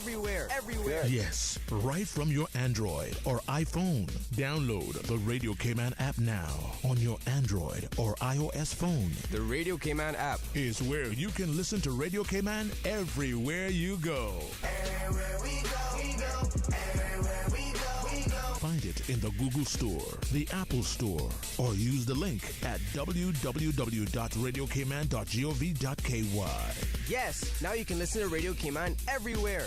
everywhere. Yes, right from your Android or iPhone. Download the Radio K-Man app now on your Android or iOS phone. The Radio K-Man app is where you can listen to Radio K-Man everywhere you go. Everywhere we go, we go. Everywhere we go, we go. Find it in the Google Store, the Apple Store, or use the link at www.radiokman.gov.ky. Yes, now you can listen to Radio K-Man everywhere.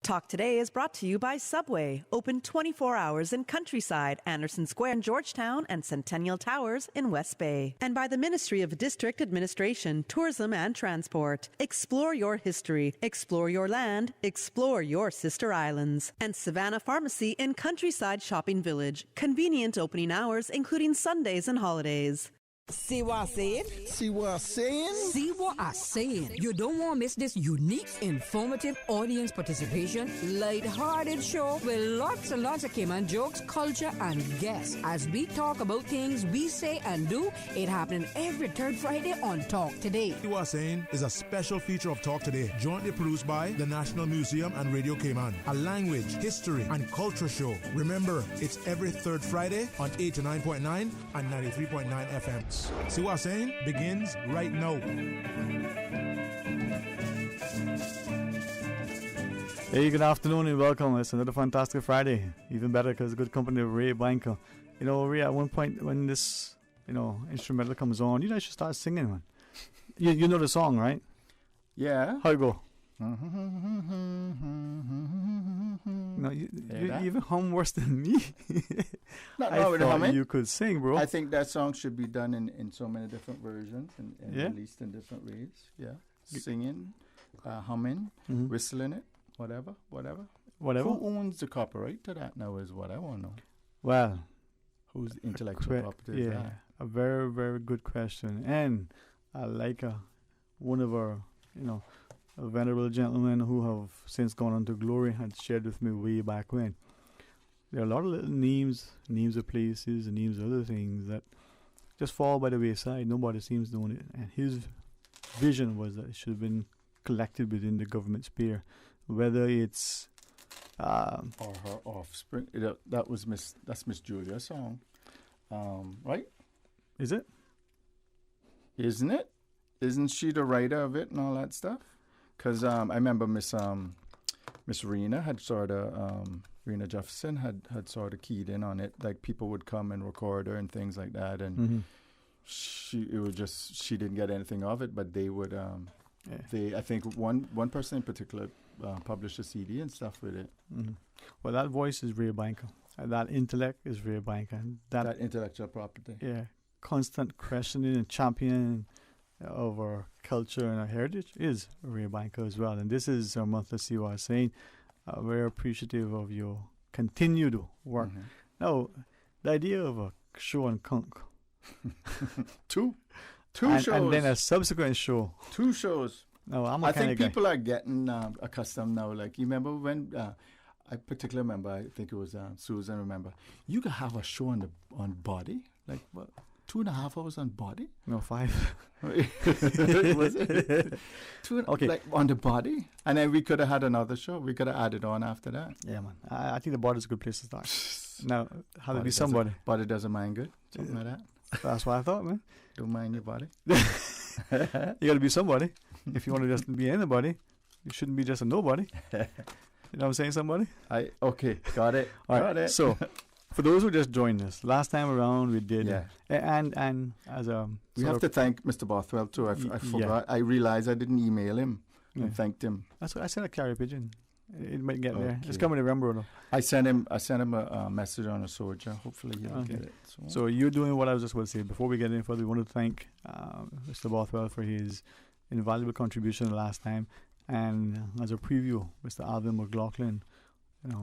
Talk Today is brought to you by Subway, open 24 hours in Countryside, Anderson Square in Georgetown, and Centennial Towers in West Bay. And by the Ministry of District Administration, Tourism and Transport. Explore your history, explore your land, explore your sister islands. And Savannah Pharmacy in Countryside Shopping Village. Convenient opening hours, including Sundays and holidays. See what I'm saying? See what I'm saying? See what I'm saying. You don't want to miss this unique, informative audience participation, light-hearted show with lots and lots of K-Man jokes, culture, and guests. As we talk about things we say and do, it happening every third Friday on Talk Today. See what I'm saying is a special feature of Talk Today, jointly produced by the National Museum and Radio K-Man. A language, history, and culture show. Remember, it's every third Friday on 89.9 and 93.9 FM. See what I'm saying? Begins right now. Hey, good afternoon and welcome. It's another fantastic Friday. Even better because good company of Ray Blanco. You know, Ray, at one point when this, instrumental comes on, I should start singing, man. You know the song, right? Yeah. How you go? You even hum worse than me. I thought you could sing, bro. I think that song should be done in so many different versions and released in different ways. Yeah. Singing, humming, whistling it, whatever. Who owns the copyright to that now is what I want to know. Well, whose intellectual property is that? A very, very good question. And I like one of our, a venerable gentleman who have since gone on to glory had shared with me way back when. There are a lot of little names of places and names of other things that just fall by the wayside. Nobody seems to own it. And his vision was that it should have been collected within the government sphere. Whether it's or her offspring. That's Miss Julia's song. Right? Is it? Isn't it? Isn't she the writer of it and all that stuff? Because I remember Miss Rena had sort of Rena Jefferson had sort of keyed in on it. Like people would come and record her and things like that, and she didn't get anything of it, but they would. I think one person in particular published a CD and stuff with it. Mm-hmm. Well, that voice is Ray Banker. That intellect is Ray Banker. That intellectual property. Yeah, constant questioning and championing of our culture and our heritage is Ray Banker as well. And this is our monthly See What I'm Saying. Very appreciative of your continued work. Mm-hmm. Now, the idea of a show on Conch. Two shows. And then a subsequent show. 2 shows. No, I think people are getting accustomed now. Like, you remember when... I particularly remember, I think it was Susan, remember, you could have a show on body, like what, 2.5 hours on body? No, 5. Was it? Okay. Like on the body? And then we could have had another show. We could have added on after that. Yeah, man. I think the body is a good place to start. Now, how to be somebody. Body doesn't mind good, something like that. That's what I thought, man. Don't mind your body. You got to be somebody. If you want to just be anybody, you shouldn't be just a nobody. You know what I'm saying, somebody? Okay, got it. Got it. So, for those who just joined us, last time around we did, and as a we have to thank Mr. Bothwell too. I forgot. I realized I didn't email him and thanked him. That's what I sent a carrier pigeon. It might get there. It's coming to Remember though. I sent him a message on a soldier. Hopefully he'll get it. So you're doing what I was just going to say. Before we get any further, we want to thank Mr. Bothwell for his invaluable contribution last time. And as a preview, Mr. Alvin McLaughlin,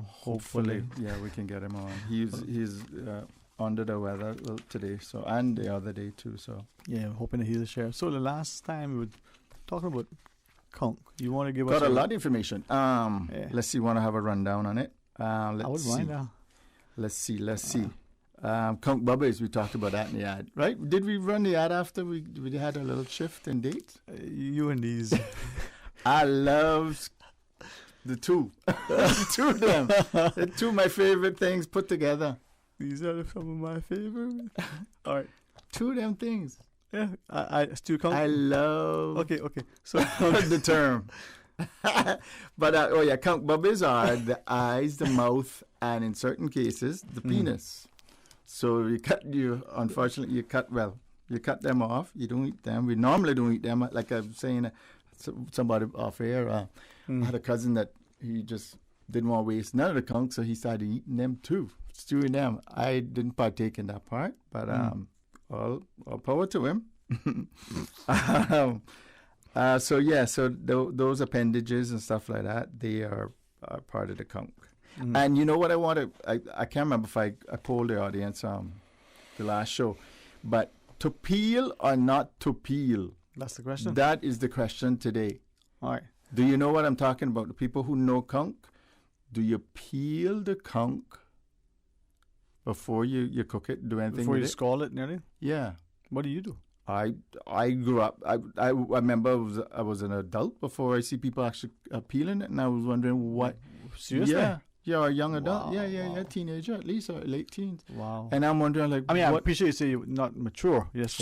hopefully, we can get him on. He's under the weather today, so and the other day too. So hoping that he'll share. So the last time we were talking about Conch. You want to give us a lot of information. Let's see. Want to have a rundown on it? I would mind that. Let's see. Conch Bubba's, we talked about that in the ad, right? Did we run the ad after we had a little shift in dates? You and these. I love The two. Two of them. The two of my favorite things put together. These are some of my favorite. All right. Two of them things. Yeah, I still count. I love Okay. So the term. But conch bubbles are the eyes, the mouth, and in certain cases, the penis. So unfortunately, you cut them off. You don't eat them. We normally don't eat them. Like I was saying, somebody off air, I had a cousin that he just didn't want to waste none of the conch, so he started eating them too, stewing them. I didn't partake in that part, but all power to him. So those appendages and stuff like that, they are part of the conch. And you know what I can't remember if I polled the audience the last show, but to peel or not to peel? That's the question. That is the question today. All right. Do you know what I'm talking about? The people who know conch, do you peel the conch before you cook it? Do anything Before with you it? scald it nearly? Yeah. What do you do? I grew up. I remember I was an adult before I see people actually peeling it, and I was wondering what. Seriously? Yeah, a young adult. Wow, Yeah, teenager at least, or late teens. Wow. And I'm wondering, like, I mean, I'm what? pretty sure you say you're not mature. Yes,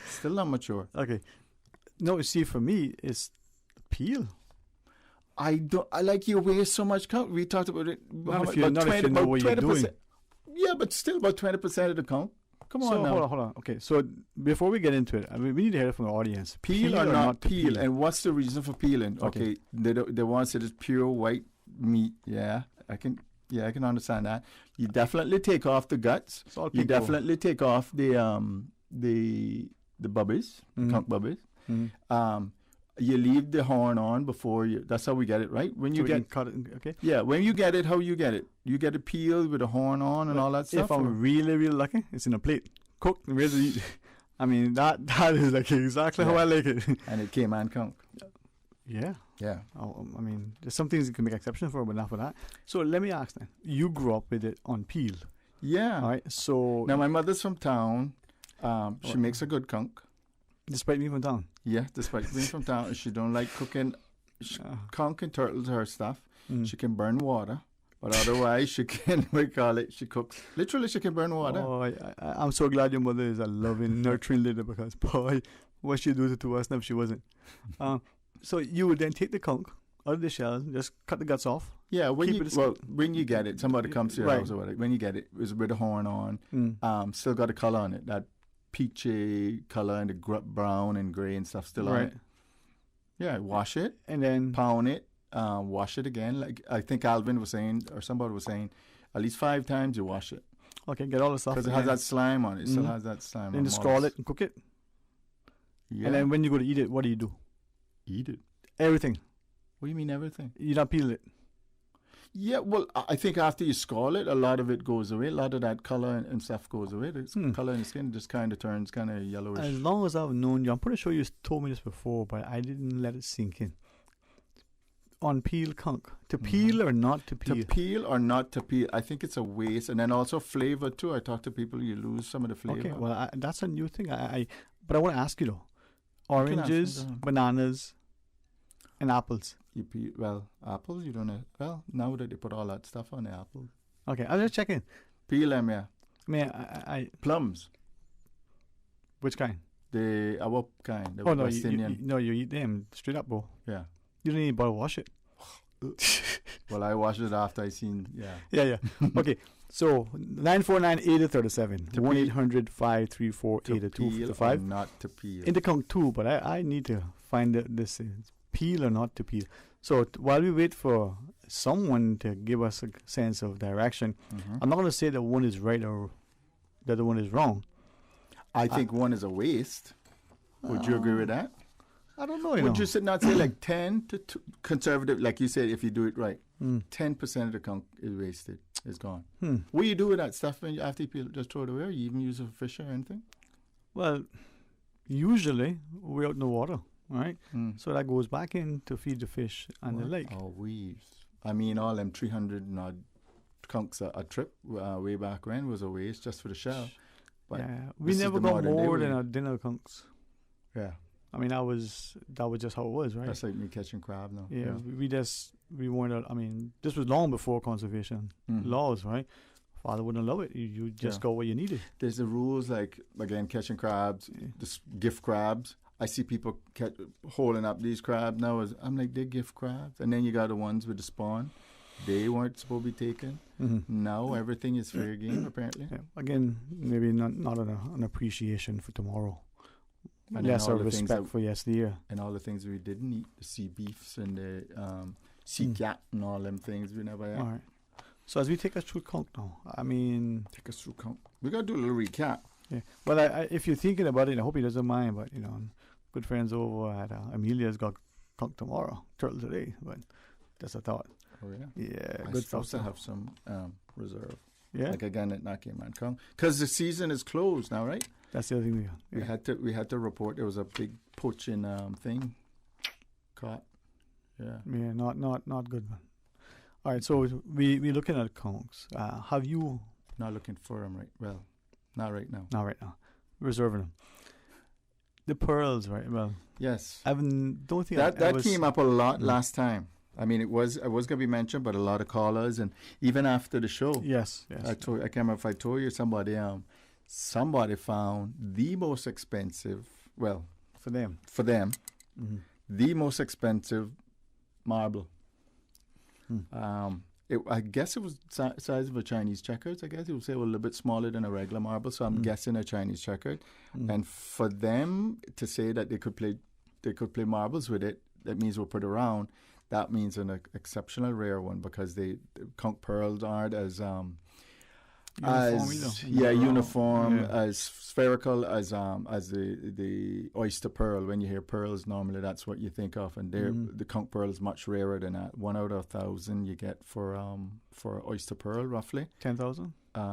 Still not mature. Okay. No, you see, for me, it's peel. I like you waste so much conch. We talked about it. Not if you know what you're doing. Yeah, but still about 20% of the conch. Come on so now. Hold on. Okay, so before we get into it, I mean, we need to hear it from the audience. Peel or not to peel? And what's the reason for peeling? Okay. They want to say it's pure white meat. Yeah, I can understand that. You definitely take off the guts. You definitely take off the bubbies, the conch bubbies. You leave the horn on before you. That's how we get it, right? When you cut it, okay. Yeah, when you get it, how you get it? You get it peeled with a horn on and all that stuff. If I'm really, really lucky, it's in a plate, cooked and ready to eat. I mean, that is like exactly how I like it. And it came on conch. Yeah. Yeah. I mean, there's some things you can make exceptions for, but not for that. So let me ask then. You grew up with it on peel. Yeah. All right. So now my mother's from town. She makes a good conch. Despite being from town. Yeah, despite being from town, she don't like cooking. Conch and turtles her stuff. She can burn water, but otherwise she can. She cooks. Literally, she can burn water. Oh, I'm so glad your mother is a loving, nurturing lady, because boy, what she do to us now if she wasn't. So you would then take the conch out of the shell, just cut the guts off. Yeah, when you get it, somebody comes to your house or whatever. When you get it, it's with a horn on. Still got a color on it. That peachy color and the brown and gray and stuff still on it. Yeah, wash it and then pound it, wash it again. Like I think Alvin was saying, or somebody was saying, at least 5 times you wash it. Okay, get all the stuff. Because it has that slime on it. It still has that slime. Then you scald it and cook it. Yeah. And then when you go to eat it, what do you do? Eat it. Everything. What do you mean everything? You don't peel it. Yeah, well, I think after you scald it, a lot of it goes away. A lot of that color and stuff goes away. The color in the skin just kind of turns kind of yellowish. As long as I've known you, I'm pretty sure you told me this before, but I didn't let it sink in. On peel conch, to peel or not to peel? To peel or not to peel, I think it's a waste. And then also flavor too. I talk to people, you lose some of the flavor. Okay, well, that's a new thing. But I want to ask you though, oranges, bananas, and apples. You peel, apples, you don't know. Well, now that they put all that stuff on the apples. Okay, I was just checking. Peel them, yeah. I mean, plums. Which kind? Our kind. The West Indian. You eat them straight up, bro. Yeah. You don't need to wash it. Well, I washed it after I seen, Yeah. Okay, so 949-8037. 1-800-534-8255. Not to peel. In the conch too, but I need to find this peel or not to peel. So while we wait for someone to give us a sense of direction, I'm not going to say that one is right or the other one is wrong. I think one is a waste. Would you agree with that? I don't know. Would you not say like 10 to conservative, like you said, if you do it right, 10% of the conch is wasted, is gone. What do you do with that stuff after you peel? Just throw it away, or you even use it for fish or anything? Well, usually we're out in the water, right? So that goes back in to feed the fish and the lake. Oh, I mean, all them 300 and odd conchs a trip way back when was a waste just for the shell. But we never got more than a dinner conchs. Yeah. I mean, that was just how it was, right? That's like me catching crab now. Yeah, we weren't. I mean, this was long before conservation laws, right? Father wouldn't allow it. You just got what you needed. There's the rules, like, again, catching crabs, gift crabs. I see people holding up these crabs now. I'm like, they're gift crabs. And then you got the ones with the spawn. They weren't supposed to be taken. Now everything is fair game, apparently. Yeah. Again, maybe not an appreciation for tomorrow. And less of respect for yesteryear. And all the things we didn't eat, the sea beefs and the sea cat and all them things we never had. All right. So as we take us through Conch now, I mean... Take us through Conch. We got to do a little recap. Yeah. Well, I, if you're thinking about it, I hope he doesn't mind, but, you know, good friends over at Amelia's got Conch tomorrow, turtle today, but just a thought. Oh, yeah? Yeah, I'm good supposed stuff. to have some reserve. Yeah? Like, again, at Nakiman Conch. Because the season is closed now, right? That's the other thing. We had to report there was a big poaching thing caught. Yeah. Yeah, not good, man. All right, so we're looking at Conchs. Have you... Not looking for them not right now. Not right now. Reserving them. The pearls, right? Well, yes. I don't think that came up a lot last time. I mean, it was going to be mentioned, but a lot of callers, and even after the show. Yes. I can't remember if I told you, somebody found the most expensive, well, for them, the most expensive marble. I guess it was size of a Chinese checkers. I guess it was a little bit smaller than a regular marble, so I'm guessing a Chinese checkered. And for them to say that they could play marbles with it, that means we'll put it around. That means an exceptional rare one, because the conch pearls aren't as uniform, as spherical as the oyster pearl. When you hear pearls, normally that's what you think of, and the conch pearl is much rarer than that. 1 out of 1,000 you get for oyster pearl, roughly. 10,000?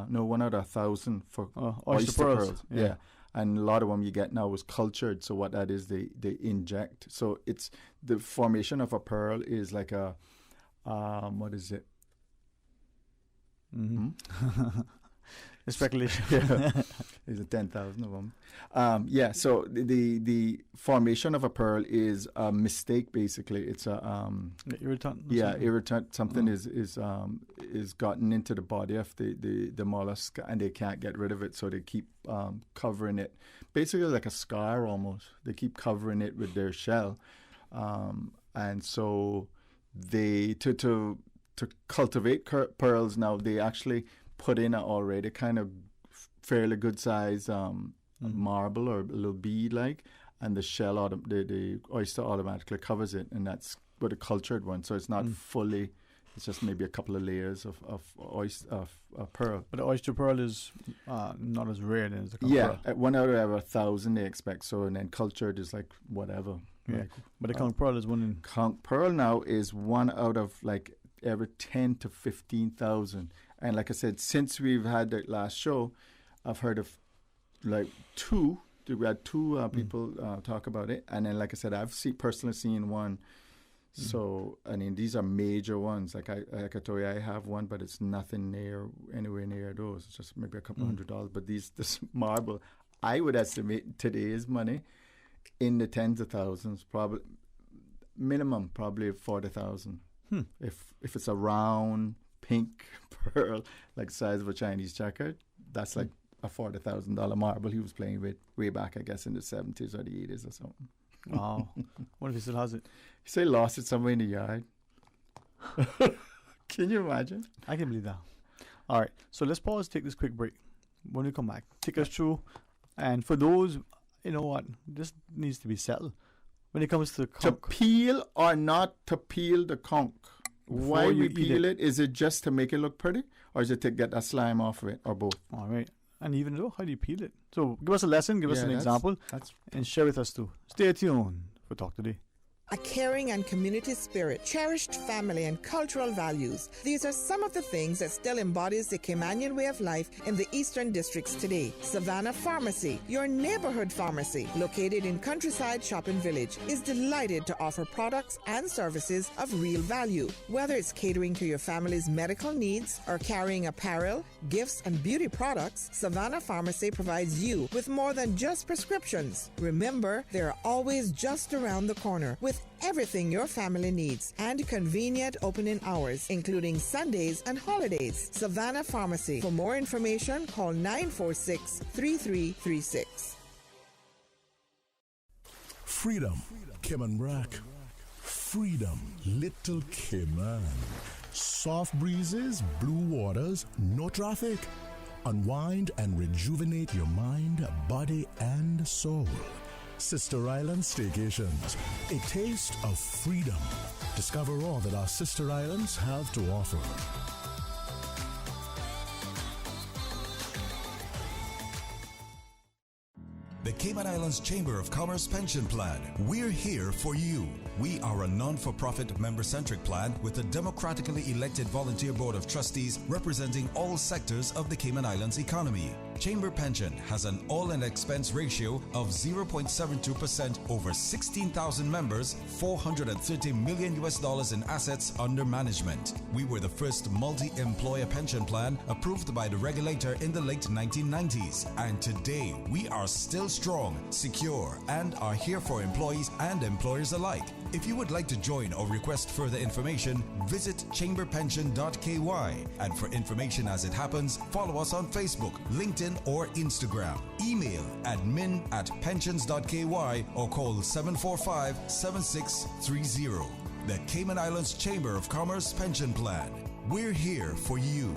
No, 1 out of 1,000 for oyster pearls. Yeah. And a lot of them you get now is cultured. So what that is, they inject. So it's the formation of a pearl is like a what is it? It's speculation. There's 10,000 of them. So the formation of a pearl is a mistake. Basically, it's a irritant. Irritant. Something is gotten into the body of the mollusk, and they can't get rid of it, so they keep covering it. Basically, like a scar almost. They keep covering it with their shell, and so they to cultivate pearls now, they actually put in a already kind of fairly good size marble or a little bead like, and the shell the oyster automatically covers it, and that's with a cultured one. So it's not fully. It's just maybe a couple of layers of pearl. But the oyster pearl is not as rare as the conch pearl. Yeah, 1 out of 1,000 they expect. So, and then cultured is like whatever. Yeah, like, but the conch pearl is one in. Conch pearl now is 1 out of like every 10 to 15,000. And like I said, since we've had the last show, I've heard of like two. We had two people talk about it, and then like I said, I've personally seen one. So I mean, these are major ones. Like I told you, I have one, but it's nothing anywhere near those. It's just maybe a couple $100. But this marble, I would estimate today's money in the tens of thousands, probably minimum, probably 40,000. If it's a round pink pearl like the size of a Chinese checkered, that's like a $40,000 marble he was playing with way back, I guess, in the 70s or the 80s or something. Wow. What if he still has it? He said he lost it somewhere in the yard. Can you imagine? I can believe that. All right. So let's pause, take this quick break. When we come back, take us through. And for those, you know what, this needs to be settled. When it comes to the conch. To peel or not to peel the conch? Why we peel it? Is it just to make it look pretty? Or is it to get that slime off of it? Or both? All right. And even though, how do you peel it? So give us a lesson, give us an example, and share with us too. Stay tuned for Talk Today. A caring and community spirit, cherished family and cultural values. These are some of the things that still embodies the Caymanian way of life in the Eastern Districts today. Savannah Pharmacy, your neighborhood pharmacy, located in Countryside Shopping Village, is delighted to offer products and services of real value. Whether it's catering to your family's medical needs or carrying apparel, gifts, and beauty products, Savannah Pharmacy provides you with more than just prescriptions. Remember, they're always just around the corner with everything your family needs and convenient opening hours, including Sundays and holidays. Savannah Pharmacy. For more information, call 946-3336. Freedom, Cayman Rack. Freedom, Little Cayman. Soft breezes, blue waters, no traffic. Unwind and rejuvenate your mind, body, and soul. Sister Island Staycations, a taste of freedom. Discover all that our sister islands have to offer. The Cayman Islands Chamber of Commerce Pension Plan. We're here for you. We are a non-for-profit member-centric plan with a democratically elected volunteer board of trustees representing all sectors of the Cayman Islands economy. Chamber Pension has an all-in expense ratio of 0.72% over 16,000 members, $430 million in assets under management. We were the first multi-employer pension plan approved by the regulator in the late 1990s. And today, we are still strong, secure, and are here for employees and employers alike. If you would like to join or request further information, visit chamberpension.ky. And for information as it happens, follow us on Facebook, LinkedIn, or Instagram. Email admin@pensions.ky or call 745-7630. The Cayman Islands Chamber of Commerce Pension Plan. We're here for you.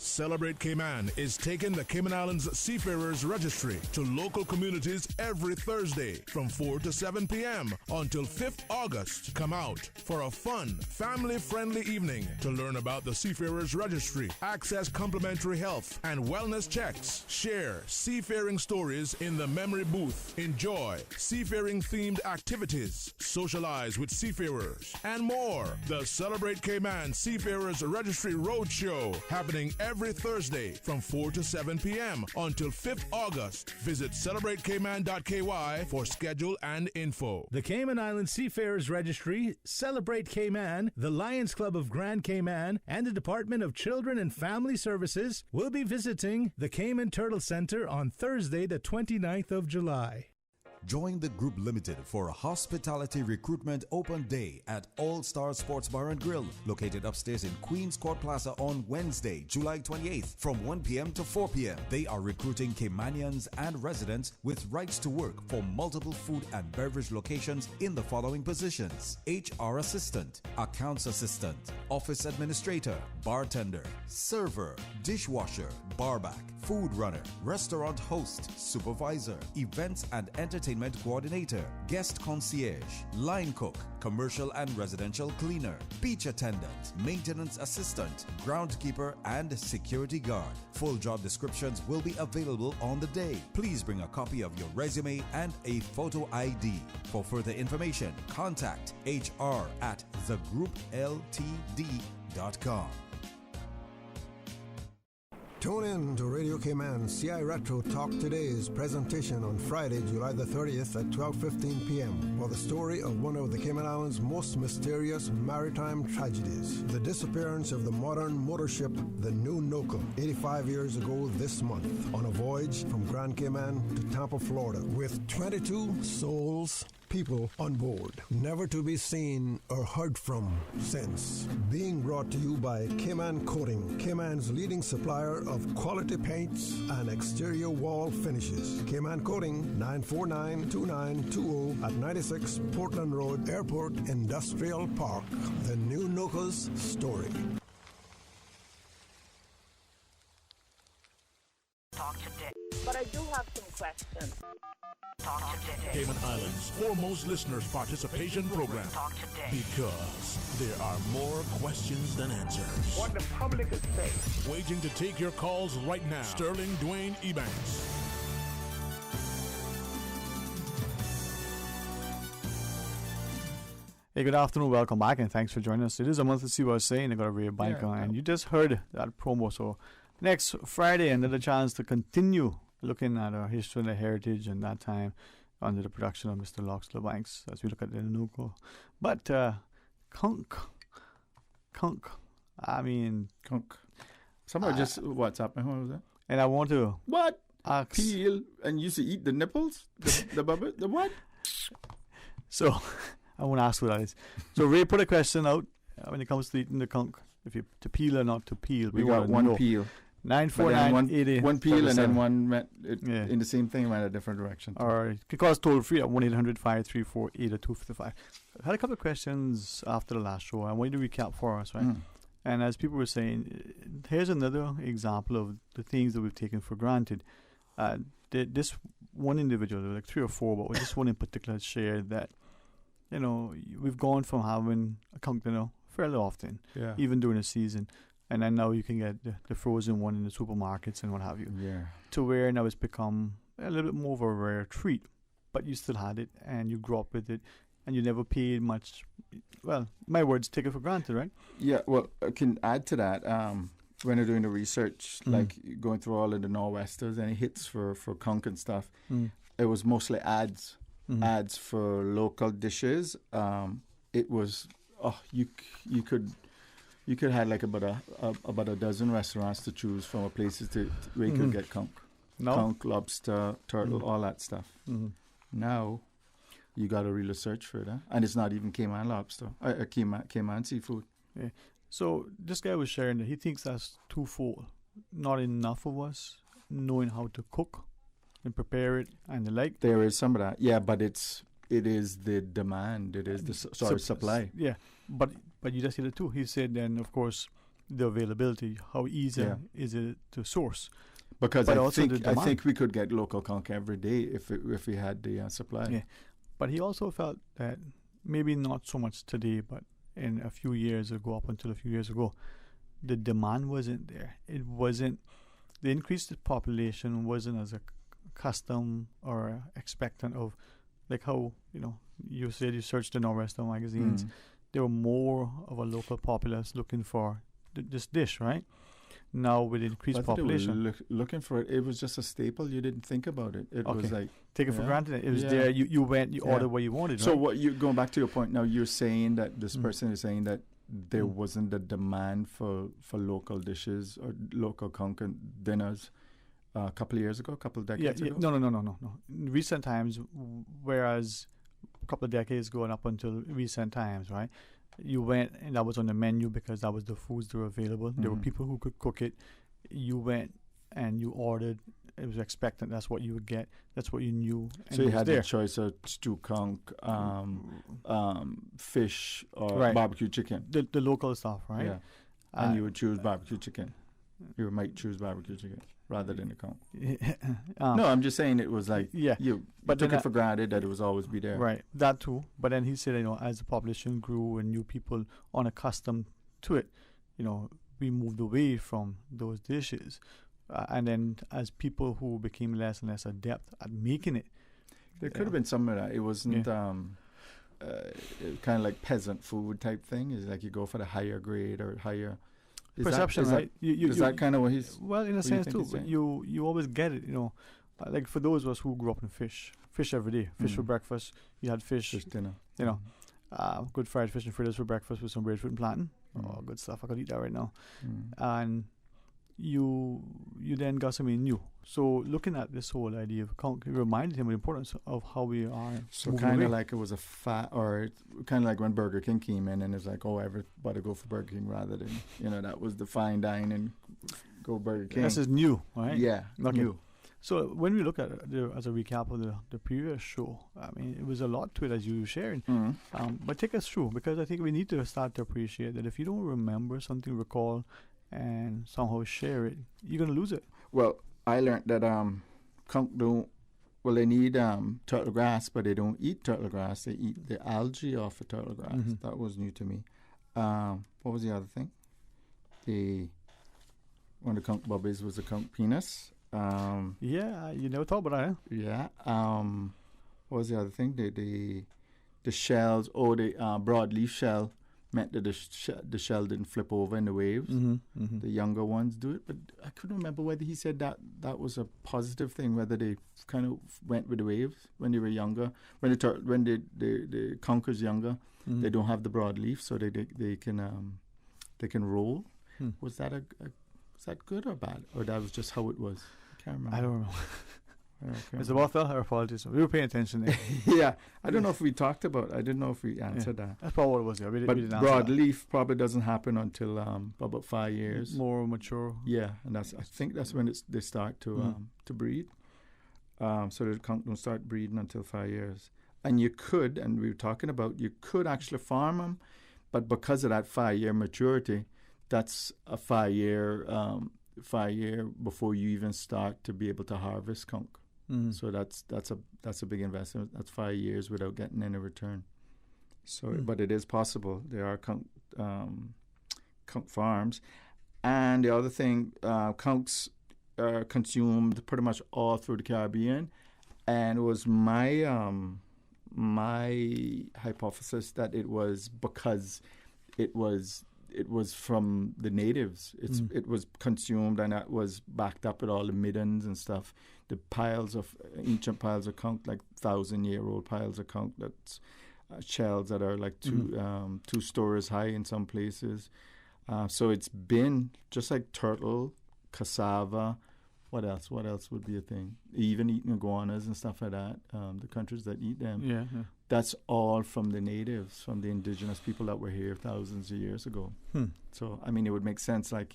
Celebrate Cayman is taking the Cayman Islands Seafarers Registry to local communities every Thursday from 4 to 7 p.m. until 5th August. Come out for a fun, family-friendly evening to learn about the Seafarers Registry, access complimentary health and wellness checks, share seafaring stories in the memory booth, enjoy seafaring-themed activities, socialize with seafarers, and more. The Celebrate Cayman Seafarers Registry Roadshow happening every Thursday from 4 to 7 p.m. until 5th August. Visit celebratecayman.ky for schedule and info. The Cayman Islands Seafarers Registry, Celebrate Cayman, the Lions Club of Grand Cayman, and the Department of Children and Family Services will be visiting the Cayman Turtle Center on Thursday, the 29th of July. Join the Group Limited for a hospitality recruitment open day at All Star Sports Bar and Grill, located upstairs in Queens Court Plaza on Wednesday, July 28th from 1 p.m. to 4 p.m. They are recruiting Caymanians and residents with rights to work for multiple food and beverage locations in the following positions: HR assistant, accounts assistant, office administrator, bartender, server, dishwasher, barback, food runner, restaurant host, supervisor, events and entertainment coordinator, guest concierge, line cook, commercial and residential cleaner, beach attendant, maintenance assistant, groundkeeper, and security guard. Full job descriptions will be available on the day. Please bring a copy of your resume and a photo ID. For further information, contact hr@thegroupltd.com. Tune in to Radio Cayman CI Retro Talk Today's presentation on Friday, July the 30th at 12:15 p.m. for the story of one of the Cayman Islands' most mysterious maritime tragedies, the disappearance of the modern motor ship, the New Nokel, 85 years ago this month, on a voyage from Grand Cayman to Tampa, Florida, with 22 souls, people on board, never to be seen or heard from since. Being brought to you by Cayman Coating, Cayman's leading supplier of quality paints and exterior wall finishes. Cayman Coating, 949-2920 at 96 Portland Road, Airport Industrial Park. The New Nokel's story. Talk today. But I do have some questions. Talk today. Cayman Islands' foremost listeners participation program. Talk today. Because there are more questions than answers. What the public is saying. Waiting to take your calls right now. Sterling Dwayne Ebanks. Hey, good afternoon. Welcome back, and thanks for joining us. It is a month to see what I was saying. I got a Ray Banker, and you just heard that promo. So next Friday, another chance to continue looking at our history and the heritage and that time under the production of Mr. Locks LeBanks as we look at the Nuko. But Conch. I mean, Conch. Somebody just WhatsApp me. What was that? And I want to ask, peel and used to eat the nipples, the bubble, the what? So I want to ask what that is. So Ray put a question out when it comes to eating the conch, if you to peel or not to peel. We got one peel. 94980. One peel and then one went in the same thing, went a different direction. All right. You can call us toll free at 1-800-534-8255. I had a couple of questions after the last show. I want you to recap for us, right? And as people were saying, here's another example of the things that we've taken for granted. This one individual, like 3 or 4, but this one in particular shared that, you know, we've gone from having a conch dinner fairly often, even during the season, and then now you can get the frozen one in the supermarkets and what have you, to where now it's become a little bit more of a rare treat, but you still had it and you grew up with it and you never paid much. Well, my words, take it for granted, right? Yeah, well, I can add to that. When you're doing the research, like going through all of the Nor'westers, any hits for conch and stuff, it was mostly ads for local dishes. It was you could have like about a dozen restaurants to choose from, or places where you could get conch, conch, lobster, turtle, all that stuff. Now you got to really search for it, and it's not even Cayman lobster, Cayman seafood. Yeah. So this guy was sharing that he thinks that's twofold. Not enough of us knowing how to cook and prepare it and the like. There is some of that, but it is the demand. It is the supply. Yeah, but you just said it too. He said then, of course, the availability. How easy is it to source? Because I think we could get local conch every day if we had the supply. Yeah, but he also felt that maybe not so much today, but in a few years ago, up until a few years ago, the demand wasn't there. It wasn't, the increased population wasn't as a custom or expectant of, like how, you know, you said you searched the Nor'wester magazines. There were more of a local populace looking for this dish, right? Now with increased population, looking for it, it was just a staple. You didn't think about it. It was like take it for granted. It was there. You went. You ordered what you wanted. So right? what you going back to your point now? You're saying that this person is saying that there wasn't a demand for local dishes or local conch dinners a couple of years ago, a couple of decades ago. No. In recent times, whereas a couple of decades ago and up until recent times, right? You went and that was on the menu because that was the foods that were available. There were people who could cook it. You went and you ordered. It was expected. That's what you would get. That's what you knew. So you had the choice of stew conch, fish, or barbecue chicken. The local stuff, right? Yeah. And you would choose barbecue chicken. You might choose barbecue chicken rather than the conch. No, I'm just saying it was like you took it for granted that it was always be there. Right, that too. But then he said, you know, as the population grew and new people unaccustomed to it, you know, we moved away from those dishes. And then as people who became less and less adept at making it. There could have been some of that. It wasn't kind of like peasant food type thing. It's like you go for the higher grade or higher... perception, right? Is that kind of what he's... Well, in a sense too. But you always get it, you know. Like for those of us who grew up in fish every day. Fish for breakfast. You had fish dinner. You know, good fried fish and fritters for breakfast with some breadfruit and plantain. Oh, good stuff. I could eat that right now. And you then got something new. So looking at this whole idea of conch, it reminded him of the importance of how we are. So kind of like it was a or kind of like when Burger King came in and it's like, oh, everybody go for Burger King rather than, you know, that was the fine dining, go Burger King. This is new, right? Yeah, new. So when we look at as a recap of the previous show, I mean, it was a lot to it as you were sharing. But take us through, because I think we need to start to appreciate that if you don't remember something, recall, and somehow share it, you're going to lose it. Well, I learned that conch they need turtle grass, but they don't eat turtle grass. They eat the algae off of turtle grass. That was new to me. What was the other thing? One of the conch bubbies was the conch penis. You never thought about that, huh? Yeah. What was the other thing? the shells or the broadleaf shell meant that the shell didn't flip over in the waves. The younger ones do it, but I couldn't remember whether he said that was a positive thing, whether they kind of went with the waves when they were younger. When the conch is younger, they don't have the broadleaf, so they can roll. Was that was that good or bad, or that was just how it was? I can't remember. I don't know. Okay. Mr. Bothwell, our apologies. We were paying attention there. Yeah, I don't know if we talked about. I didn't know if we answered that. That's probably what it was. Yeah, but broadleaf probably doesn't happen until about 5 years. More mature. Yeah, and I think that's when they start to breed. So the conch don't start breeding until 5 years. And you could, and we were talking about, you could actually farm them, but because of that 5-year maturity, that's a 5 year before you even start to be able to harvest conch. So that's a big investment. That's 5 years without getting any return. So, but it is possible. There are conch farms, and the other thing, conchs are consumed pretty much all through the Caribbean, and it was my hypothesis that it was because it was from the natives. It was consumed, and that was backed up with all the middens and stuff. The ancient piles of conch, like 1,000-year-old piles of conch, that's shells that are like 2 stories high in some places. So it's been just like turtle, cassava. What else? What else would be a thing? Even eating iguanas and stuff like that. The countries that eat them. Yeah. That's all from the natives, from the indigenous people that were here thousands of years ago. So, I mean, it would make sense, like,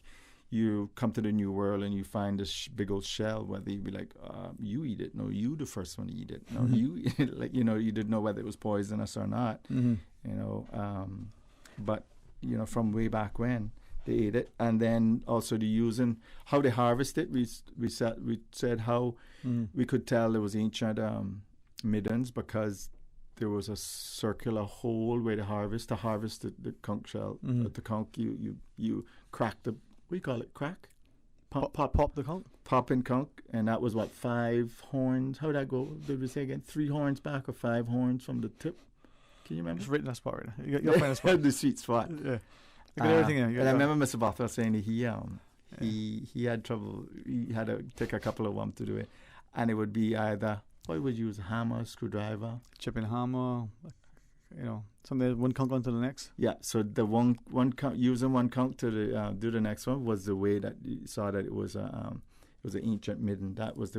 you come to the New World and you find this big old shell, whether you'd be like, you eat it. No, you the first one to eat it. No, you eat it. Like, you didn't know whether it was poisonous or not. But, from way back when, they ate it. And then also how they harvest it. We said how we could tell there was ancient middens because there was a circular hole where they harvest the conch shell. The conch, you crack the, what do you call it, crack? Pop the conch? Pop in conch, and that was 5 horns. How did that go? Did we say again? 3 horns back or 5 horns from the tip? Can you remember? Just written that spot right now. You'll find a spot. The sweet spot. Yeah. You got everything in. And I remember Mr. Bothwell saying he had trouble. He had to take a couple of them to do it, and it would be either, what would you use, a hammer, screwdriver, chipping hammer, something one conch onto the next. Yeah, so the one using one conch to do the next one was the way that you saw that it was an ancient midden. That was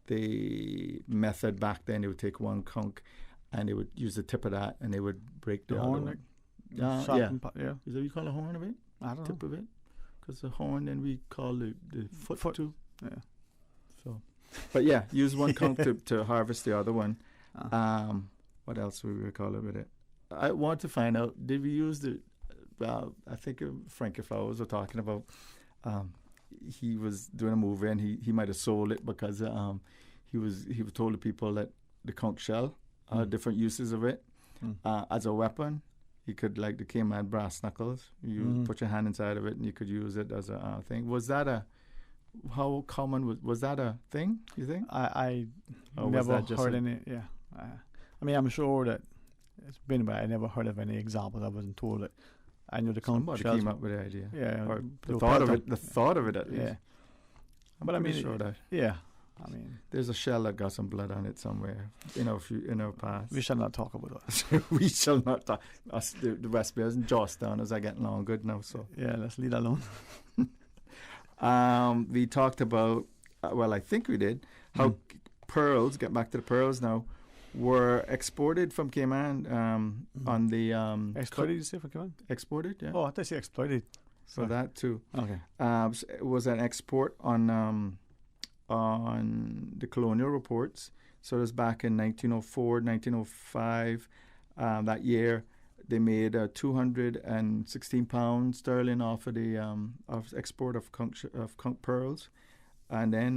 the method back then. They would take one conch and they would use the tip of that and they would break the horn. One. Is that what you call a horn of it? I don't know. Tip of it? Because the horn, then we call the foot too. Yeah. So, but yeah, use one conch to harvest the other one. What else would we call it with it? I want to find out, did we use I think Frankie Flowers were talking about, he was doing a movie and he might have sold it because he was told the people that the conch shell, different uses of it, as a weapon. You could, like the Cayman brass knuckles, you put your hand inside of it and you could use it as a thing. Was that how common was that a thing, you think? I never heard any, yeah. I mean, I'm sure that it's been, but I never heard of any examples. I wasn't told it. I knew the conch Somebody shells came up with the idea. Yeah. Or the thought of it at least. Yeah. But I mean, sure that. Yeah. I mean, there's a shell that got some blood on it somewhere in our past. We shall not talk about that. We shall not talk. Us, the West Bears and Georgetowners are getting along good now. So yeah, let's leave that alone. We talked about, I think we did, how pearls, get back to the pearls now, were exported from Cayman on the... exploited, you say, from Cayman? Exported, yeah. Oh, I thought you said exploited. So that too. Okay. So it was an export on the colonial reports. So it was back in 1904, 1905. That year, they made 216 pounds sterling off of the of export of conch pearls, and then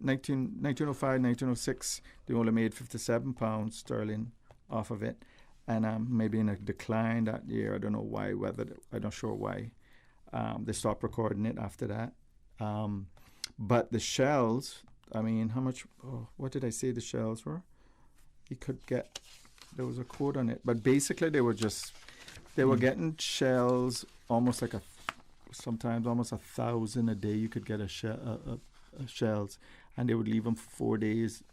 1905, 1906, they only made 57 pounds sterling off of it, and maybe in a decline that year. I don't know why. I'm not sure why. They stopped recording it after that. But the shells I mean, how much? What did I say the shells were? You could get. There was a quote on it, but basically they were getting shells almost like sometimes almost 1,000 a day. You could get shells, and they would leave them for 4 days.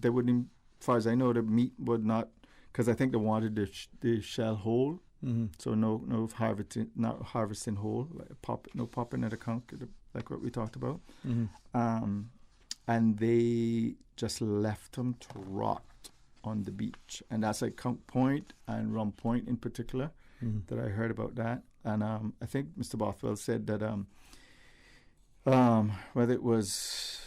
They wouldn't. As far as I know, the meat would not, because I think they wanted the shell whole. Mm-hmm. So no harvesting whole, like no popping at a conch, like what we talked about. Mm-hmm. And they just left them to rot on the beach, and that's like Conch Point and Rum Point in particular that I heard about that. And I think Mr. Bothwell said that whether it was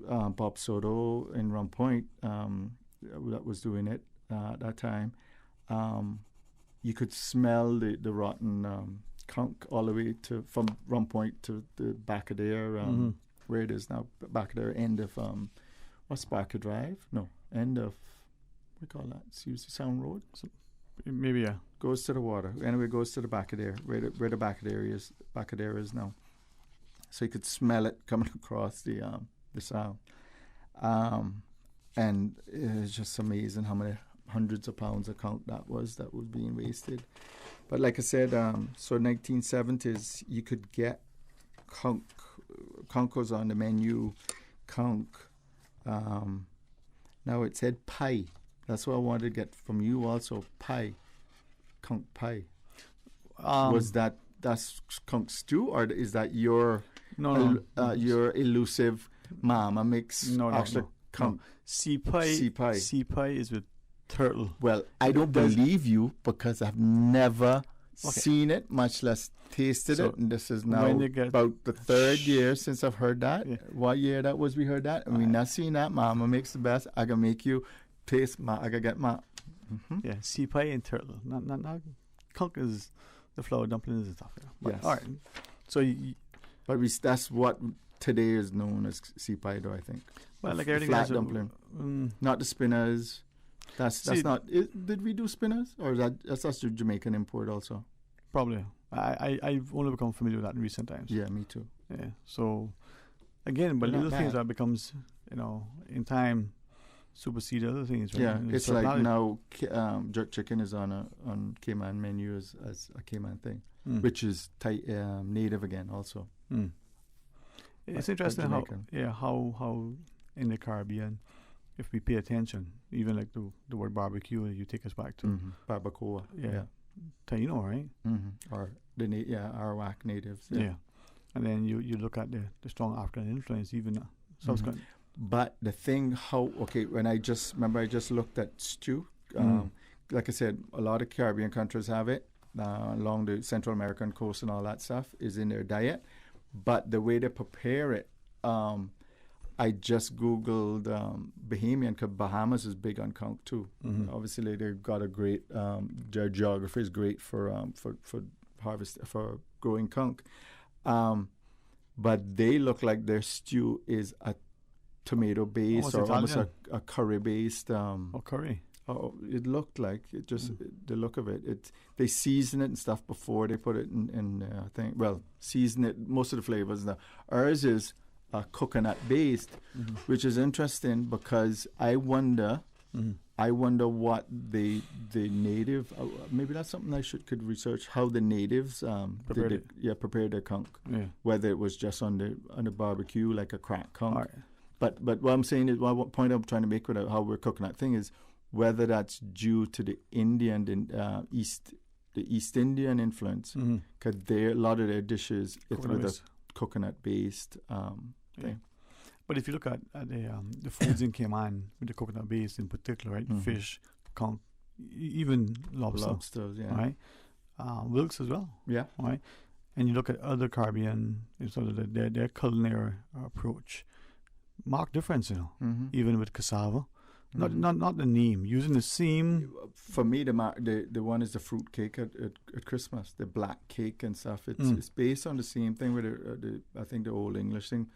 Bob Soto in Rum Point that was doing it at that time, you could smell the rotten conch all the way from Rum Point to the back of there, where it is now, back of there, end of what's Barker Drive? No, end of, what do you call that? Susie Sound Road? Maybe, yeah. Goes to the water. Anyway, it goes to the back of there, where the back of there is now. So you could smell it coming across the sound. And it's just amazing how many hundreds of pounds of conch that was being wasted. But like I said, so 1970s, you could get conch. Conch was on the menu. Conch. Now it said pie. That's what I wanted to get from you also. Pie. Conch pie. Was that's conch stew, or is that your your elusive mama makes extra conch? Sea pie. Sea pie is with turtle. Well, I don't believe you because I've never seen it, much less tasted it. And this is now about the third year since I've heard that. Yeah. What year that was we heard that? And we not seen that. Mama makes the best. I can make you taste I can get my. Mm-hmm. Yeah, sea pie and turtle. Not conch is the flour dumplings and stuff. Yeah. But, yes. All right. So, that's what today is known as sea pie, though, I think. Well, like everything flat dumpling. Not the spinners. That's not. Did we do spinners, or that's the Jamaican import also? Probably. I've only become familiar with that in recent times. Yeah, me too. Yeah. So again, but little things that becomes, in time, supersede other things. Right? Yeah, it's so like now jerk chicken is on Cayman menu as a Cayman thing, which is native again also. It's interesting how in the Caribbean, if we pay attention, even like the word barbecue, you take us back to barbacoa. Yeah. Taino, right? Or the Arawak natives. Yeah. And then you look at the strong African influence, even subsequent. But the thing, when I just looked at stew. Like I said, a lot of Caribbean countries have it along the Central American coast, and all that stuff is in their diet. But the way they prepare it, I just Googled Bahamian, because Bahamas is big on conch too. Obviously, they've got a great, their geography is great for harvest, for growing conch. But they look like their stew is a tomato-based or almost a curry-based. Curry. Oh, it looked like it. Just the look of it. They season it and stuff before they put it in. I think. Well, season it. Most of the flavors now. Ours is coconut based, which is interesting because I wonder what the native. Maybe that's something I could research. How the natives prepared their conch. Yeah. Whether it was just on the barbecue like a cracked conch. Right. But what I'm saying is, what point I'm trying to make with how we're cooking that thing is whether that's due to the East Indian influence, because a lot of their dishes is with a coconut-based thing. But if you look at the foods in Cayman with the coconut-based in particular, right? Fish, conch, even lobsters, yeah, right? Wilkes as well, yeah, right? And you look at other Caribbean, sort of their culinary approach, marked difference, even with cassava. Not the name, using the same. For me, the one is the fruit cake at Christmas, the black cake and stuff. It's based on the same thing with I think the Old English thing,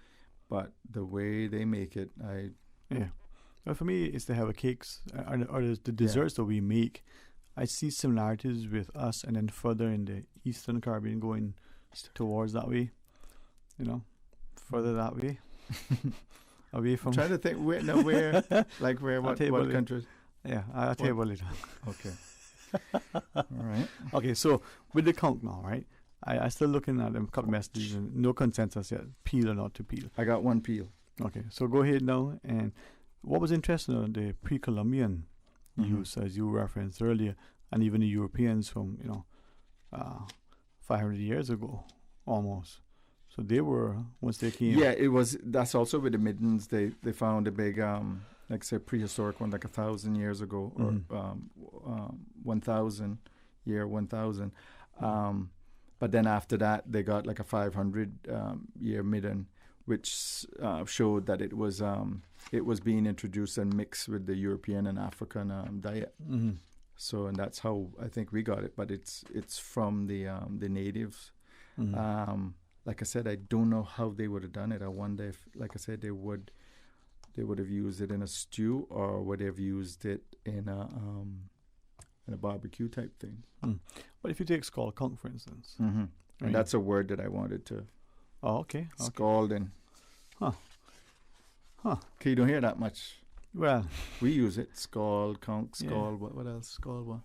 but the way they make it, Well, for me, it's the have cakes or the desserts that we make. I see similarities with us, and then further in the Eastern Caribbean going towards that way, further that way. away from. I'm trying to think where, what countries? Yeah, I'll tell you about later. Okay. All right. Okay, so with the conch now, right? I still looking at them couple messages and no consensus yet. Peel or not to peel. I got one peel. Okay, so go ahead now. And what was interesting on the pre-Columbian use, as you referenced earlier, and even the Europeans from 500 years ago, almost. So they were once they came. Yeah, it was. That's also with the middens. They found a big like say prehistoric one, like 1,000 years ago, or 1,000. But then after that, they got like a 500-year midden, which showed that it was being introduced and mixed with the European and African diet. So, and that's how I think we got it. But it's from the natives. Like I said, I don't know how they would have done it. I wonder if, like I said, they would have used it in a stew, or would they have used it in a barbecue type thing. But if you take scald conch, for instance. Right? And that's a word that I wanted to. Oh, okay. Scalding. Huh. Okay, you don't hear that much. Well, we use it. Scald, conch, scald. Yeah. What else? Scald what?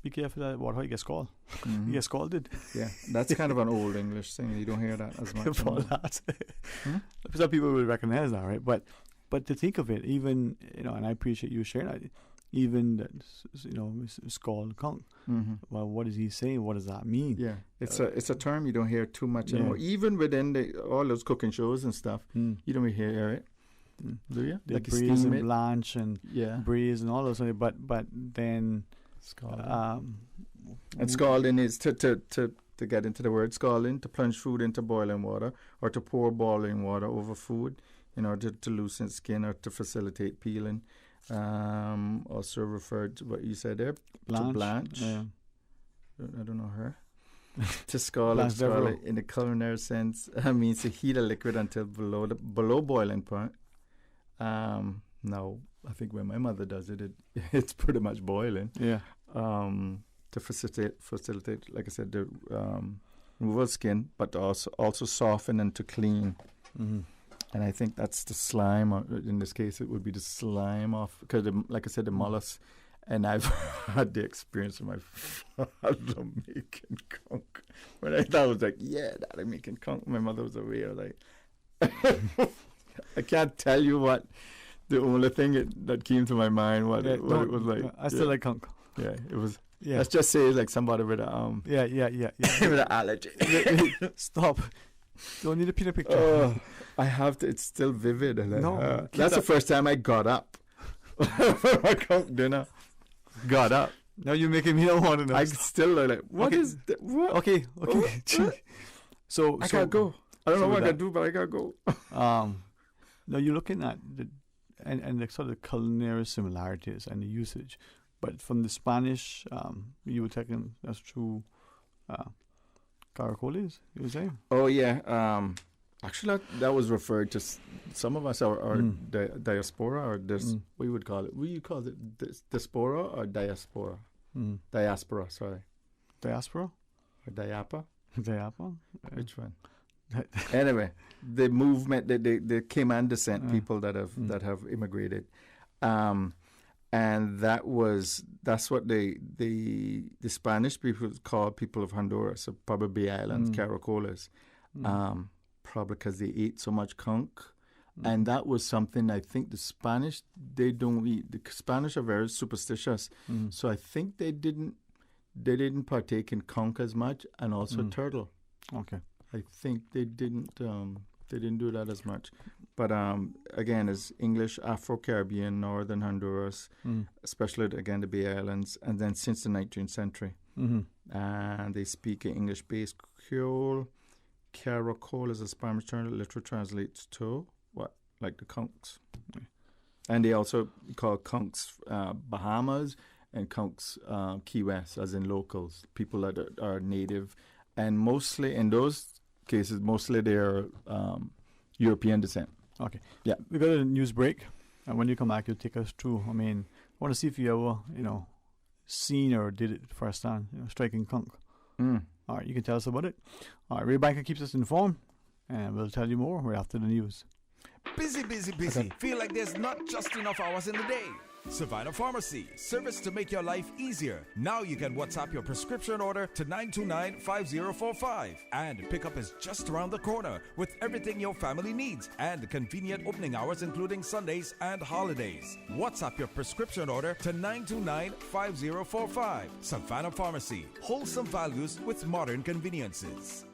Be careful that how you get scald. You get scalded. Yeah, that's kind of an old English thing. You don't hear that as much. Some people will recognize that, right? But to think of it, even and I appreciate you sharing that. Even that, scald conch. Well, what is he saying? What does that mean? Yeah, it's a term you don't hear too much anymore. Even within all those cooking shows and stuff, you don't really hear it. Do you? The like braise and blanch and braise and all those things. But then and scalding is to get into the word scalding, to plunge food into boiling water, or to pour boiling water over food in order to loosen skin or to facilitate peeling. Also referred to what you said there, to blanch. Yeah. I don't know her. To scald in the culinary sense means to heat a liquid until below boiling point. Now, I think when my mother does it, it's pretty much boiling. Yeah. To facilitate, like I said, the removal skin, but also soften and to clean. And I think that's the slime, or in this case, it would be the slime off, because, like I said, the mollusk. And I've had the experience of my father making conch. When I thought, I was like, yeah, Daddy making conch. My mother was away. I was like, I can't tell you what. The only thing that came to my mind, what it was like. I still like conch. Yeah, it was. Yeah. Let's just say it's like somebody with a with an allergy. Stop. Don't need a peanut picture. Oh, I have to. It's still vivid. No, that's the first time I got up for my conch dinner. Got up. Now you're making me not want to know. I still like, what okay. is that? What? Okay. So I gotta go. I don't know what I gotta do, but I gotta go. Now you're looking at and the sort of culinary similarities and the usage, but from the Spanish, you were taking us through caracoles, you were saying? Oh yeah. Actually, that was referred to some of us, or diaspora, or we would call it. We call it diaspora or diaspora. Diaspora, sorry. Diaspora? Or diapa? Diapa? Which one? Anyway, the movement, the Cayman descent people that have immigrated, and that's what the Spanish people call people of Honduras, so probably islands, caracoles. Probably because they ate so much conch, and that was something I think the Spanish, they don't eat. The Spanish are very superstitious, so I think they didn't partake in conch as much, and also turtle. Okay, I think they didn't do that as much. But again, as English, Afro-Caribbean, Northern Honduras, especially again the Bay Islands, and then since the 19th century, and they speak an English-based Creole. Caracol is a Spanish term that literally translates to what? Like the conchs. And they also call conchs Bahamas and conchs Key West, as in locals, people that are native. And mostly, in those cases, they're European descent. Okay. Yeah. We got a news break. And when you come back, you'll take us through. I mean, I want to see if you ever, seen or did it firsthand, striking conch. All right, you can tell us about it. All right, Ray Banker keeps us informed, and we'll tell you more right after the news. Busy, busy, busy. Feel like there's not just enough hours in the day. Savannah Pharmacy, service to make your life easier. Now you can WhatsApp your prescription order to 929-5045. And pickup is just around the corner with everything your family needs and convenient opening hours including Sundays and holidays. WhatsApp your prescription order to 929-5045. Savannah Pharmacy, wholesome values with modern conveniences.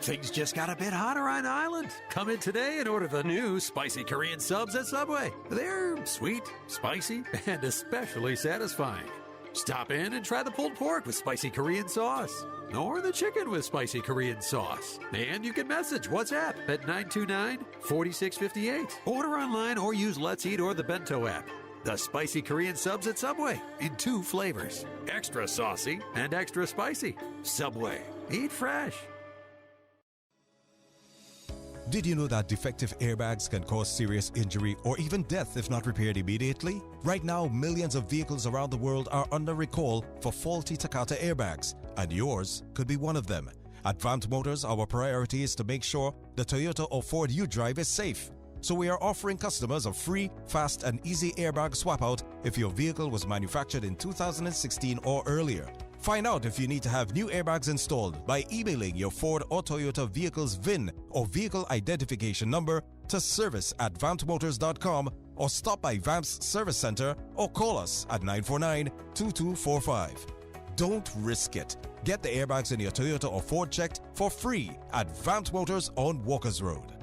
Things just got a bit hotter on Island. Come in today and order the new spicy Korean subs at Subway. They're sweet, spicy, and especially satisfying. Stop in and try the pulled pork with spicy Korean sauce, or the chicken with spicy Korean sauce. And you can message WhatsApp at 929-4658. Order online or use Let's Eat or the Bento app. The spicy Korean subs at Subway in 2 flavors. Extra saucy and extra spicy. Subway. Eat fresh. Did you know that defective airbags can cause serious injury or even death if not repaired immediately? Right now, millions of vehicles around the world are under recall for faulty Takata airbags, and yours could be one of them. At Vamt Motors, our priority is to make sure the Toyota or Ford you drive is safe. So we are offering customers a free, fast, and easy airbag swap out if your vehicle was manufactured in 2016 or earlier. Find out if you need to have new airbags installed by emailing your Ford or Toyota vehicle's VIN or vehicle identification number to service@vampmotors.com or stop by Vamp's service center or call us at 949-2245. Don't risk it. Get the airbags in your Toyota or Ford checked for free at Vamp Motors on Walkers Road.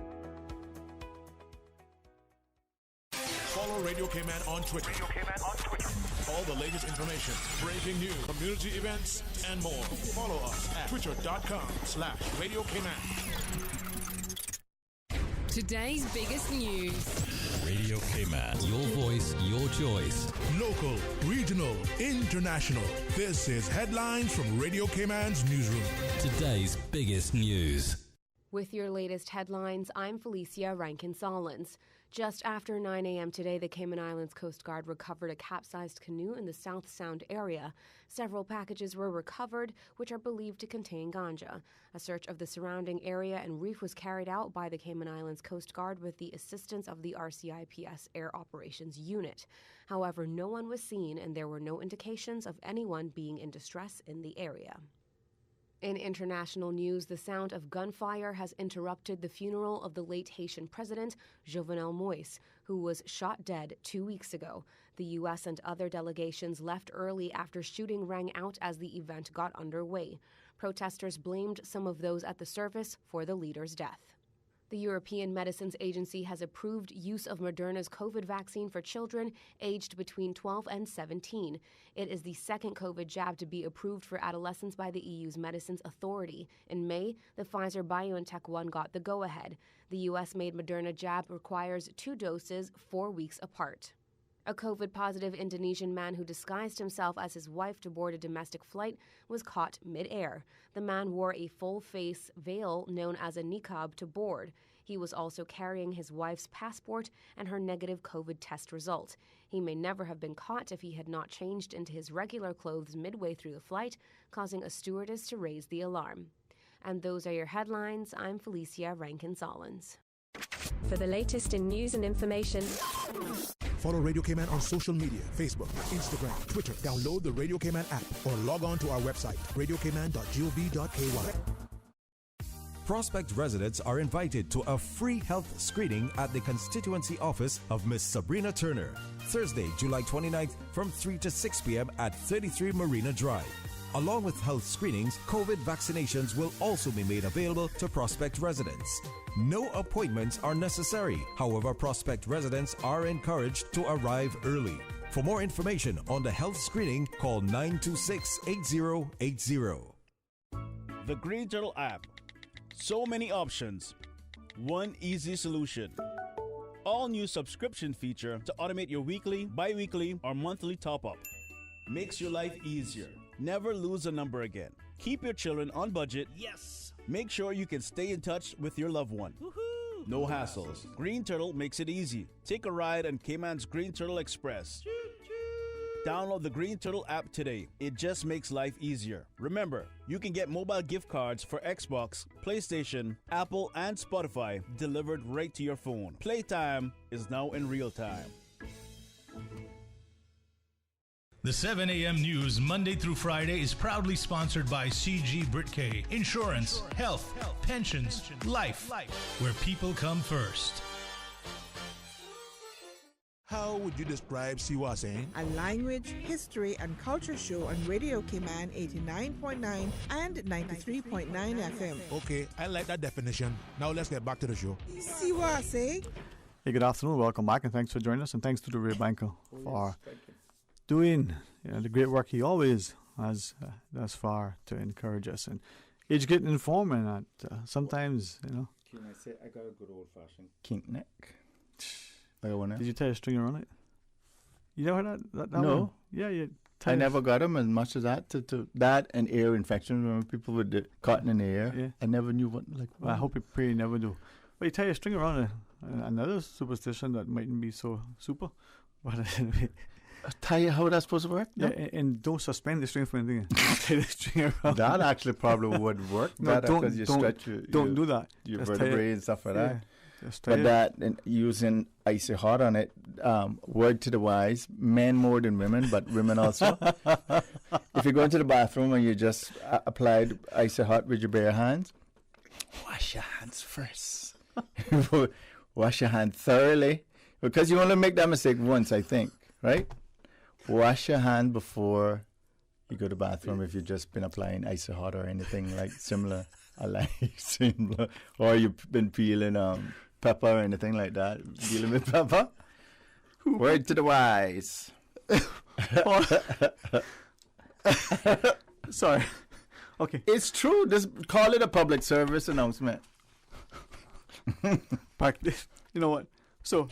Follow Radio K-Man on Twitter. All the latest information, breaking news, community events, and more. Follow us at twitter.com/Radio K-Man. Today's biggest news. Radio K-Man. Your voice, your choice. Local, regional, international. This is headlines from Radio K-Man's newsroom. Today's biggest news. With your latest headlines, I'm Felicia Rankin-Solins. Just after 9 a.m. today, the Cayman Islands Coast Guard recovered a capsized canoe in the South Sound area. Several packages were recovered, which are believed to contain ganja. A search of the surrounding area and reef was carried out by the Cayman Islands Coast Guard with the assistance of the RCIPS Air Operations Unit. However, no one was seen and there were no indications of anyone being in distress in the area. In international news, the sound of gunfire has interrupted the funeral of the late Haitian president, Jovenel Moïse, who was shot dead 2 weeks ago. The U.S. and other delegations left early after shooting rang out as the event got underway. Protesters blamed some of those at the service for the leader's death. The European Medicines Agency has approved use of Moderna's COVID vaccine for children aged between 12 and 17. It is the second COVID jab to be approved for adolescents by the EU's Medicines Authority. In May, the Pfizer-BioNTech one got the go-ahead. The U.S.-made Moderna jab requires 2 doses 4 weeks apart. A COVID-positive Indonesian man who disguised himself as his wife to board a domestic flight was caught mid-air. The man wore a full-face veil known as a niqab to board. He was also carrying his wife's passport and her negative COVID test result. He may never have been caught if he had not changed into his regular clothes midway through the flight, causing a stewardess to raise the alarm. And those are your headlines. I'm Felicia Rankin-Solins. For the latest in news and information, Follow Radio K-Man on social media, Facebook, Instagram, Twitter. Download the Radio K-Man app or log on to our website, radiokman.gov.ky. Prospect residents are invited to a free health screening at the constituency office of Miss Sabrina Turner, Thursday, July 29th from 3 to 6 p.m. at 33 Marina Drive. Along with health screenings, COVID vaccinations will also be made available to Prospect residents. No appointments are necessary. However, Prospect residents are encouraged to arrive early. For more information on the health screening, call 926-8080. The Green Turtle app. So many options. One easy solution. All new subscription feature to automate your weekly, bi-weekly, or monthly top-up. Makes your life easier. Never lose a number again. Keep your children on budget. Yes! Make sure you can stay in touch with your loved one. Woohoo! No hassles. Green Turtle makes it easy. Take a ride on Cayman's Green Turtle Express. Download the Green Turtle app today. It just makes life easier. Remember, you can get mobile gift cards for Xbox, PlayStation, Apple, and Spotify delivered right to your phone. Playtime is now in real time. The 7 a.m. news Monday through Friday is proudly sponsored by CG Britke Insurance, Health, Pensions, Life, where people come first. How would you describe Siwa Sayin? A language, history, and culture show on Radio Cayman 89.9 and 93.9 FM. Okay, I like that definition. Now let's get back to the show. Siwa Sayin. Hey, good afternoon. Welcome back, and thanks for joining us. And thanks to the Ray Banker for doing the great work he always has thus far to encourage us. And it's getting informed, and that sometimes, Can I say I got a good old-fashioned kink neck? Did you tie a string around it? You never heard that No. one? Yeah, you. I never got them as much as that. To that and ear infection. Remember people with the cotton in the ear? Yeah. I never knew what. Well, I hope you pray you never do. But you tie a string around it. Another superstition that mightn't be so super. But anyway. How that's supposed to work? Yeah, and don't suspend the string from anything. Tie the string around. That actually probably would work better because you stretch don't do that. Your Just vertebrae and stuff like that. But that and using icy hot on it, word to the wise, men more than women, but women also. If you go into the bathroom and you just applied icy hot with your bare hands, wash your hands first. Wash your hand thoroughly, because you only make that mistake once, I think, right? Wash your hand before you go to the bathroom if you've just been applying icy hot or anything like similar. Or you've been peeling pepper or anything like that. Dealing with pepper. Word to the wise. Sorry. Okay. It's true. Just call it a public service announcement. Practice. You know what? So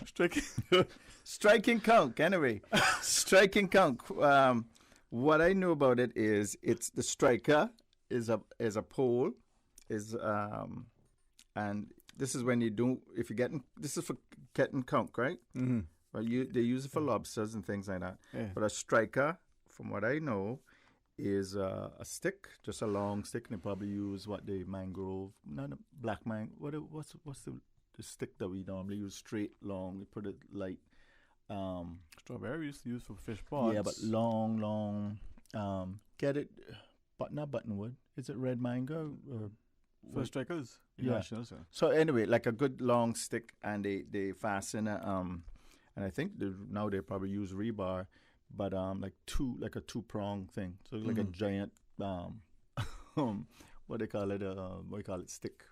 striking conch. Anyway, striking conch. What I know about it is it's the striker is a pole and this is when you do if you're getting this is for getting conch, right? Mm-hmm. Well, they use it for lobsters and things like that. Yeah. But a striker, from what I know, is a stick, just a long stick, and they probably use mangrove, not a black what's the stick that we normally use, straight, long. We put it light. Strawberries used for fish pots. Yeah, but long. Get it, but not buttonwood. Is it red mango or for strikers? Yeah. So anyway, like a good long stick, and they fasten it. And I think now they probably use rebar, but like a 2-prong thing. So like a giant what do you call it? Stick,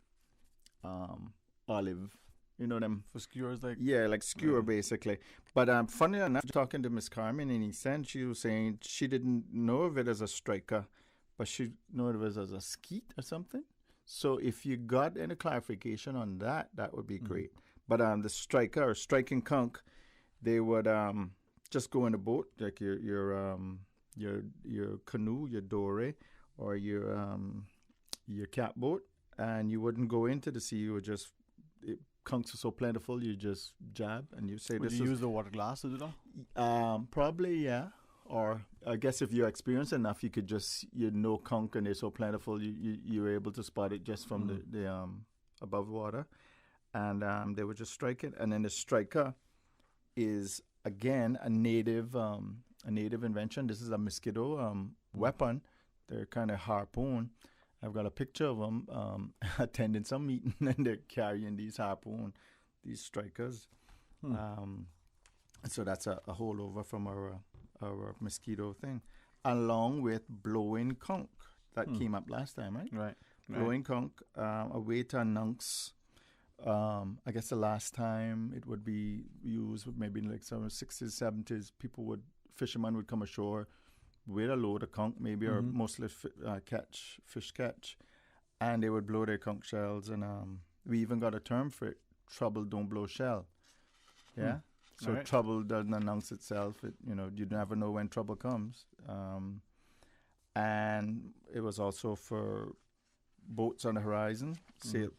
olive. You know them for skewers, like like skewer basically. But funny enough, talking to Miss Carmen in East End, she was saying she didn't know of it as a striker, but she knew it was as a skeet or something. So if you got any clarification on that, that would be great. But the striker or striking conch, they would just go in a boat, like your canoe, your dory, or your catboat, and you wouldn't go into the sea. You would just conchs are so plentiful, you just jab and you say, would "This you is." Use the water glass to do that? Probably, yeah. Or I guess if you're experienced enough, you could just conch and they're so plentiful, you're able to spot it just from the above water, and they would just strike it. And then the striker is again a native invention. This is a mosquito weapon. They're kind of harpoon. I've got a picture of them attending some meeting, and they're carrying these these strikers. So that's a holdover from our mosquito thing, along with blowing conch that came up last time, right? Right. Blowing conch, a way to announce. I guess the last time it would be used, maybe in like some 60s, 70s, fishermen would come ashore with a load of conch, maybe, or mostly fish catch, and they would blow their conch shells, and we even got a term for it: trouble don't blow shell. Yeah. So right. Trouble doesn't announce itself. You never know when trouble comes. And it was also for boats on the horizon,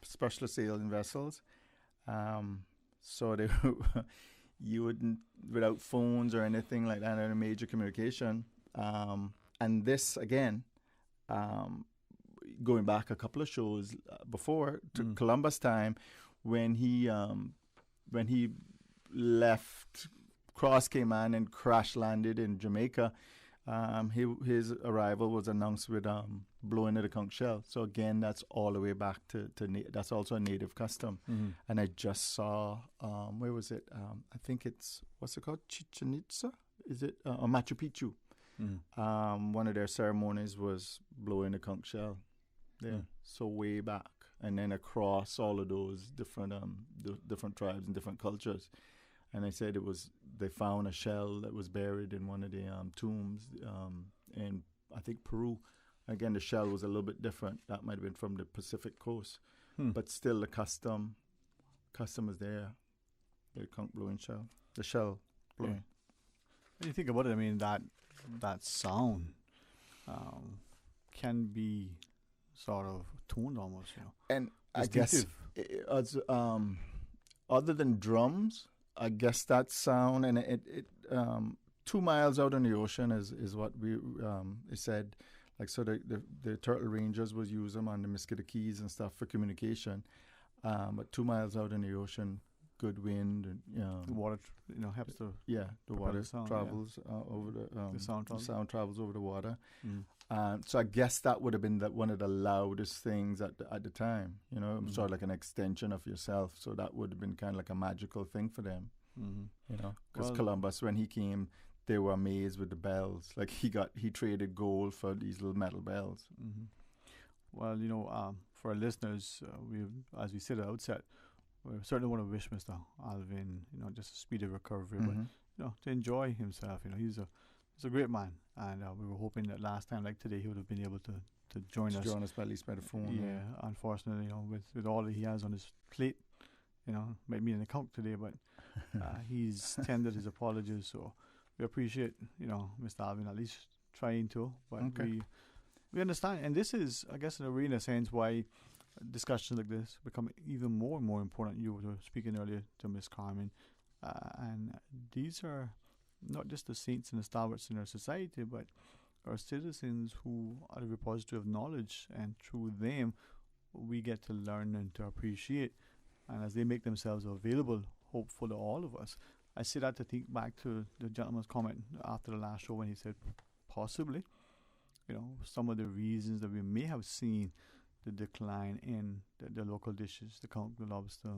special sailing vessels. So they you wouldn't, without phones or anything like that, any major communication. And this, again, going back a couple of shows before to Columbus time, when he left Cross Cayman and crash landed in Jamaica, his arrival was announced with blowing of the conch shell. So again, that's all the way back to that's also a native custom. And I just saw where was it? I think it's, what's it called? Chichen Itza? Is it Machu Picchu? One of their ceremonies was blowing the conch shell. Yeah, so way back, and then across all of those different different tribes and different cultures. And they said they found a shell that was buried in one of the tombs in, I think, Peru. Again, the shell was a little bit different. That might have been from the Pacific coast, but still the custom is there. The conch blowing shell, the shell blowing. When you think about it, I mean that sound can be sort of tuned almost, And I guess as other than drums, I guess that sound, and it 2 miles out in the ocean is what we it said. Like, so the turtle rangers would use them on the Mosquito Keys and stuff for communication. But 2 miles out in the ocean, good wind, and the water, helps to the water sound, travels over the sound travels over the water. So I guess that would have been one of the loudest things at the time. Sort of like an extension of yourself. So that would have been kind of like a magical thing for them. Because Columbus, when he came, they were amazed with the bells. Like he traded gold for these little metal bells. Well, for our listeners, as we said at the outset, we certainly want to wish Mr. Alvin, just a speedy recovery, but to enjoy himself. He's a great man, and we were hoping that last time, like today, he would have been able to join us. Join us, at least by the phone. Yeah, unfortunately, with all that he has on his plate, might meet an account today, but he's tendered his apologies, so we appreciate, Mr. Alvin at least trying to, but we understand, and this is, I guess, an arena sense why discussions like this become even more and more important. You were speaking earlier to Miss Carmen, and these are not just the saints and the stalwarts in our society, but our citizens who are the repository of knowledge, and through them we get to learn and to appreciate. And as they make themselves available, hopeful to all of us. I say that to think back to the gentleman's comment after the last show when he said possibly, some of the reasons that we may have seen the decline in the local dishes, the conch, the lobster,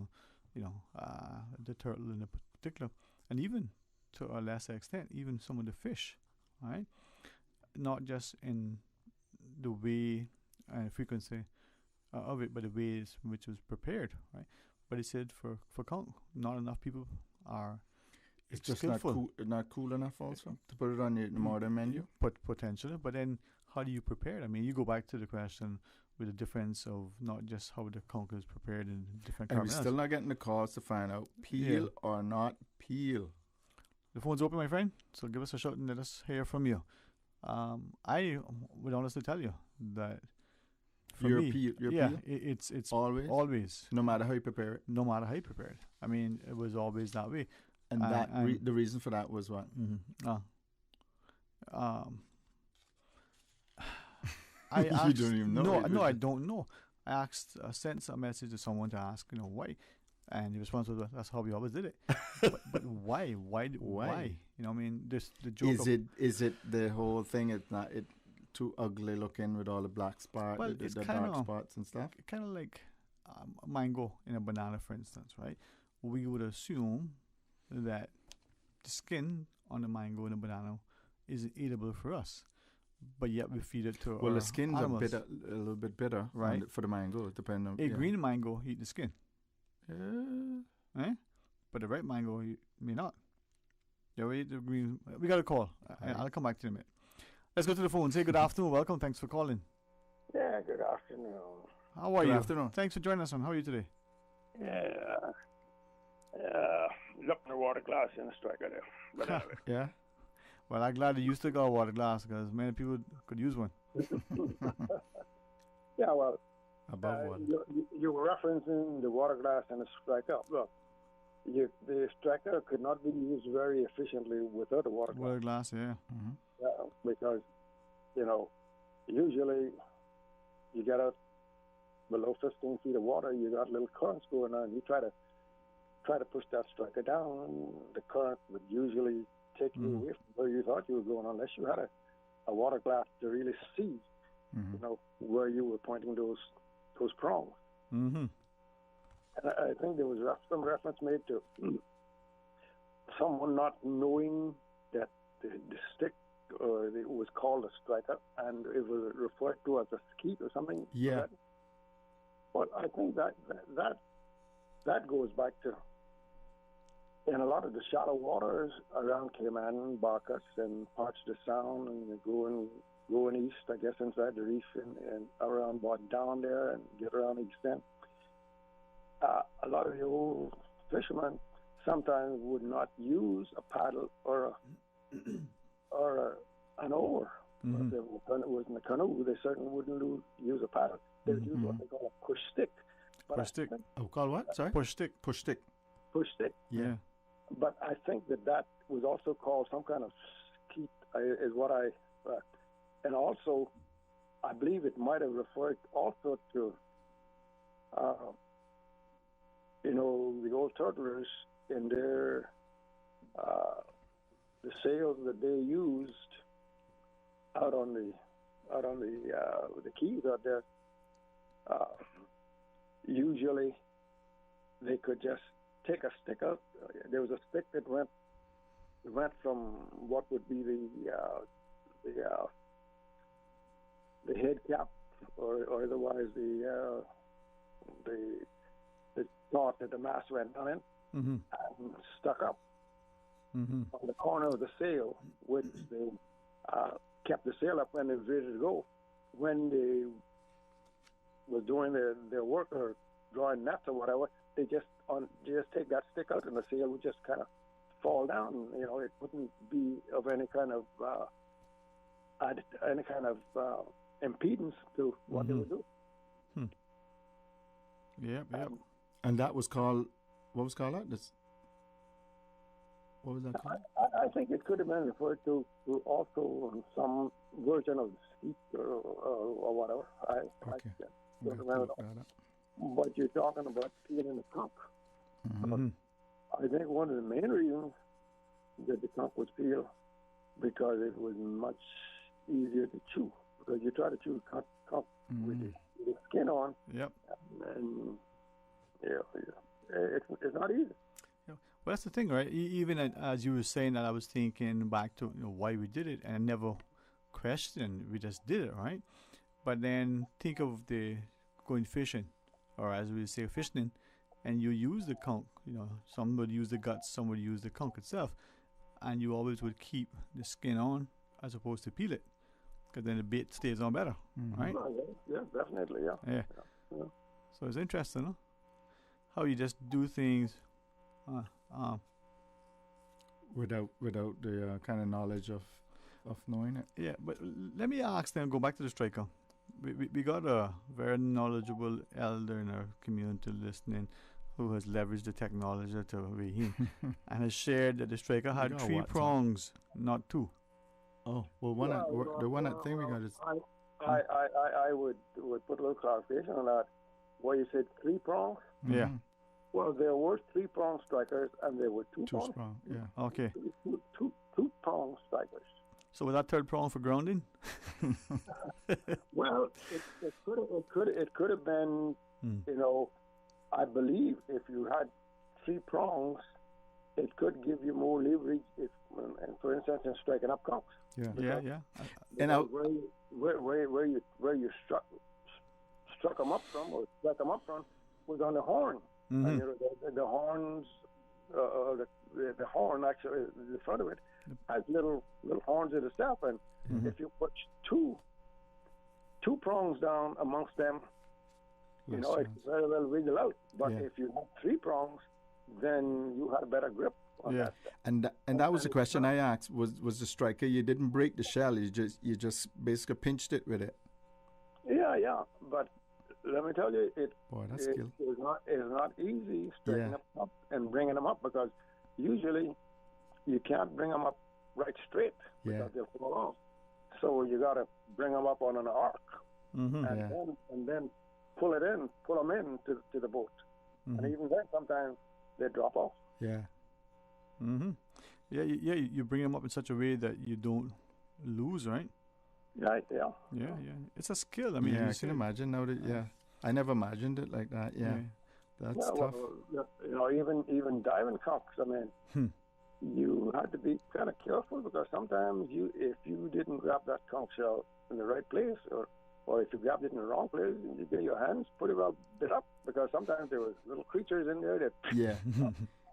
the turtle in particular, and even to a lesser extent, even some of the fish, right? Not just in the way and frequency of it, but the ways in which it was prepared, right? But he said for conch, not enough people are. It's just not cool enough also to put it on the modern menu? Potentially, but then how do you prepare it? I mean, you go back to the question with the difference of not just how the conch is prepared in different And we're still not getting the calls to find out peel or not peel. The phone's open, my friend, so give us a shout and let us hear from you. I would honestly tell you that for me, peel? It's always, no matter how you prepare it. No matter how you prepare it. I mean, it was always that way. And the reason for that was what? I asked, you don't even know. No, I don't know. I sent a message to someone to ask, why, and the response was, "That's how we always did it." but why? Why? I mean, the joke. Is it the whole thing? It's not too ugly looking with all the black spots, the dark spots and stuff. Kind of like a mango in a banana, for instance, right? We would assume that the skin on the mango and the banana is eatable for us, but yet we feed it to our the skin's animals. a little bit bitter, right? For the mango, depending on a green mango eat the skin, but the red mango may not. We eat the green. We got a call. I'll come back to you in a minute. Let's go to the phone. Say good afternoon. Welcome. Thanks for calling. Yeah, good afternoon. How are you? Good afternoon. Thanks for joining us, son. How are you today? Looking at water glass in a striker there. But anyway. Yeah. Well, I'm glad that you still got a water glass because many people could use one. Yeah, well, above water. You were referencing the water glass and the striker. Look, the striker could not be used very efficiently without a water glass. Water glass, yeah. Because, usually you get out below 15 feet of water, you got little currents going on. You try to push that striker down, the current would usually take you away from where you thought you were going, unless you had a water glass to really see, where you were pointing those prongs. Mm-hmm. And I think there was some reference made to someone not knowing that the stick it was called a striker, and it was referred to as a skeet or something. Yeah. But I think that goes back to, in a lot of the shallow waters around Cayman, Barcus, and parts of the Sound, and going east, I guess, inside the reef and around down there and get around East End. A lot of the old fishermen sometimes would not use a paddle or an oar. If it was in a canoe, they certainly wouldn't use a paddle. They would use what they call a push stick. Push stick. Called what? Sorry? Push stick. Push stick. Push stick. Yeah. But I think that was also called some kind of skeet, is what I... and also, I believe it might have referred also to, the old turtlers in their, the sails that they used out on the keys out there. Usually, they could just take a stick out. There was a stick that went from what would be the head cap, or otherwise the knot that the mast went down in, and stuck up on the corner of the sail, which they kept the sail up when they was ready to go. When they was doing their work or drawing nets or whatever, they just take that stick out, and the sail would just kind of fall down. It wouldn't be of any kind of impedance to what they would do. Yep. And that was called, what was called that? What was that called? I think it could have been referred to also some version of skeet or whatever. I don't remember. But you're talking about peeling the conch. I think one of the main reasons that the conch was peeled because it was much easier to chew. Because you try to chew conch with the skin on. Yep. And it's not easy. Well, that's the thing, right? Even as you were saying that, I was thinking back to why we did it, and I never questioned. We just did it, right? But then think of the going fishing, or as we say, fishing, and you use the conch. Some would use the guts, some would use the conch itself, and you always would keep the skin on as opposed to peel it, because then the bait stays on better, right? Yeah, definitely, yeah. So it's interesting, huh? How you just do things without the kind of knowledge of knowing it. Yeah, but let me ask them, go back to the striker. We got a very knowledgeable elder in our community listening who has leveraged the technology to Rahim and has shared that the striker had 3 prongs, not 2. Oh, well, the one thing we got is... I would put a little clarification on that. Where you said 3 prongs? Yeah. Well, there were 3-prong strikers, and there were 2 prongs. 2 prong, yeah. Okay. Two prong strikers. So was that 3rd prong for grounding? Well, it could have been. I believe if you had 3 prongs, it could give you more leverage. For instance, in striking up conchs. Yeah. And where you struck them up from, or struck them up from, was on the horn. And, the horns, the horn actually, the front of it has little horns in itself, and if you put two prongs down amongst them, it very well wiggle out. But if you have 3 prongs, then you had a better grip on that. And that was the question I asked. Was the striker, you didn't break the shell, you just basically pinched it with it? Yeah. But let me tell you, Boy, that's skill. It's not easy straightening them up and bringing them up, because usually you can't bring them up right straight because they'll fall off. So you got to bring them up on an arc, and then pull them in to the boat, and even then sometimes they drop off. Yeah. You bring them up in such a way that you don't lose, right? Right. Yeah. It's a skill. I mean, I can imagine now that. I never imagined it like that. Yeah. That's tough. Well, even diving cocks. I mean, you had to be kind of careful, because sometimes if you didn't grab that conch shell in the right place, or if you grabbed it in the wrong place, you get your hands pretty well bit up, because sometimes there was little creatures in there that. Yeah.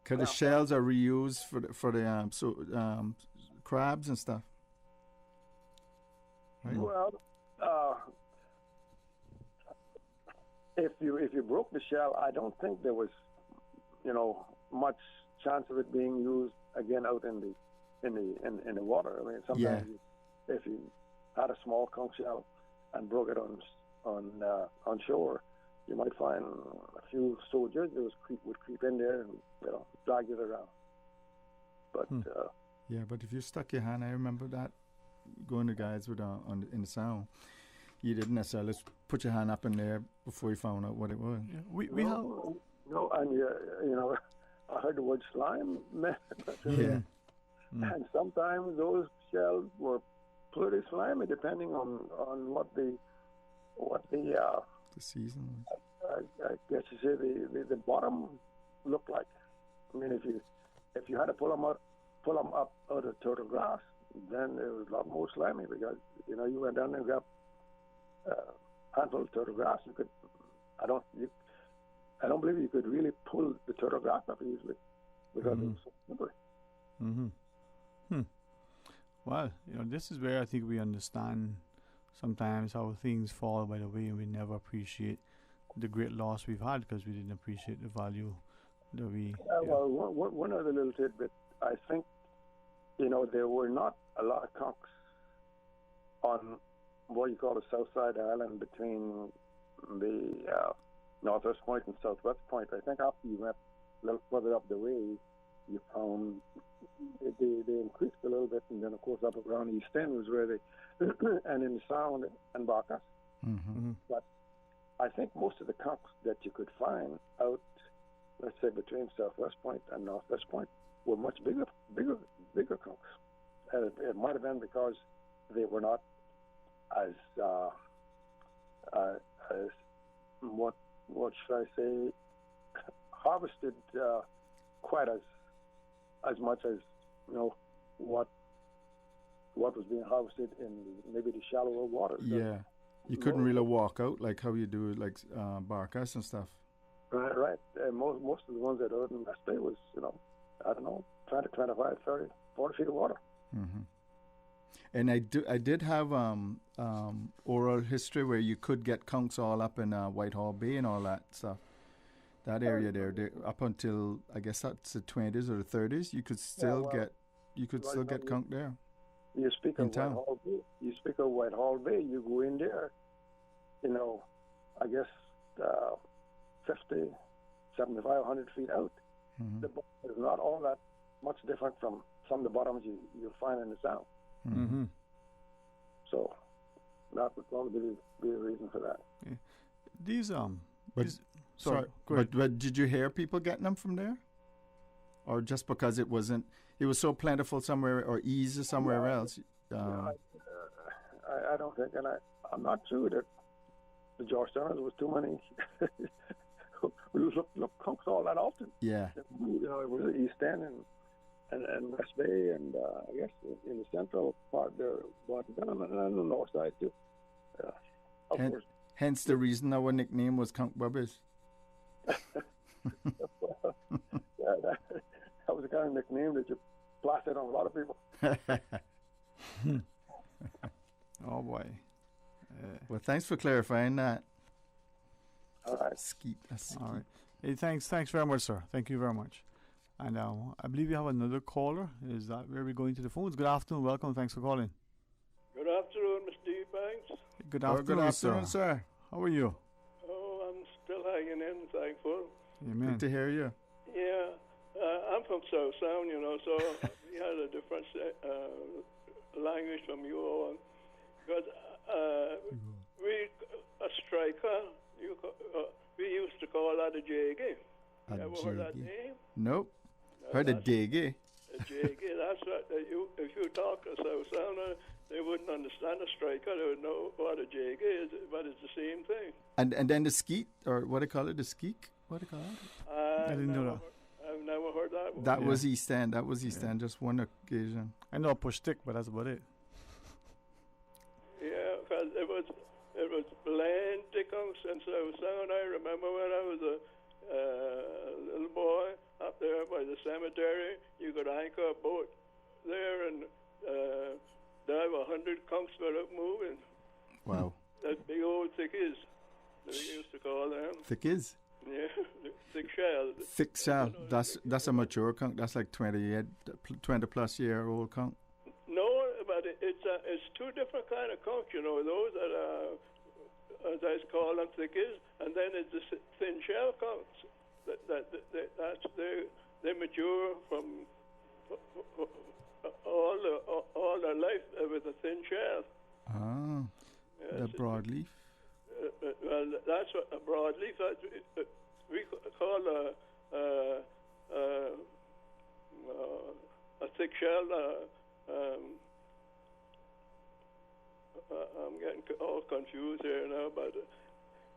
Because the shells are reused for the crabs and stuff. Right? Well, if you broke the shell, I don't think there was, much chance of it being used again out in the water. I mean, sometimes if you had a small conch shell and broke it on shore, you might find a few soldiers that would creep in there and drag it around. But but if you stuck your hand, I remember that going to guys with in the sound, you didn't necessarily put your hand up in there before you found out what it was. And I heard the word slime. And sometimes those shells were pretty slimy, depending on what the season was. I guess you say the bottom looked like. I mean, if you had to pull them up out of turtle grass, then it was a lot more slimy, because you went down and grabbed a handful of turtle grass. I don't believe you could really pull the turtle grass up easily, because it was so slippery. Well, this is where I think we understand sometimes how things fall by the way, and we never appreciate the great loss we've had because we didn't appreciate the value that we. Well, one other little tidbit. I think, there were not a lot of conchs on what you call the south side island between the northwest point and southwest point. I think after you went a little further up the way, you found they increased a little bit, and then of course up around East End was where they, and in the Sound and Barkas. But I think most of the conchs that you could find out, let's say between southwest point and northwest point, were much bigger conchs. It might have been because they were not as what should I say, harvested quite as much as what was being harvested in maybe the shallower waters. Yeah, you couldn't really walk out like how you do like Barkas and stuff. Right. Most of the ones that out in West Bay was 20, 25, 30, 40 feet of water. And I did have oral history where you could get conchs all up in Whitehall Bay and all that stuff. That area there, up until I guess that's the 20s or the 30s, you could still get conch there. You speak of Whitehall Bay. You go in there, I guess 50, 75, 100 feet out. The bottom is not all that much different from some of the bottoms you'll find in the Sound. So that would probably be a reason for that. Yeah. These but did you hear people getting them from there, or just because it was so plentiful somewhere or easy somewhere else? I don't think, and I'm not sure that the Georgetowners was too many. We look conchs all that often. Yeah. It was East End and West Bay, and I guess in the central part there, and on the north side too. Of course. Hence the reason our nickname was Conch Bubbies. That was the kind of nickname that you plastered on a lot of people. Oh boy. Well, thanks for clarifying that. All right. All right. Hey, thanks very much, sir. Thank you very much. And I believe we have another caller. Is that where we're going to the phones? Good afternoon. Welcome. Thanks for calling. Good afternoon, Mr. Eubanks. Good afternoon, sir. How are you? Oh, still hanging in, thankful. Amen. Good to hear you. Yeah, I'm from South Sound, so we had a different language from you all. Because we, a striker, we used to call that a jiggy. A Ever heard that jiggy? name? Nope. Heard a diggy. A jiggy, that's what, if you talk to South Sounder, they wouldn't understand a striker, they would know what a jiggy is, but it's the same thing. And then the skeet, or what do you call it, the skeek? What do you call it? I didn't know that. I've never heard that one. That was East End. That was East End. Just one occasion. I know a push stick, but that's about it. Yeah, because it was plenty comes in South Sound. I remember when I was a little boy up there by the cemetery, you could anchor a boat there and dive 100 conchs without moving. Wow. That big old thickies, that we used to call them. Thick is? Yeah, thick shell. Thick shell. That's a mature conch. That's like 20 plus year old conch. No, but it's two different kind of conch, those that are, as I call them, thickies, and then it's the thin shell conchs. They mature from all their life with a thin shell. Ah, the broadleaf. Well, that's what a broadleaf. We call a thick shell. I'm getting all confused here now, but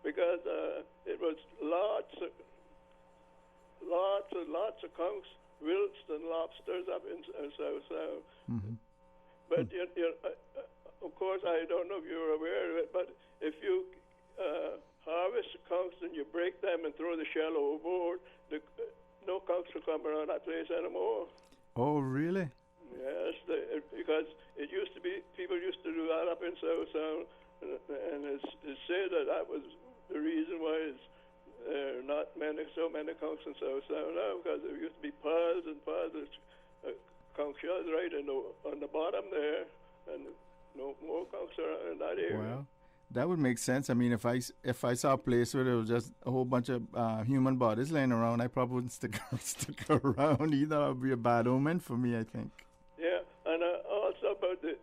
because it was lots of conchs, wilts, and lobsters up in South Sound. Mm-hmm. But of course, I don't know if you're aware of it, but if you harvest the conchs and you break them and throw the shell overboard, no conchs will come around that place anymore. Oh, really? Yes, because it used to be, people used to do that up in South Sound, and it's said that was the reason why there are not so many conchs in South Sound now, because there used to be piles and piles of conch shells right on the bottom there, and no more conchs are in that area. Wow. That would make sense. I mean, if I saw a place where there was just a whole bunch of human bodies laying around, I probably wouldn't stick around either. That would be a bad omen for me, I think. Yeah, and also about the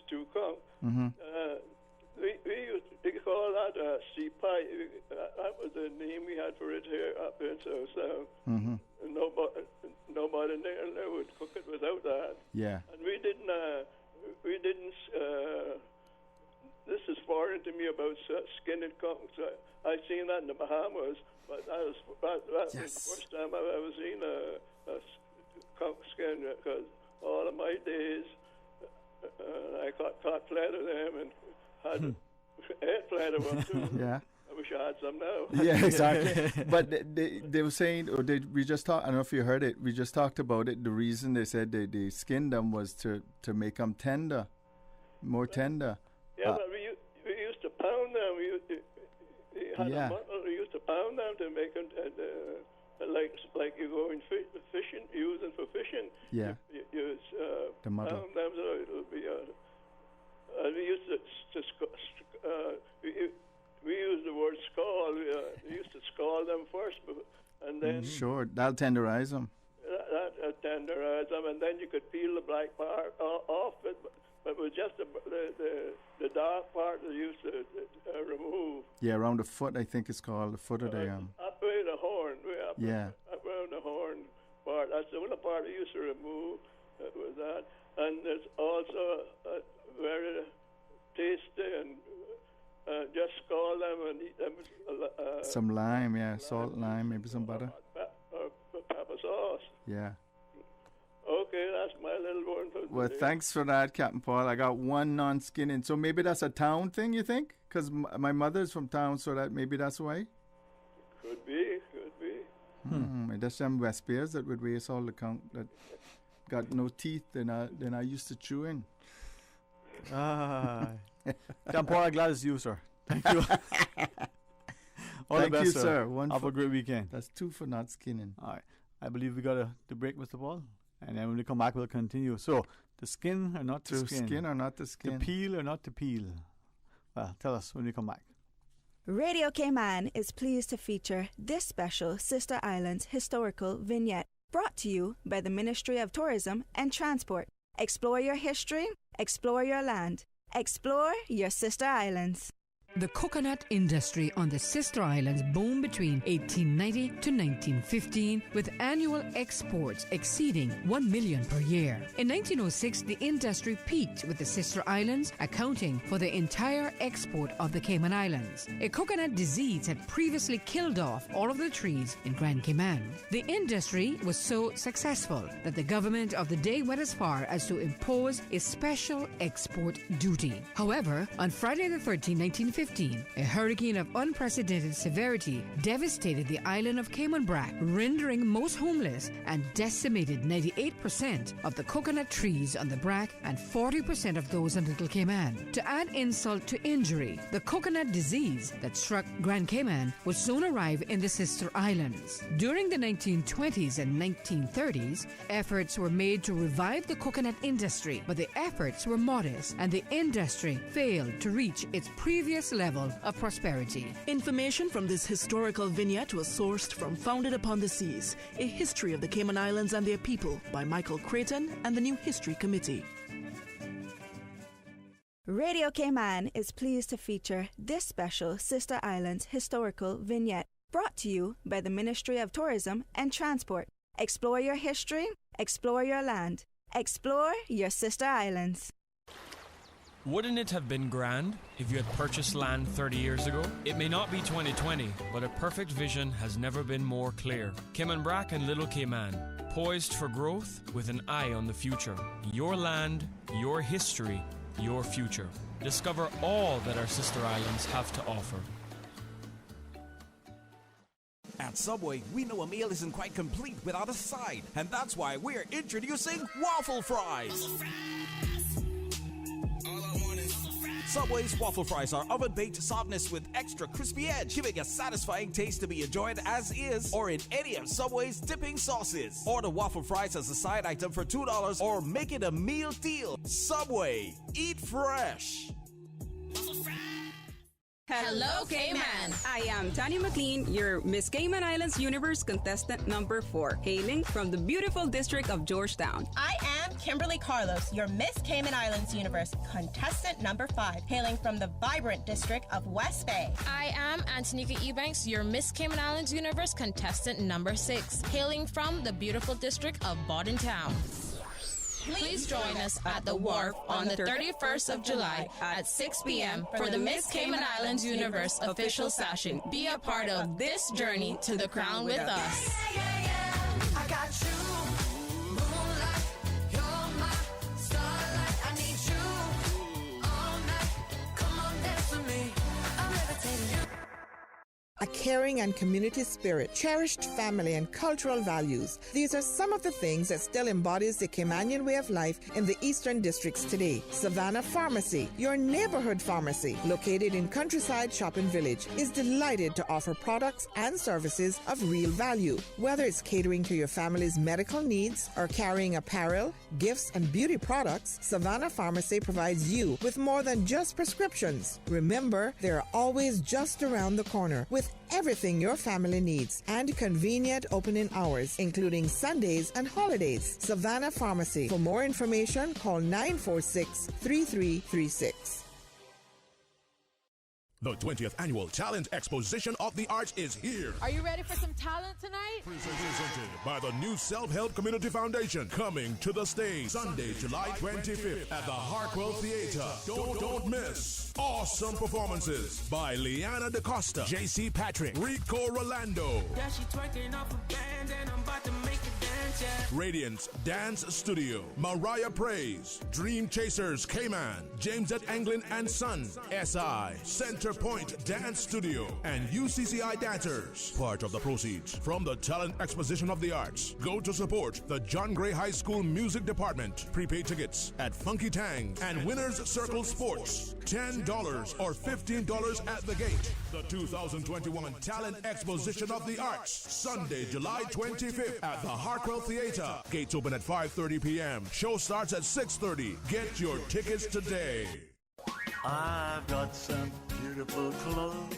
stew conch. Mm-hmm. We used to call that sea pie. That was the name we had for it here up in South Sound. Mm-hmm. Nobody there would cook it without that. Yeah. And we didn't. This is foreign to me about skinning conchs. I seen that in the Bahamas, but that was the first time I've ever seen a conch skin, because all of my days I caught plenty of them and had ate plenty of them too. Yeah. I wish I had some now. Yeah, exactly. But they were saying, we just talked, I don't know if you heard it, we just talked about it. The reason they said they skinned them was to make them tender, more tender. Yeah, but we used to pound them. We used to pound them to make them, like you go in fishing, using for fishing. Yeah. You pound them so it'll be. We used we used the word scald. We used to scald them first, and then Sure, that'll tenderize them. That tenderize them, and then you could peel the black part off it. But it was just the dark part they used to remove. Yeah, around the foot, I think it's called the foot of the Up way the horn, up around the horn part. That's the only part they used to remove. Was that, and there's also very tasty, and just scald them and eat them. Some lime, salt, lime, maybe some butter. Or pepper sauce. Yeah. Okay, that's my little one for today. Well, thanks for that, Captain Paul. I got one non-skinning. So maybe that's a town thing, you think? Because my mother's from town, so that maybe that's why? Could be. There's some West Bears that would waste all the conch that got no teeth. They're not used to chewing. Captain Paul, I'm glad it's you, sir. Thank you. All Thank the best, you, sir. Have a great weekend. That's 2 for not skinning. All right. I believe we got to break, Mr. Paul. And then when we come back, we'll continue. So, the skin or not the skin? Skin or not the skin? The peel or not the peel? Well, tell us when we come back. Radio Cayman is pleased to feature this special Sister Islands historical vignette brought to you by the Ministry of Tourism and Transport. Explore your history, explore your land, explore your Sister Islands. The coconut industry on the Sister Islands boomed between 1890 to 1915, with annual exports exceeding 1 million per year. In 1906, the industry peaked, with the Sister Islands accounting for the entire export of the Cayman Islands. A coconut disease had previously killed off all of the trees in Grand Cayman. The industry was so successful that the government of the day went as far as to impose a special export duty. However, on Friday the 13th, 1915, a hurricane of unprecedented severity devastated the island of Cayman Brac, rendering most homeless and decimated 98% of the coconut trees on the Brac and 40% of those on Little Cayman. To add insult to injury, the coconut disease that struck Grand Cayman would soon arrive in the Sister Islands. During the 1920s and 1930s, efforts were made to revive the coconut industry, but the efforts were modest and the industry failed to reach its previous level of prosperity. Information from this historical vignette was sourced from Founded Upon the Seas, A History of the Cayman Islands and Their People by Michael Creighton and the New History Committee. Radio Cayman is pleased to feature this special Sister Islands historical vignette brought to you by the Ministry of Tourism and Transport. Explore your history, explore your land, explore your Sister Islands. Wouldn't it have been grand if you had purchased land 30 years ago? It may not be 2020, but a perfect vision has never been more clear. Cayman Brac and Little Cayman, poised for growth with an eye on the future. Your land, your history, your future. Discover all that our sister islands have to offer. At Subway, we know a meal isn't quite complete without a side, and that's why we're introducing waffle fries. Subway's waffle fries are oven-baked softness with extra crispy edge, giving a satisfying taste to be enjoyed as is or in any of Subway's dipping sauces. Order waffle fries as a side item for $2 or make it a meal deal. Subway, eat fresh. Hello, Cayman! I am Tanya McLean, your Miss Cayman Islands Universe contestant number 4, hailing from the beautiful district of Georgetown. I am Kimberly Carlos, your Miss Cayman Islands Universe contestant number 5, hailing from the vibrant district of West Bay. I am Antonika Eubanks, your Miss Cayman Islands Universe contestant number 6, hailing from the beautiful district of Bordentown. Please join us at the Wharf on the 31st of July at 6 p.m. for the Miss Cayman Islands Universe official session. Be a part of this journey to the crown with us. I got you, moonlight, you're my starlight. I need you all night. Come on, dance with me. I'm levitating. A caring and community spirit, cherished family and cultural values. These are some of the things that still embodies the Caymanian way of life in the Eastern Districts today. Savannah Pharmacy, your neighborhood pharmacy, located in Countryside Shopping Village, is delighted to offer products and services of real value. Whether it's catering to your family's medical needs or carrying apparel, gifts, and beauty products, Savannah Pharmacy provides you with more than just prescriptions. Remember, they're always just around the corner with everything your family needs and convenient opening hours, including Sundays and holidays. Savannah Pharmacy. For more information, call 946-3336. The 20th Annual Talent Exposition of the Arts is here. Are you ready for some talent tonight? Presented by the New Self-Help Community Foundation. Coming to the stage Sunday, July 25th at the Harkwell Theater. Don't miss. Awesome performances by Liana DaCosta, J.C. Patrick, Rico Rolando. Yeah, she twerking off a band and I'm about to make it dance, yeah. Radiance Dance Studio, Mariah Praise, Dream Chasers Cayman, James at Anglin and Son, SI, Center Point Dance Studio, and UCCI Dancers. Part of the proceeds from the Talent Exposition of the Arts go to support the John Gray High School Music Department. Prepaid tickets at Funky Tangs and Winners Circle Sports. $10 or $15 at the gate. The 2021 Talent Exposition of the Arts, Sunday, July 25th at the Harkwell Theater. Gates open at 5:30 p.m. Show starts at 6:30. Get your tickets today. I've got some beautiful clothes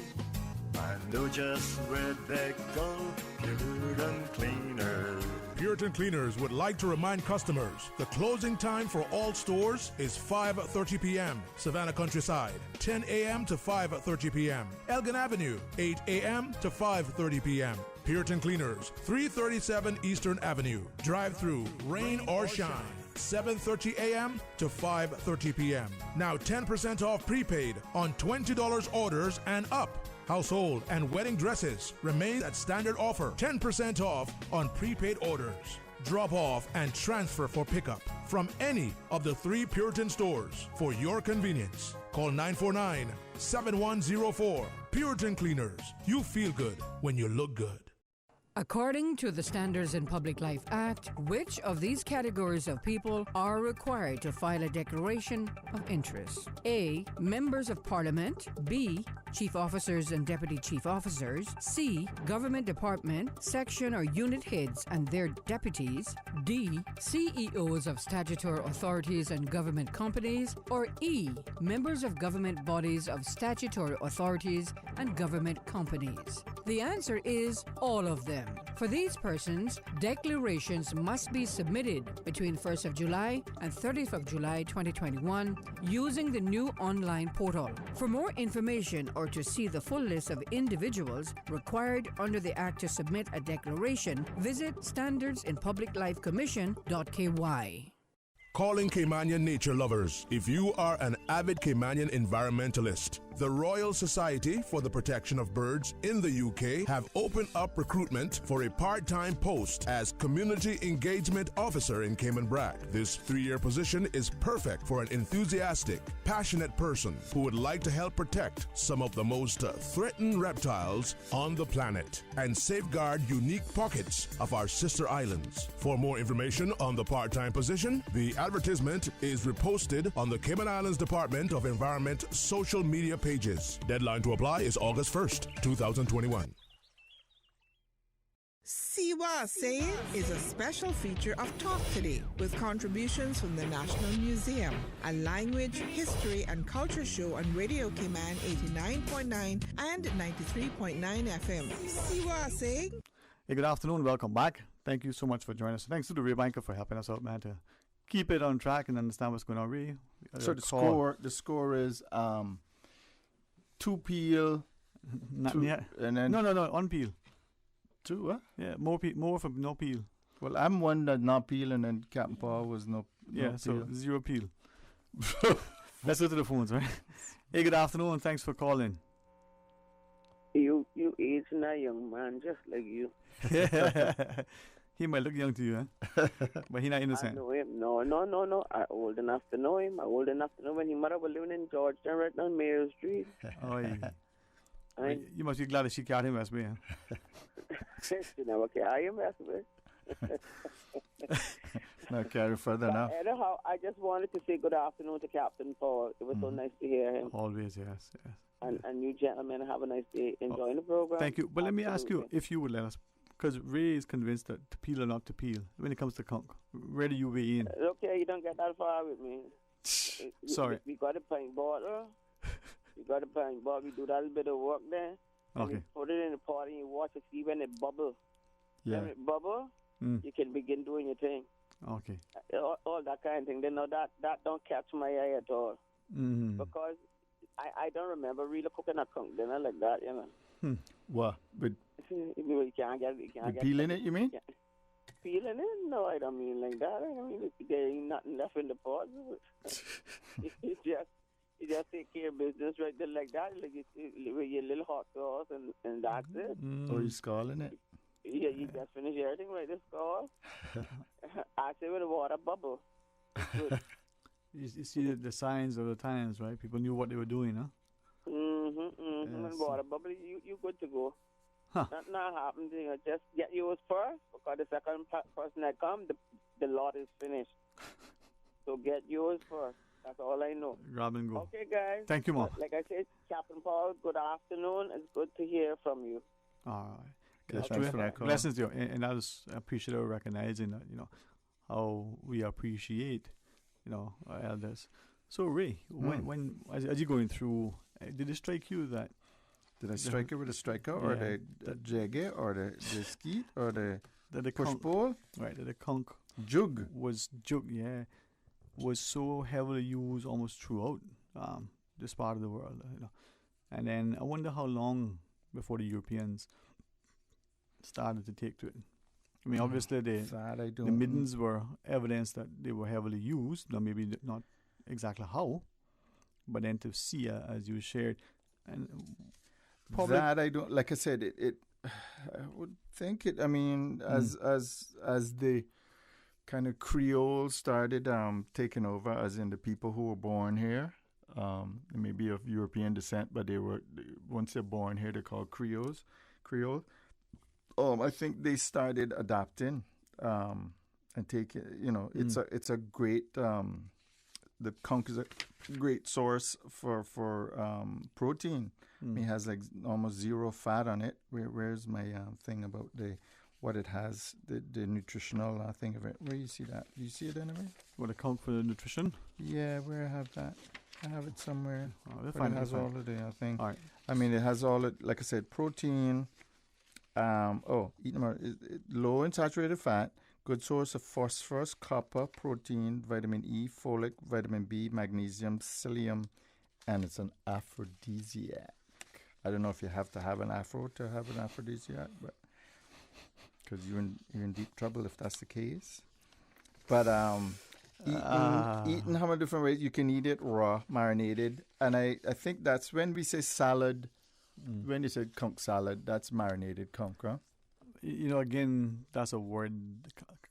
And do just where they go, Puritan Cleaners. Puritan Cleaners would like to remind customers the closing time for all stores is 5:30 p.m. Savannah Countryside, 10 a.m. to 5:30 p.m. Elgin Avenue, 8 a.m. to 5:30 p.m. Puritan Cleaners, 337 Eastern Avenue. Drive-through, rain or shine. 7:30 a.m. to 5:30 p.m. Now 10% off prepaid on $20 orders and up. Household and wedding dresses remain at standard offer. 10% off on prepaid orders. Drop off and transfer for pickup from any of the 3 Puritan stores for your convenience. Call 949-7104. Puritan Cleaners. You feel good when you look good. According to the Standards in Public Life Act, which of these categories of people are required to file a declaration of interest? A. Members of Parliament. B. Chief officers and deputy chief officers. C. Government department, section or unit heads and their deputies. D. CEOs of statutory authorities and government companies. Or E. Members of government bodies of statutory authorities and government companies. The answer is all of them. For these persons, declarations must be submitted between 1st of July and 30th of July 2021 using the new online portal. For more information or to see the full list of individuals required under the Act to submit a declaration, visit standardsinpubliclifecommission.ky. Calling Caymanian nature lovers. If you are an avid Caymanian environmentalist, the Royal Society for the Protection of Birds in the UK have opened up recruitment for a part-time post as Community Engagement Officer in Cayman Brac. This 3-year position is perfect for an enthusiastic, passionate person who would like to help protect some of the most threatened reptiles on the planet and safeguard unique pockets of our sister islands. For more information on the part-time position, the advertisement is reposted on the Cayman Islands Department of Environment social media pages. Deadline to apply is August 1st, 2021. Siwa Sayin is a special feature of Talk Today with contributions from the National Museum, a language, history, and culture show on Radio Cayman 89.9 and 93.9 FM. Siwa Sayin. Hey, good afternoon. Welcome back. Thank you so much for joining us. Thanks to the Ray Banker for helping us out, man, to keep it on track and understand what's going on. Ray, So the score is 2 peel. And then no, on peel. 2, what? Yeah, more from no peel. Well, I'm one that not peel, and then Captain Paul was no Yeah, so peel. 0 peel. Let's go to the phones, right? Hey, good afternoon. Thanks for calling. You age now, young man, just like you. He might look young to you, huh? But he's not innocent. I know him. No. I'm old enough to know him. I'm old enough to know when his mother was living in Georgetown right down Mayor Street. Oh, yeah. You must be glad that she carried him as well. She never carried him as well. Not carry further now. Anyhow, I just wanted to say good afternoon to Captain Paul. It was so nice to hear him. Always, yes. And you gentlemen have a nice day. Enjoying the program. Thank you. But let me ask you, if you would let us, because Ray is convinced that to peel or not to peel when it comes to conch. Where do you weigh in? Okay, you don't get that far with me. Sorry. We got a pint bottle. We do that little bit of work there. And Okay. you put it in the pot and you watch it, see when it bubble. Yeah. When it bubble, you can begin doing your thing. Okay. All that kind of thing. Then no, that don't catch my eye at all. Mm-hmm. Because I don't remember really cooking a conch dinner like that, you know. What? With You can't get peeling it, you mean? Peeling it? No, I don't mean like that. I mean, there ain't nothing left in the pot. you just take care of business right there like that, like with your little hot sauce, and that's it. Or you scalding it? Yeah, you just finish everything right there, scald. I say with the water bubble. Good. You see the signs of the times, right? People knew what they were doing, huh? And water bubble, you good to go. Huh. Nothing happens. Just get yours first, because the second person that comes, the lot is finished. So get yours first. That's all I know. Grab and go. Okay, guys. Thank you, Mom. Like I said, Captain Paul, good afternoon. It's good to hear from you. All right. Yes, thanks for that call. Blessings to you. And I just appreciate our recognizing that, how we appreciate, our elders. So, Ray, when as you're going through, did it strike you that Did I strike it with a striker or the jagger or the skeet or the push conch, pole? Right, the conch jug was so heavily used almost throughout this part of the world. And then I wonder how long before the Europeans started to take to it. I mean, obviously the middens were evidence that they were heavily used. Now maybe not exactly how, but then to see, as you shared, and probably that I don't. Like I said, it I would think it. I mean, as the kind of Creole started taking over, as in the people who were born here, maybe of European descent, but they were, once they're born here, they're called Creole. I think they started adapting and taking. It's a great. The conch is a great source for protein. It has like almost zero fat on it. Where's my thing about what it has, the nutritional thing of it? Where you see that? Do you see it anywhere? What, a conch for the nutrition? Yeah, where I have that? I have it somewhere. It has all of the thing. All right. I mean, it has all it. Like I said, protein. Eat them out. Low in saturated fat. Good source of phosphorus, copper, protein, vitamin E, folic, vitamin B, magnesium, psyllium, and it's an aphrodisiac. I don't know if you have to have an afro to have an aphrodisiac, but because you're in deep trouble if that's the case. But eating how many different ways you can eat it raw, marinated, and I think that's when we say salad. When you say conch salad, that's marinated conch, huh? Again, that's a word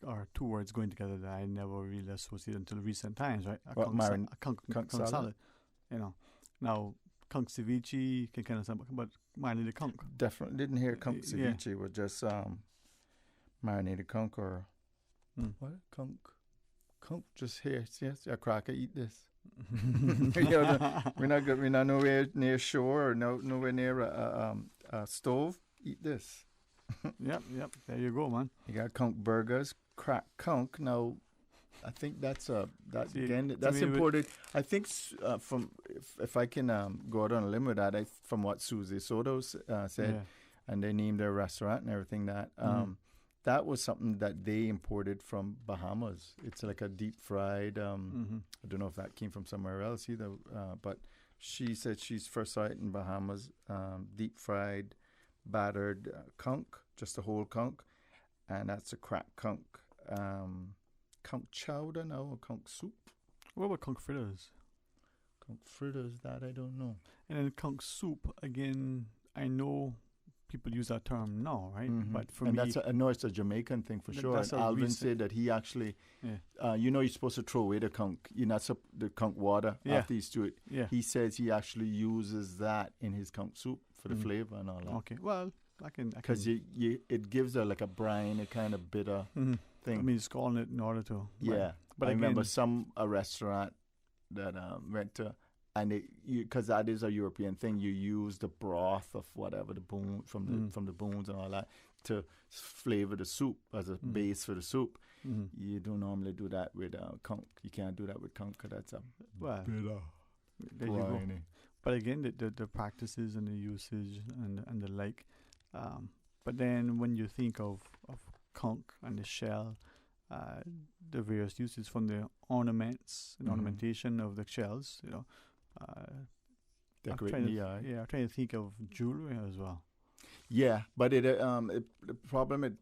or two words going together that I never really associated until recent times, right? A conch salad. Now conch ceviche can kind of sound, but marinated conch. Definitely didn't hear conch ceviche with just marinated conch or what conch. Conch just here. Yes, a cracker. Eat this. We're not good. We're not nowhere near shore or nowhere near a stove. Eat this. Yep. There you go, man. You got conch burgers, crack conch. Now, I think that's important. I think from if I can go out on a limb with that, from what Susie Soto said, and they named their restaurant and everything that was something that they imported from Bahamas. It's like a deep fried. I don't know if that came from somewhere else either, but she said she's first saw it in Bahamas. Deep fried, battered conch, just a whole conch, and that's a cracked conch. Conch chowder now or conch soup. What about conch fritters? Conch fritters, that I don't know. And then conch soup, again, I know people use that term now, right? But for me, I know it's a Jamaican thing for sure. And Alvin said that he actually, you're supposed to throw away the conch. You're not the conch water after you stew it. Yeah. He says he actually uses that in his conch soup for the flavor and all that. Okay, well, I can because it gives her like a brine, a kind of bitter thing. I mean, scalding it in order to. Yeah, but I remember a restaurant that went to. And because that is a European thing, you use the broth of whatever the bone from the bones and all that to flavor the soup as a base for the soup. You don't normally do that with conch. You can't do that with conch because that's a bitter. There you go. But again, the practices and the usage and the like. But then when you think of conch and the shell, the various uses from the ornaments and ornamentation of the shells, decorating the eye. Yeah, I'm trying to think of jewelry as well. Yeah, but the problem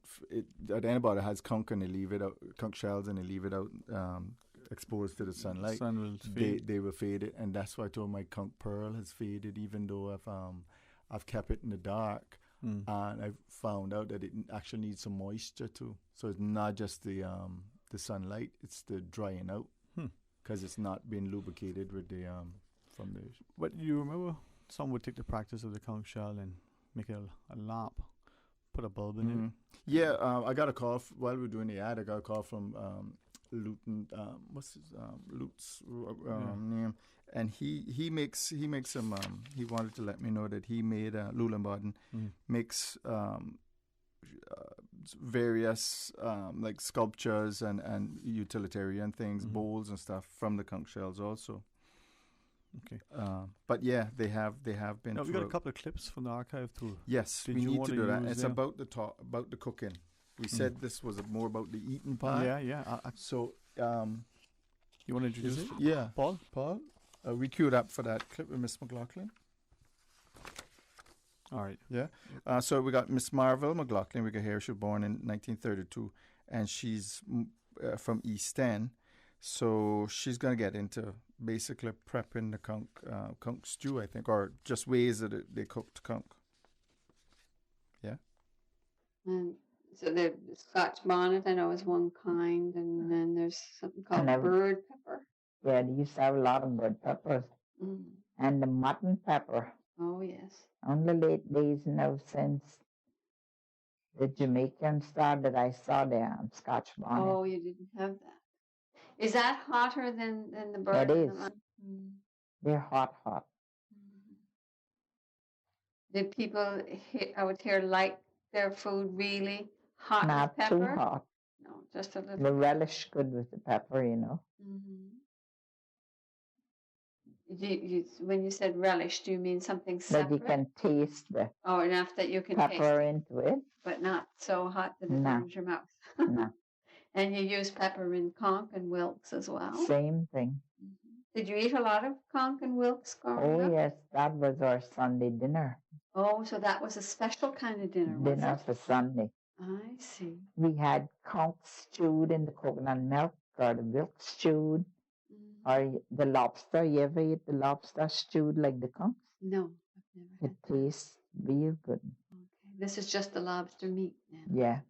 that anybody has conch and they leave it out, conch shells and they leave it out exposed to the sunlight. Sun will fade. They will fade it, and that's why I told my conch pearl has faded, even though I've kept it in the dark, and I found out that it actually needs some moisture too. So it's not just the sunlight; it's the drying out because it's not being lubricated with the from the. But you remember, some would take the practice of the conch shell and make it a lamp, put a bulb in it. Yeah, I got a call while we were doing the ad. I got a call from Luton. What's his Lute's name? And he makes some. He wanted to let me know that he made Lulenbaden makes various like sculptures and utilitarian things, bowls and stuff from the conch shells also. Okay. But yeah, they have been. Now, we got a throughout. couple of clips from the archive too. Yes, Did we you need want to do that. use It's them? about the cooking. We said this was more about the eating part. Yeah. So, you want to introduce is it? Yeah, Paul. We queued up for that clip with Miss McLaughlin. All right. Yeah. So we got Miss Marvel McLaughlin. We got here. She was born in 1932, and she's from East End. So she's gonna get into basically prepping the conch stew, I think, or just ways that they cooked conch. Yeah. And so the Scotch bonnet, I know, is one kind, and then there's something called bird pepper. Yeah, they used to have a lot of bird peppers. And the mutton pepper. Oh, yes. On the late days now, since the Jamaican started, I saw the Scotch bonnet. Oh, you didn't have that. Is that hotter than the bird? It and is. the mutton? They're hot. Did people out here like their food really hot Not with too pepper? hot. No, just a little. The relish good with the pepper, When you said relish, do you mean something That separate? you can taste the Oh, enough that you can pepper taste it, into it. but not so hot that it No. burns your mouth. No. And you use pepper in conch and wilks as well? Same thing. Did you eat a lot of conch and wilks growing Oh, up? yes, that was our Sunday dinner. Oh, so that was a special kind of dinner, was Dinner it? for Sunday. I see. We had conch stewed in the coconut milk, or the milk stewed, or the lobster. You ever eat the lobster stewed like the conch? No, I've never It tastes real good. This is just the lobster meat now. Yeah.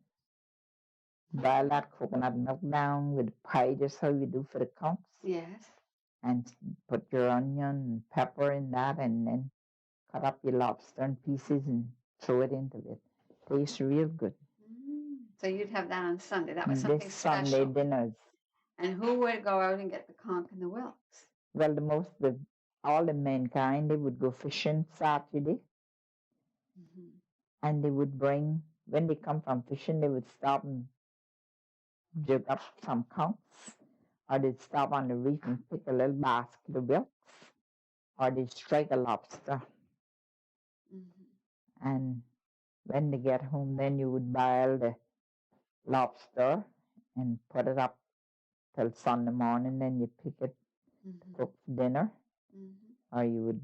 Boil that coconut milk down with pie, just how you do for the conch, Yes. and put your onion and pepper in that, and then cut up your lobster in pieces and throw it into it. Tastes real good. So you'd have that on Sunday. That was something This special. Sunday dinners. And who would go out and get the conch and the wilks? Well, all the mankind, they would go fishing Saturday, and they would bring, when they come from fishing, they would stop and jug up some conchs, or they'd stop on the reef and pick a little basket of wilks, or they'd strike a lobster. And when they get home, then you would boil the lobster and put it up till Sunday morning, then you pick it to cook for dinner. Or you would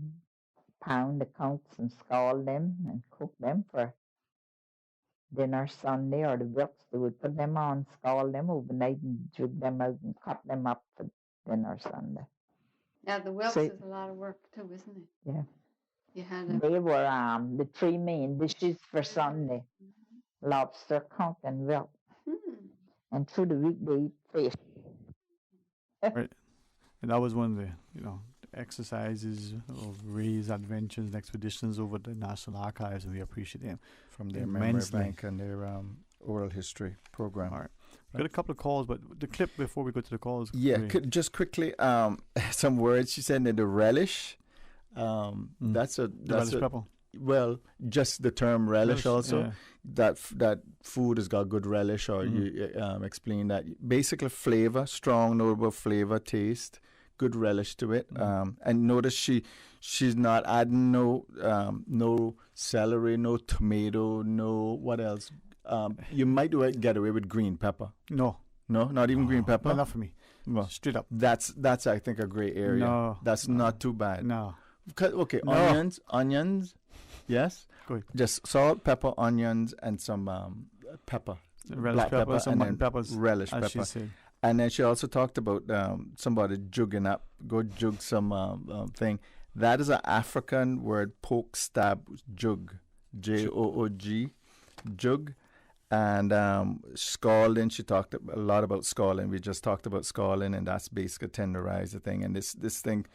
pound the conchs and scald them and cook them for dinner Sunday, or the wilks, they would put them on, scald them overnight and jug them out and cut them up for dinner Sunday. Now, the wilks So- is a lot of work too, isn't it? Yeah. You had a... They were the three main dishes for Sunday: lobster, conch, and wilk. And through the week they eat fish. Right. And that was one of the, exercises of Ray's adventures and expeditions over the National Archives, and we appreciate them From their memory immensely. bank and their oral history program. All right. Got a couple of calls, but the clip before we go to the calls. Yeah, Ray. just quickly, some words she said in the relish. That's relish pepper. Well, just the term relish Relish, also. yeah. That food has got good relish, or you explain that. Basically, flavor, strong, notable flavor, taste, good relish to it. And notice she's not adding no celery, no tomato, no what else. You might get away with green pepper. No, not even green pepper. Not for me. Well, straight up. That's I think a gray area. No, that's not too bad. No. Okay, No. onions, yes. Good. Just salt, pepper, onions, and some pepper, Relish black pepper, pepper, some and mutton then peppers, relish as she pepper. said. And then she also talked about somebody jugging up. Go jug some thing. That is an African word, poke, stab, jug, Joog, jug. And scalding, she talked a lot about scalding. We just talked about scalding, and that's basically tenderize the thing. And this thing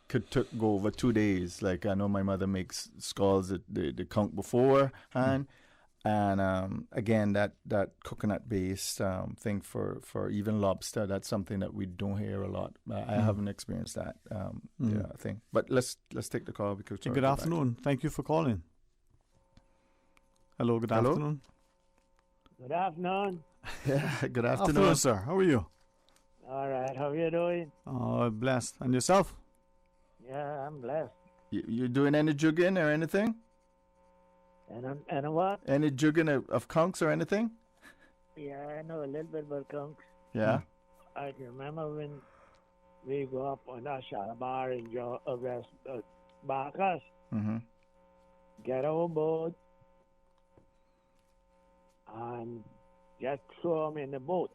could go over 2 days. Like I know my mother makes scalds the conch beforehand, and again that coconut based thing for even lobster. That's something that we don't hear a lot. I haven't experienced that thing. But let's take the call because Good afternoon. Thank you for calling. Hello. Good afternoon. Good afternoon. Yeah, good Afternoon, sir. How are you? All right, how you doing? Oh, blessed. And yourself? Yeah, I'm blessed. You doing any jugging or anything? And what? Any jugging of conchs or anything? Yeah, I know a little bit about conch. Yeah. I can remember when we go up on that bar in West Barcas, Mm-hmm. get our boat, and just throw them in the boat.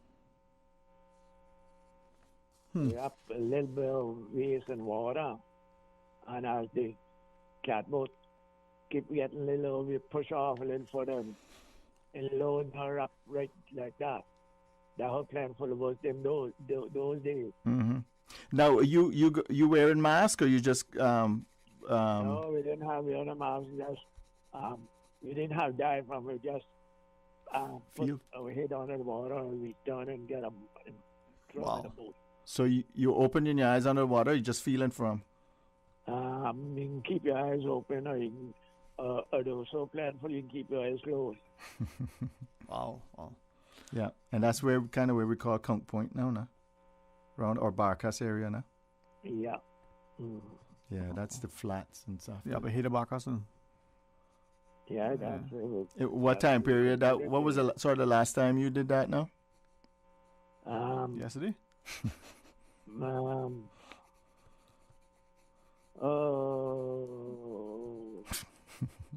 We up a little bit of waste and water, and as the catboat keep getting a little, we push off a little further and load her up right like that. That whole plan for the boat them those days. Mm-hmm. Now you wearing mask or you just No, we didn't have the other masks. Just we didn't have diaphragm. We just put our head under the water and we turn and get them and throw in the boat. So you opening your eyes under the water, you just feeling from? You can keep your eyes open, or you can, or so planful you can keep your eyes closed. Wow. Yeah, and that's where we call Conch Point now, no? Around our Barcas area now. Yeah. Mm. Yeah, that's the flats and stuff. Yeah, but hit the Barcas and. Yeah, that's it. What time period? What was the sort of the last time you did that now? Yesterday.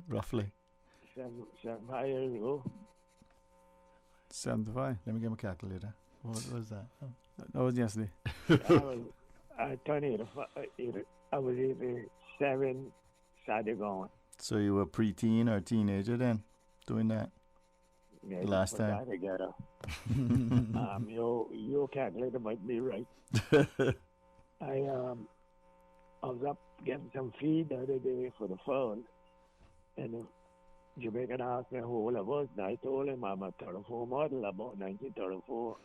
Roughly. 75 years ago. 75. Let me get my calculator. What was that? Oh. That was yesterday. I turned 85. I was 87 Saturday going. So you were preteen or teenager then, doing that? Yeah, the last time. That together. Your calculator might be right. I was up getting some feed the other day for the phone, and the Jamaican asked me how old I was, and I told him I'm a 34 model, about 1934.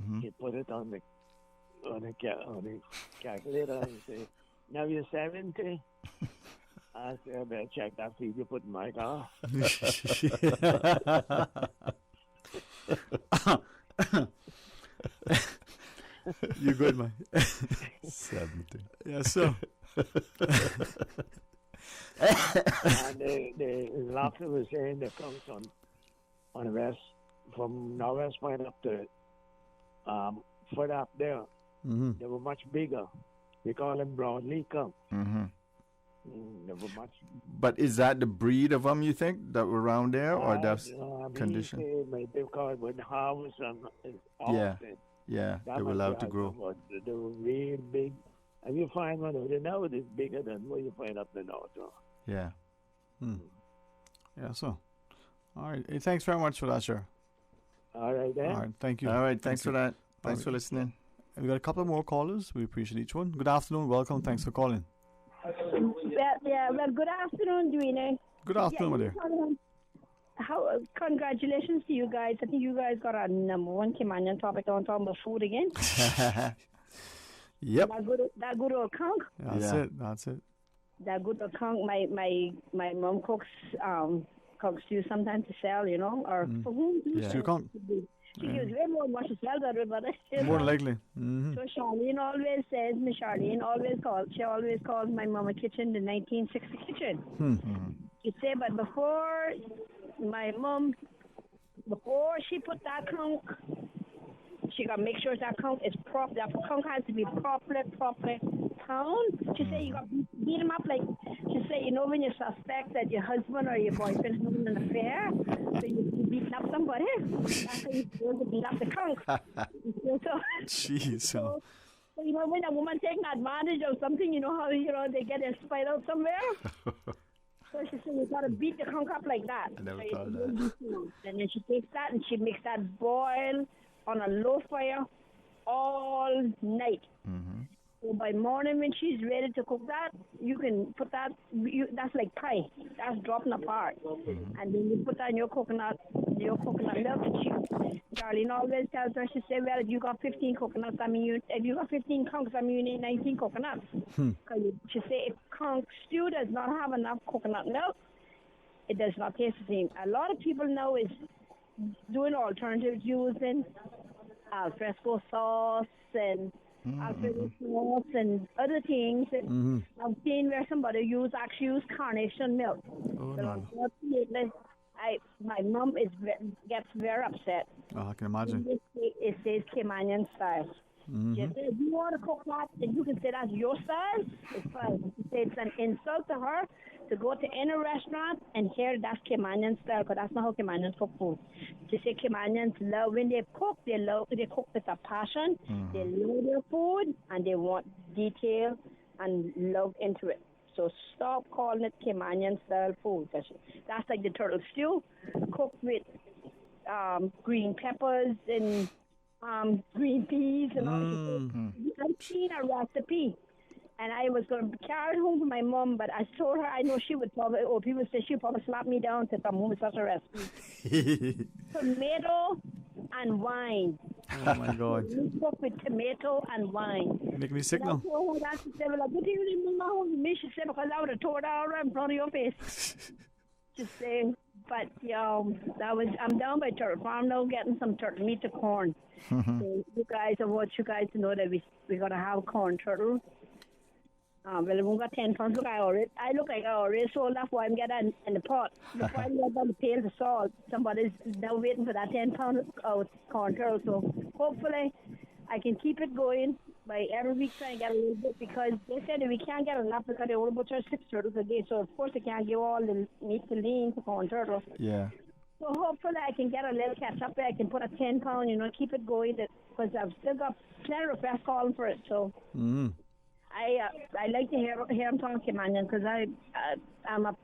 Mm-hmm. He put it on the calculator and say, "Now you're 70." I said, "I better check that feed you put in my car." You good, man? 70. Yes, sir. And the laughter was saying that comes on the west, from Northwest Point up to further up there. Mm-hmm. They were much bigger. We call them broadleaf conch. Mm-hmm. They were much. But is that the breed of them you think that were around there, or that's condition? They call it with harvest and Yeah, they were allowed to grow. They were real big. And you find one of them now is bigger than what you find up the north. Yeah. Yeah, so. All right. Hey, thanks very much for that, sir. All right, then. All right, thank you. All right, thanks for that. Thanks for listening. We've got a couple of more callers. We appreciate each one. Good afternoon. Welcome. Thanks for calling. Well, good afternoon, Dwayne. Good afternoon, my dear. Congratulations to you guys. I think you guys got our number one Kimanian topic on talking about food again. Yep. That good old conch. That's it. That good old conch. My mom cooks stew sometimes to sell, or for whom? Stew conch. She gives way more than what she sells out of it. More than likely. Mm-hmm. So Charlene always says, Miss Charlene always calls my mama kitchen the 1960 kitchen. Mm-hmm. She say, but before she put that conch, she got to make sure that conch is proper. That conch has to be properly pound. She say you got to beat them up like, she say, when you suspect that your husband or your boyfriend is having an affair, so you beat up somebody. That's how you supposed to beat up the conch. Jeez. So, when a woman taking advantage of something, how, they get their spite out somewhere. So she said, you got to beat the conch up like that. I never thought of that. And then she takes that and she makes that boil on a low fire all night. Mm-hmm. So by morning when she's ready to cook that, you can put that, that's like pie. That's dropping apart. Mm-hmm. And then you put that in your coconut milk. And Darlene always tells her, she said, well, if you got 15 coconuts, if you got 15 conchs, you need 19 coconuts. She said, if conch stew does not have enough coconut milk, it does not taste the same. A lot of people now is doing alternatives using alfresco sauce and Alfredo sauce and other things. And I've seen where somebody actually use carnation milk. Oh, So no. unfortunately, my mom gets very upset. Oh, I can imagine. It says Caymanian style. She said, if you want to cook that, and you can say that's your style, it's fine. She said it's an insult to her to go to any restaurant and hear that's Caymanian style, because that's not how Caymanians cook food. She said Caymanians love, when they cook with a passion. They love their food, and they want detail and love into it. So stop calling it Caymanian style food. That's like the turtle stew, cooked with green peppers and green peas and all. I've seen a recipe, and I was going to carry it home to my mom, but I told her I know she would probably, or people say she'd probably slap me down to come home with such a recipe. Tomato and wine. Oh my God. You cook with tomato and wine. Make me sick And I now. told her that. She said, well, what do you remember home to me? She said, because I would have tore it all right in front of your face. Just saying. But I'm down by Turtle Farm now getting some turtle meat to corn. So I want you guys to know that we're going to have corn turtle. Well, we've got 10 pounds. Look, I look like I already sold that for I'm getting in the pot. Before I get down the pail to salt, somebody's now waiting for that 10 pound of corn turtle. So hopefully I can keep it going by every week trying to get a little bit, because they said that we can't get enough because they only butcher 6 turtles a day. So of course they can't give all the meat to lean to corn turtle. Yeah. So hopefully I can get a little catch up there. I can put a 10 pound, keep it going, because I've still got plenty of requests calling for it. So I like to hear them talk Caymanian, because I'm a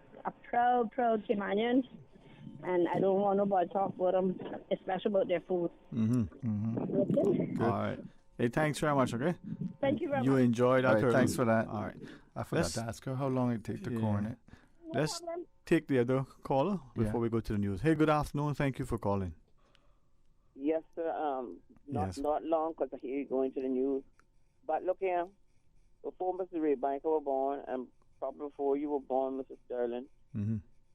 proud Caymanian, and I don't want nobody to talk about them, especially about their food. Okay? All right. Hey, thanks very much, okay? Thank you very much. You enjoyed that. All right, turtle. thanks for that. All right. I forgot to ask her how long it take to corn it. Let's take the other caller before we go to the news. Hey, good afternoon. Thank you for calling. Yes, sir. Not long, because I hear you going to the news. But look here, before Mr. Rebecca was born, and probably before you were born, Mr. Sterling,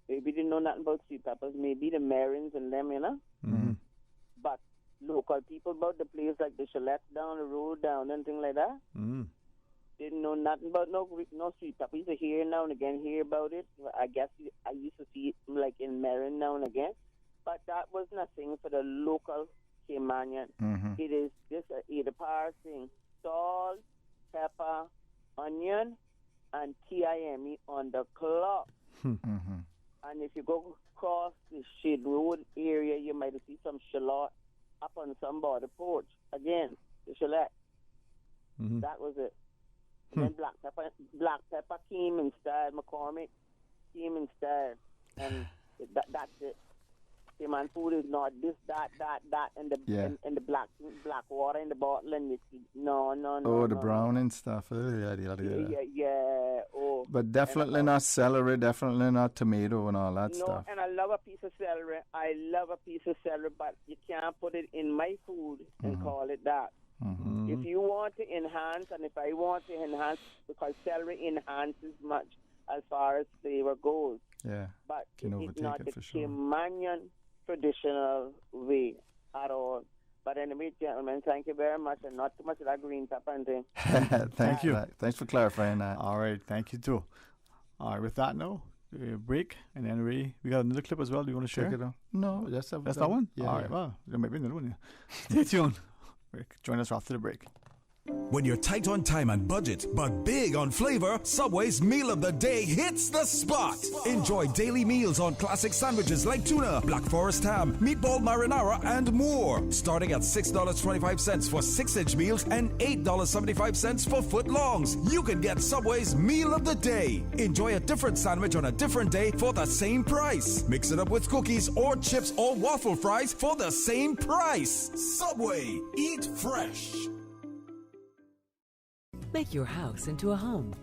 maybe didn't know nothing about sweet peppers. Maybe the Marins and them, But local people about the place, like the chalets down the road, and things like that, didn't know nothing about no sweet peppers. I hear now and again about it. I guess I used to see it like in Marin now and again, but that was nothing for the local Caymanian. It is just a power thing: salt, pepper, onion, and TIME on the clock. And if you go across the Shade Road area, you might see some shallot up on some border porch. Again, the shallot. That was it. And then black pepper came instead. McCormick came instead, and that's it. Man, food is not this, that, and the black water in the bottle, and no. Oh, the brown and stuff. Yeah. Oh, but definitely not celery. Definitely not tomato and all that stuff. And I love a piece of celery. But you can't put it in my food and call it that. If you want to enhance, and if I want to enhance, because celery enhances much as far as flavor goes. Yeah. But Can it's not the for sure. Caymanian traditional way at all. But anyway, gentlemen, thank you very much, and not too much of that green pepper and thing. Thank you. Thanks for clarifying that. All right, thank you too. All right, with that now, break, and then we got another clip as well. Do you want to share? Check it out. No, that's that one? Yeah. All right, well, there might be another one. Yeah. Stay tuned. Join us after the break. When you're tight on time and budget, but big on flavor, Subway's Meal of the Day hits the spot. Enjoy daily meals on classic sandwiches like tuna, Black Forest ham, meatball marinara, and more. Starting at $6.25 for 6-inch meals and $8.75 for footlongs. You can get Subway's Meal of the Day. Enjoy a different sandwich on a different day for the same price. Mix it up with cookies or chips or waffle fries for the same price. Subway. Eat fresh. Make your house into a home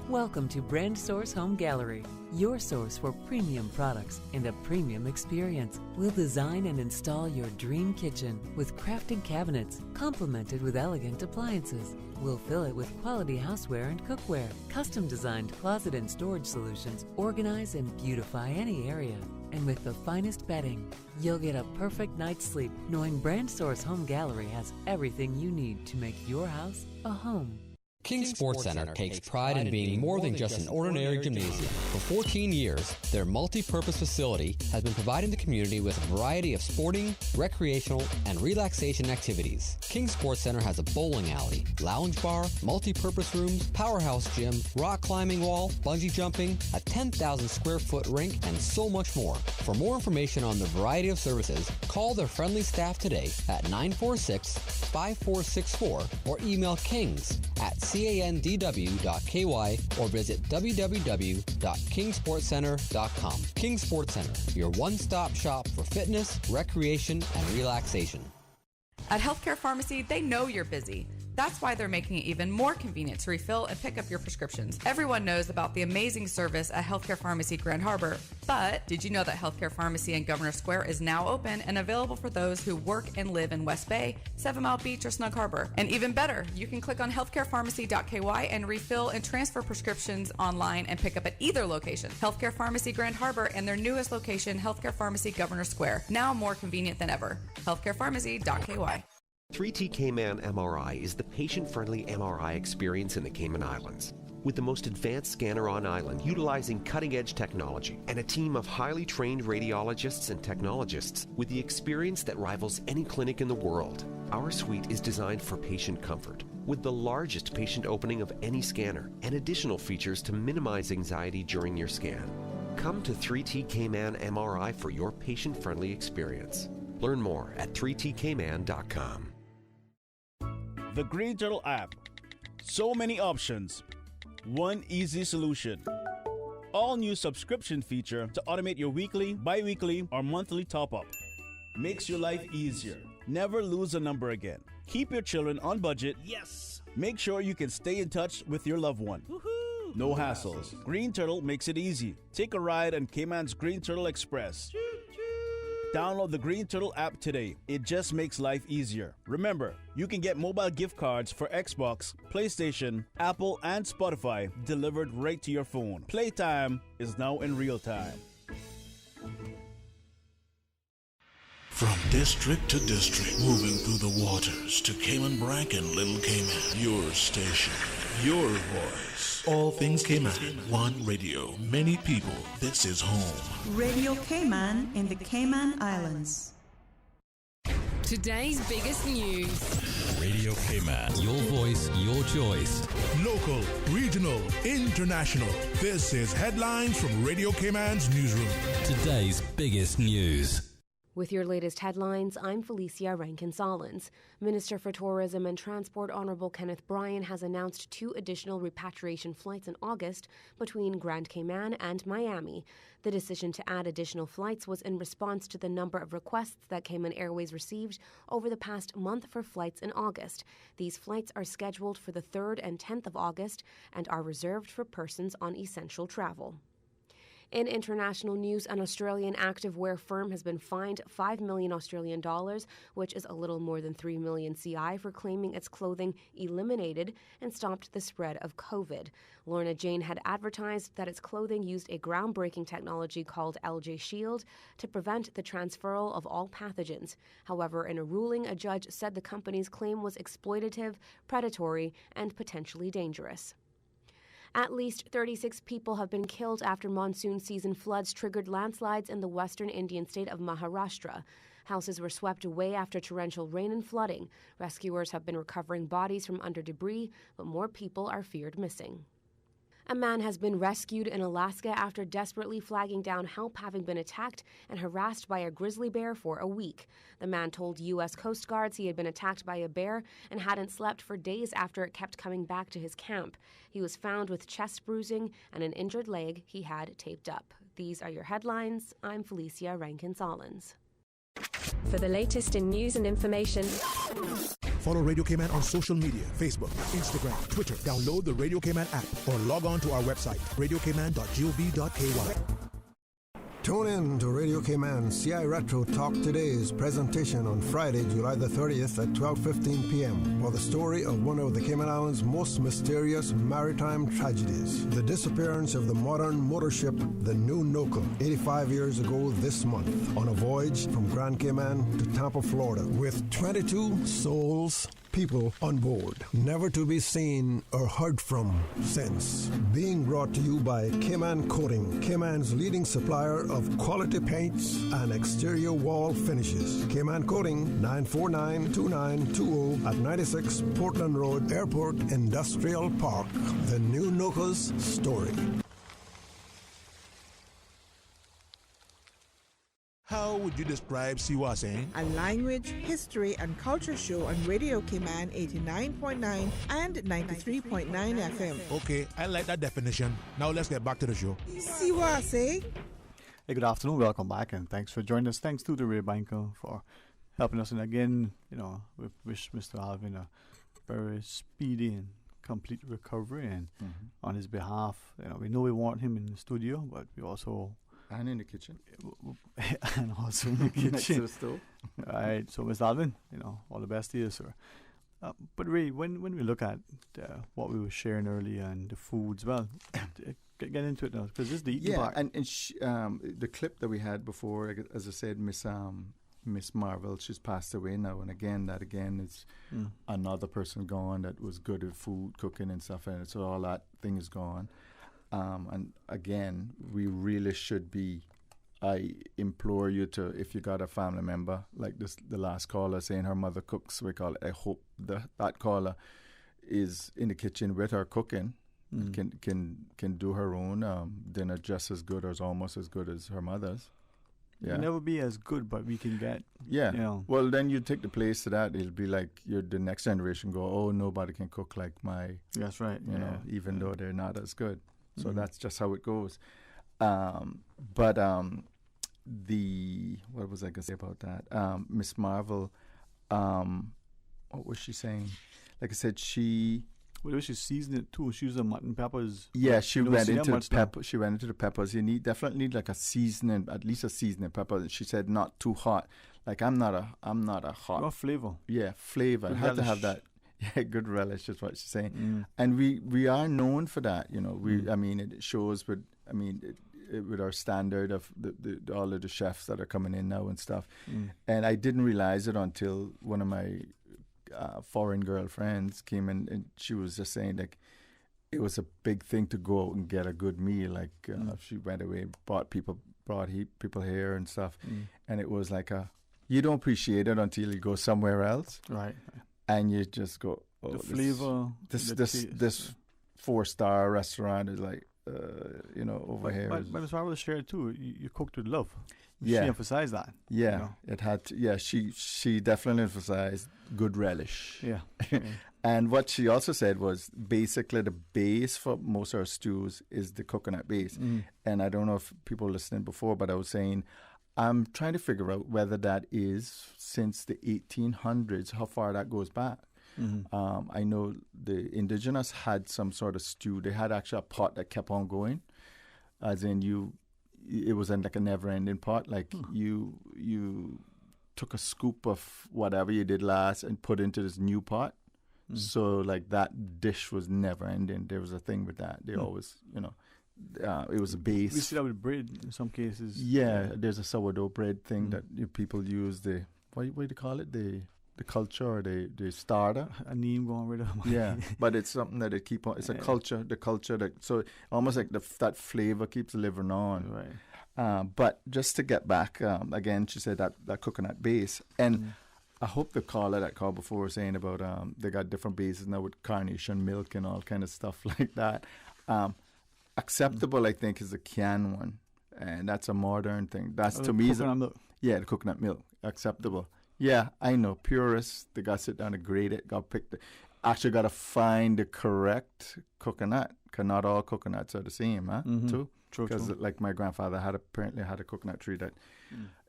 Welcome to Brand Source Home Gallery, your source for premium products and a premium experience. We'll design and install your dream kitchen with crafted cabinets, complemented with elegant appliances. We'll fill it with quality houseware and cookware. Custom-designed closet and storage solutions organize and beautify any area. And with the finest bedding, you'll get a perfect night's sleep knowing Brand Source Home Gallery has everything you need to make your house a home. King Sports Center takes pride in being more than just an ordinary gymnasium. For 14 years, their multi-purpose facility has been providing the community with a variety of sporting, recreational, and relaxation activities. King Sports Center has a bowling alley, lounge bar, multi-purpose rooms, powerhouse gym, rock climbing wall, bungee jumping, a 10,000 square foot rink, and so much more. For more information on the variety of services, call their friendly staff today at 946-5464 or email kings@candw.ky or visit www.kingsportscenter.com. King Sports Center, your one-stop shop for fitness, recreation, and relaxation. At Healthcare Pharmacy, they know you're busy. That's why they're making it even more convenient to refill and pick up your prescriptions. Everyone knows about the amazing service at Healthcare Pharmacy Grand Harbor. But did you know that Healthcare Pharmacy in Governor Square is now open and available for those who work and live in West Bay, 7 Mile Beach, or Snug Harbor? And even better, you can click on healthcarepharmacy.ky and refill and transfer prescriptions online and pick up at either location. Healthcare Pharmacy Grand Harbor and their newest location, Healthcare Pharmacy Governor Square, now more convenient than ever. healthcarepharmacy.ky. 3T Cayman MRI is the patient-friendly MRI experience in the Cayman Islands. With the most advanced scanner on island, utilizing cutting-edge technology, and a team of highly trained radiologists and technologists with the experience that rivals any clinic in the world. Our suite is designed for patient comfort, with the largest patient opening of any scanner, and additional features to minimize anxiety during your scan. Come to 3T Cayman MRI for your patient-friendly experience. Learn more at 3tcayman.com. The Green Turtle app. So many options. One easy solution. All new subscription feature to automate your weekly, bi-weekly, or monthly top-up. Makes your life easier. Never lose a number again. Keep your children on budget. Yes. Make sure you can stay in touch with your loved one. Woohoo! No hassles. Green Turtle makes it easy. Take a ride on Cayman's Green Turtle Express. Download the Green Turtle app today. It just makes life easier. Remember, you can get mobile gift cards for Xbox, PlayStation, Apple, and Spotify delivered right to your phone. Playtime is now in real time. From district to district, moving through the waters to Cayman Brac and Little Cayman. Your station, your voice. All things Cayman. One radio, many people. This is home. Radio Cayman in the Cayman Islands. Today's biggest news. Radio Cayman. Your voice, your choice. Local, regional, international. This is Headlines from Radio Cayman's newsroom. Today's biggest news. With your latest headlines, I'm Felicia Rankin-Solins. Minister for Tourism and Transport Honourable Kenneth Bryan has announced 2 additional repatriation flights in August between Grand Cayman and Miami. The decision to add additional flights was in response to the number of requests that Cayman Airways received over the past month for flights in August. These flights are scheduled for the 3rd and 10th of August and are reserved for persons on essential travel. In international news, an Australian activewear firm has been fined $5 million Australian dollars, which is a little more than 3 million CI, for claiming its clothing eliminated and stopped the spread of COVID. Lorna Jane had advertised that its clothing used a groundbreaking technology called LJ Shield to prevent the transferal of all pathogens. However, in a ruling, a judge said the company's claim was exploitative, predatory, and potentially dangerous. At least 36 people have been killed after monsoon season floods triggered landslides in the western Indian state of Maharashtra. Houses were swept away after torrential rain and flooding. Rescuers have been recovering bodies from under debris, but more people are feared missing. A man has been rescued in Alaska after desperately flagging down help, having been attacked and harassed by a grizzly bear for a week. The man told U.S. Coast Guards he had been attacked by a bear and hadn't slept for days after it kept coming back to his camp. He was found with chest bruising and an injured leg he had taped up. These are your headlines. I'm Felicia Rankin-Solins. For the latest in news and information, Follow Radio Cayman on social media, Facebook, Instagram, Twitter. Download the Radio Cayman app or log on to our website, radiocayman.gov.ky. Tune in to Radio Cayman CI Retro Talk Today's presentation on Friday, July the 30th at 12:15 p.m. for the story of one of the Cayman Islands' most mysterious maritime tragedies, the disappearance of the modern motor ship, the New Nokel, 85 years ago this month, on a voyage from Grand Cayman to Tampa, Florida, with 22 souls, people on board, never to be seen or heard from since. Being brought to you by Cayman Coating, Cayman's leading supplier of quality paints and exterior wall finishes. Cayman Coating, 949-2920 at 96 Portland Road, Airport Industrial Park. The New Nokel's story. How would you describe Siwa Sayin? A language, history, and culture show on Radio Cayman 89.9 and 93.9 FM. Okay, I like that definition. Now let's get back to the show. Siwa Sayin. Hey, good afternoon. Welcome back, and thanks for joining us. Thanks to the Ray Banker for helping us. And again, we wish Mr. Alvin a very speedy and complete recovery. And on his behalf, we know we want him in the studio, but we also... And in the kitchen. And also in the kitchen. Next to the stove. All right. So, Mr. Alvin, all the best to you, sir. But Ray, when we look at what we were sharing earlier and the foods, well, get into it now, because this is the eating part. And the clip that we had before, as I said, Miss Marvel, she's passed away now, and that again is another person gone that was good at food, cooking and stuff, and so all that thing is gone. And again, we really should be, I implore you to, if you got a family member, like the last caller saying her mother cooks, we call it, I hope that caller is in the kitchen with her cooking, can do her own dinner just as good or almost as good as her mother's. Yeah. It'll never be as good, but we can get. Yeah. Well, then you take the place to that. It'll be like the next generation go, oh, nobody can cook like my. That's right. Even though they're not as good. So that's just how it goes. What was I going to say about that? Miss Marvel, what was she saying? Like I said, she seasoned it too. She used the mutton peppers. Yeah, she went into the pepper. She went into the peppers. You definitely need like a seasoning, at least a seasoning pepper. She said not too hot. Like I'm not a hot. What flavor? Yeah, flavor. I have to have that. Yeah, good relish is what she's saying. And we are known for that, I mean, it shows with our standard of the all of the chefs that are coming in now and stuff. And I didn't realize it until one of my foreign girlfriends came in, and she was just saying, like, it was a big thing to go out and get a good meal. Like, she went away, brought people here and stuff. And it was like you don't appreciate it until you go somewhere else. Right. And you just go, oh, the flavor. This 4-star restaurant is like, over here. But as far as shared too, you cooked with love. Yeah. She emphasized that. Yeah, it had to. Yeah, she definitely emphasized good relish. Yeah. And what she also said was basically the base for most of our stews is the coconut base. And I don't know if people were listening before, but I was saying, I'm trying to figure out whether that is since the 1800s, how far that goes back. I know the indigenous had some sort of stew. They had actually a pot that kept on going, as in it was like a never-ending pot. Like you took a scoop of whatever you did last and put into this new pot. So like that dish was never-ending. There was a thing with that. They always, it was a base. We see that with bread in some cases. Yeah, there's a sourdough bread thing that people use. What do you call it? The culture or the starter. A name going rid of. Yeah, but it's something that they keep on. It's a culture. The culture that almost like that flavor keeps living on. Right. But just to get back again, she said that coconut base, and I hope the caller that called before was saying about they got different bases now with carnation milk and all kind of stuff like that. Acceptable, I think, is the canned one, and that's a modern thing. That's to me, milk. Yeah, the coconut milk, acceptable. Yeah, I know purists. They got to sit down and grade it. Got pick actually got to find the correct coconut. Cause not all coconuts are the same, huh? Too. True. Because like my grandfather apparently had a coconut tree that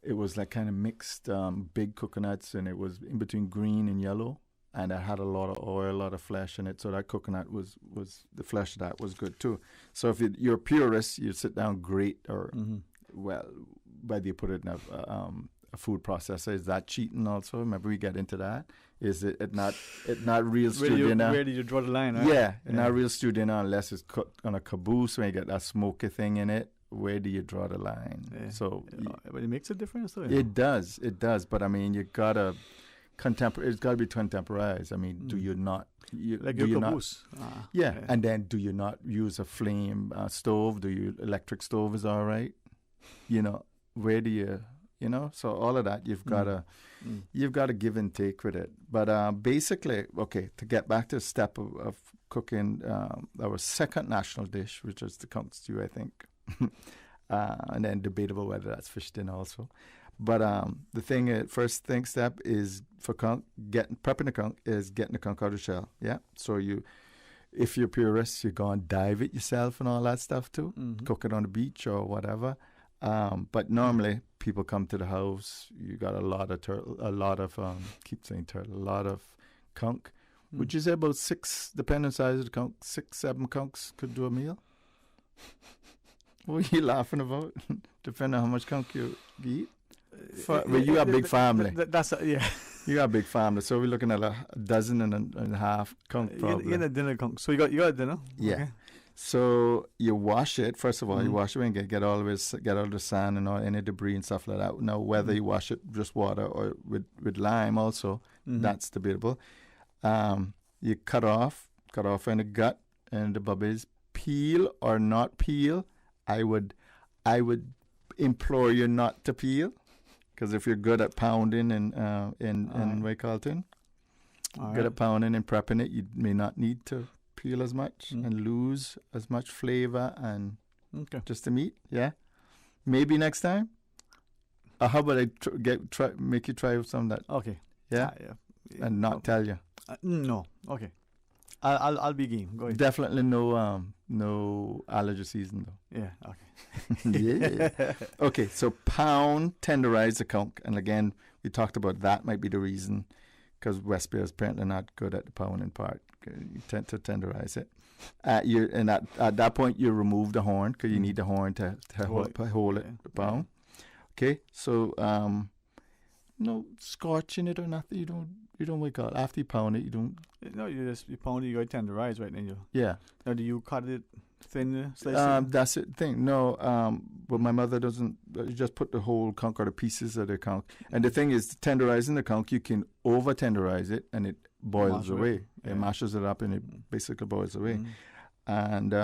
it was like kind of mixed big coconuts, and it was in between green and yellow. and it had a lot of oil, a lot of flesh in it. So that coconut was the flesh of that was good too. So if you're a purist, you sit down, grate, or well, whether you put it in a food processor, is that cheating also? Remember we get into that. Is it not real Studena? Where do you draw the line? Right? Yeah, not real Studena unless it's cooked on a caboose when you get that smoky thing in it. Where do you draw the line? Yeah. So, but it makes a difference, though. It does. But I mean, you gotta it's gotta be contemporized. I mean, do you not? Like do your you caboose? Yeah, and then do you not use a flame stove? Do you electric stove is all right? You know, where do you? You know, so all of that you've got to give and take with it. But basically, okay, to get back to the step of cooking our second national dish, which is the conch stew, I think, and then debatable whether that's fish dinner also. But the first step is for conch, prepping the conch is getting the conch out of the shell. Yeah, so if you're purist, you go and dive it yourself and all that stuff too. Cook it on the beach or whatever. But normally people come to the house. You got a lot of conch, which is about 6, depending on the size of the conch, 6, 7 conchs could do a meal. What are you laughing about? Depending on how much conch you eat. Well, you got a big family. You got a big family, so we're looking at a dozen and a half conch probably. You get a dinner conch. So you got a dinner. Yeah. Okay. So you wash it, first of all, you wash it and get all the sand and all any debris and stuff like that. Now, whether you wash it just water or with lime also, that's debatable. You cut off any gut and the bubbies. Peel or not peel, I would implore you not to peel, because if you're good at pounding in Waycalton, good at pounding and prepping it, you may not need to peel as much and lose as much flavor and just the meat. Yeah, maybe next time. How about I make you try some of that? Okay. Yeah, and not tell you. No. Okay. I'll be game. Go ahead. Definitely no allergy season though. Yeah. Okay. Yeah. Okay. So tenderize the conch, and again we talked about that might be the reason, because West Bay is apparently not good at the pounding part. You tend to tenderize it. At that point, you remove the horn, because you need the horn to hold it pound. Okay, so no scorching it or nothing. You don't wake up after you pound it. You don't. No, you pound it. You got to tenderize, right? Then you. Yeah. Now, do you cut it thin? That's the thing. No, but my mother doesn't. You just put the whole conch or the pieces of the conch. And the thing is, tenderizing the conch, you can over tenderize it, and it boils away. It mashes it up and it basically boils away. And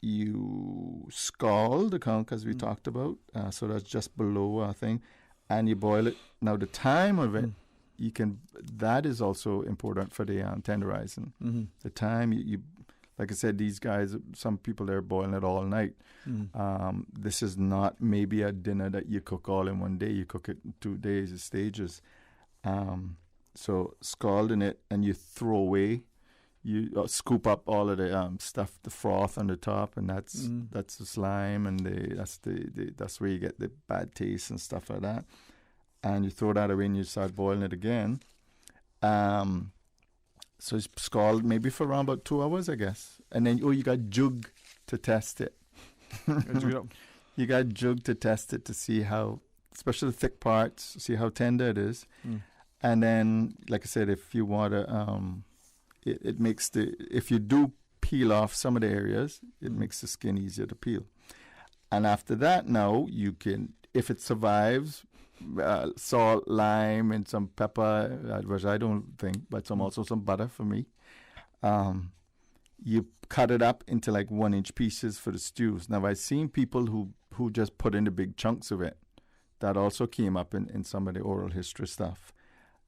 you scald the conch, as we talked about, so that's just below our thing, and you boil it. Now the time of it, that is also important for the tenderizing. The time you like I said, these guys, some people they're boiling it all night. This is not maybe a dinner that you cook all in one day. You cook it in 2 days, stages. So scalding it, and you throw away, you scoop up all of the stuff, the froth on the top, and that's the slime, and that's where you get the bad taste and stuff like that. And you throw that away and you start boiling it again. So it's scalded maybe for around about 2 hours, I guess. And then you got jug to test it. You got jug to test it to see how, especially the thick parts, see how tender it is. And then, like I said, if you want to, it makes if you do peel off some of the areas, it makes the skin easier to peel. And after that, now you can, if it survives, salt, lime, and some pepper, which I don't think, but also some butter for me. You cut it up into like 1-inch pieces for the stews. Now, I've seen people who just put in the big chunks of it. That also came up in some of the oral history stuff.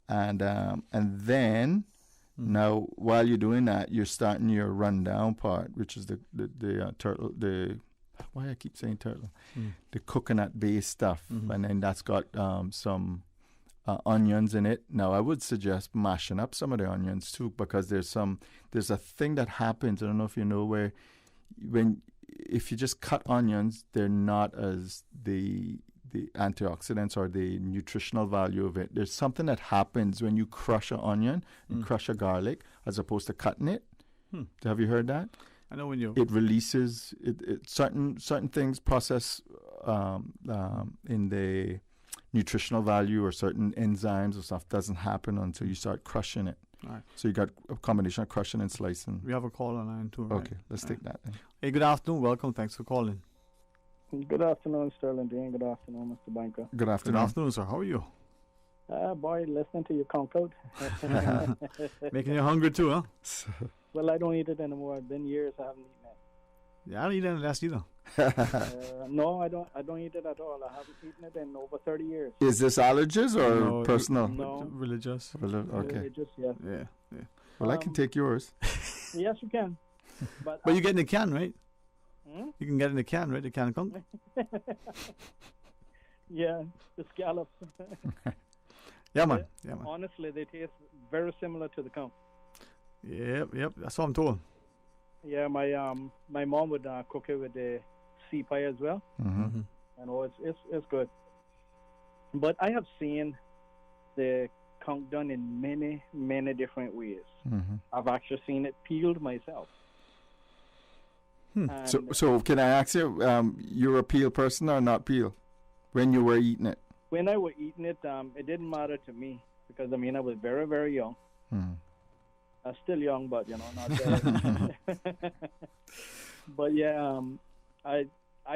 And then now while you're doing that, you're starting your rundown part, which is the turtle, why I keep saying turtle, the coconut based stuff, and then that's got some onions in it. Now I would suggest mashing up some of the onions too, because there's a thing that happens, I don't know if you know, where if you just cut onions, they're not as the antioxidants or the nutritional value of it. There's something that happens when you crush an onion and crush a garlic as opposed to cutting it. Have you heard that? I know when it releases certain things process in the nutritional value, or certain enzymes or stuff doesn't happen until you start crushing it. All right. So you got a combination of crushing and slicing. We have a call on line too. Right? Okay, let's take that then. Hey, good afternoon. Welcome. Thanks for calling. Good afternoon, Sterling Dean. Good afternoon, Mr. Banker. Good afternoon. Good afternoon, sir. How are you? Boy, listening to your Conch. Making you hungry too, huh? Well, I don't eat it anymore. It's been years I haven't eaten it. Yeah, I don't eat it less either. No, I don't eat it at all. I haven't eaten it in over 30 years. Is this allergies or personal? No. Religious. Okay. Religious, yeah. Yeah. Well, I can take yours. Yes, you can. But you get in the can, right? Hmm? You can get in the can, right? The can of conch. Yeah, the scallops. Yeah, man. Honestly, they taste very similar to the conch. Yep. That's what I'm told. Yeah, my mom would cook it with the sea pie as well. Mm-hmm. And it's good. But I have seen the conch done in many different ways. Mm-hmm. I've actually seen it peeled myself. So can I ask you, you're a peel person or not peel when you were eating it? When I was eating it, it didn't matter to me because I was very, very young. Mm-hmm. I'm still young, but not very. But yeah, I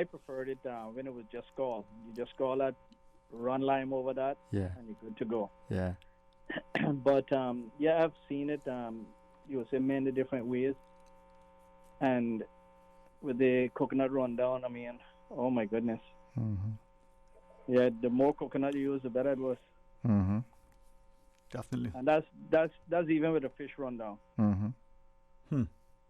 preferred it when it was just scald. You just scald that, run lime over that, yeah, and you're good to go. Yeah. But yeah, I've seen it. You say many different ways, and with the coconut rundown, oh my goodness. Mm-hmm. Yeah, the more coconut you use, the better it was. Mm-hmm. Definitely. And that's even with the fish rundown. Mm-hmm.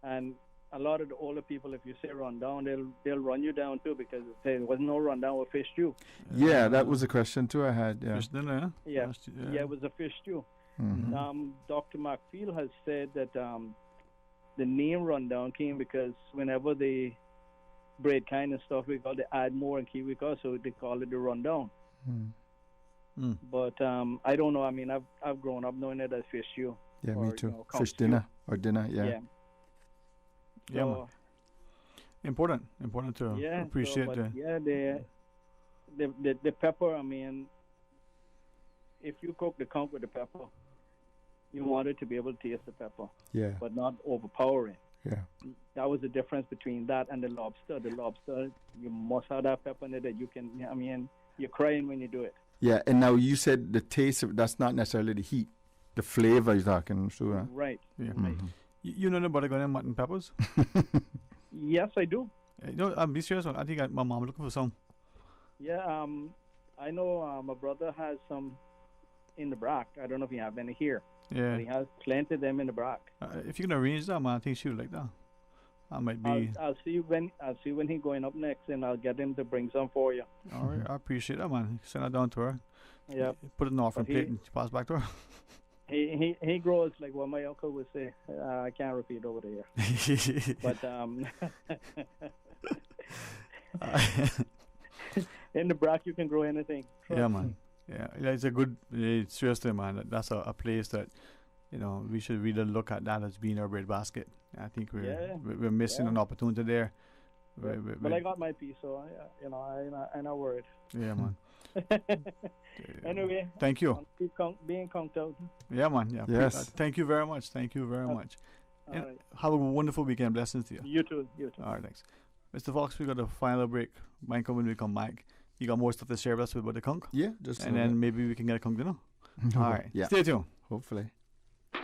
And a lot of the older people, if you say rundown, they'll run you down too because there was no rundown with fish stew. Yeah, that was a question too I had. Yeah. Fish dinner, yeah, it was a fish stew. Mm-hmm. Dr. McFeel has said that the name rundown came because whenever they braid kind and stuff, we got to add more and Kiwi, so they call it the rundown. But I don't know. I've grown up knowing it as fish stew. Yeah, me too. Fish stew. dinner or dinner. Yeah. Yeah. So, important to appreciate that. Yeah, the pepper. If you cook the conch with the pepper, you want it to be able to taste the pepper. Yeah. But not overpowering. Yeah. That was the difference between that and the lobster. The lobster, you must have that pepper in it that you can. You're crying when you do it. Yeah, and now you said the taste of that's not necessarily the heat, the flavor you're talking. So, right. Yeah. Right. You know about going mutton peppers? Yes, I do. I'm be serious. I think my mom looking for some. Yeah, I know my brother has some in the Brack. I don't know if you have any here. Yeah. But he has plenty of them in the Brack. If you can arrange that, man, I think she would like that. I might be. I'll see when he's going up next, and I'll get him to bring some for you. All right, I appreciate that, man. Send that down to her. Yeah. Put it in an offering plate and pass back to her. He grows like what my uncle would say. I can't repeat over there. But in the Brack you can grow anything. Yeah, man. Yeah, it's a good. Seriously, man. That's a place that we should really look at that as being our breadbasket. I think we're missing an opportunity there. But I got my piece, so I'm not worried. Yeah, man. Anyway, thank you. Keep being conked out. Yeah, man. Yeah. Yes. Thank you very much. Thank you very much. And right. have a wonderful weekend. Blessings to you. You too. All right, thanks. Mr. Fox, we got a final break. Mind when we come back. You got more stuff to share with us about the conch? Yeah, just and then maybe we can get a conch dinner. All right. Yeah. Stay tuned. Hopefully.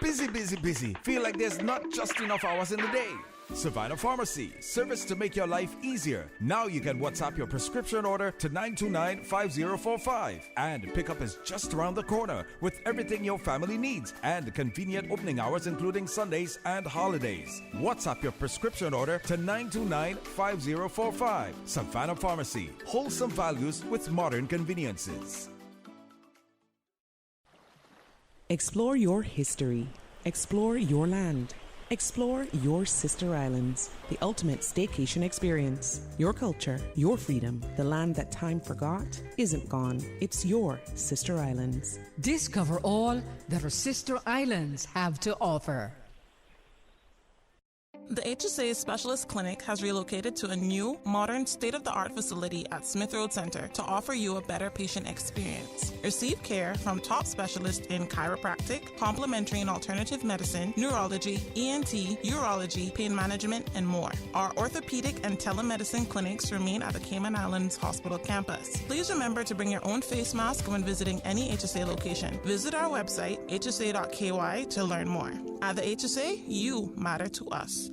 Busy. Feel like there's not just enough hours in the day. Savannah Pharmacy, service to make your life easier. Now you can WhatsApp your prescription order to 929-5045. And pickup is just around the corner with everything your family needs and convenient opening hours including Sundays and holidays. WhatsApp your prescription order to 929-5045. Savannah Pharmacy, wholesome values with modern conveniences. Explore your history. Explore your land. Explore your sister islands, the ultimate staycation experience. Your culture, your freedom, the land that time forgot isn't gone. It's your sister islands. Discover all that our sister islands have to offer. The HSA Specialist Clinic has relocated to a new, modern, state-of-the-art facility at Smith Road Center to offer you a better patient experience. Receive care from top specialists in chiropractic, complementary and alternative medicine, neurology, ENT, urology, pain management, and more. Our orthopedic and telemedicine clinics remain at the Cayman Islands Hospital campus. Please remember to bring your own face mask when visiting any HSA location. Visit our website, hsa.ky, to learn more. At the HSA, you matter to us.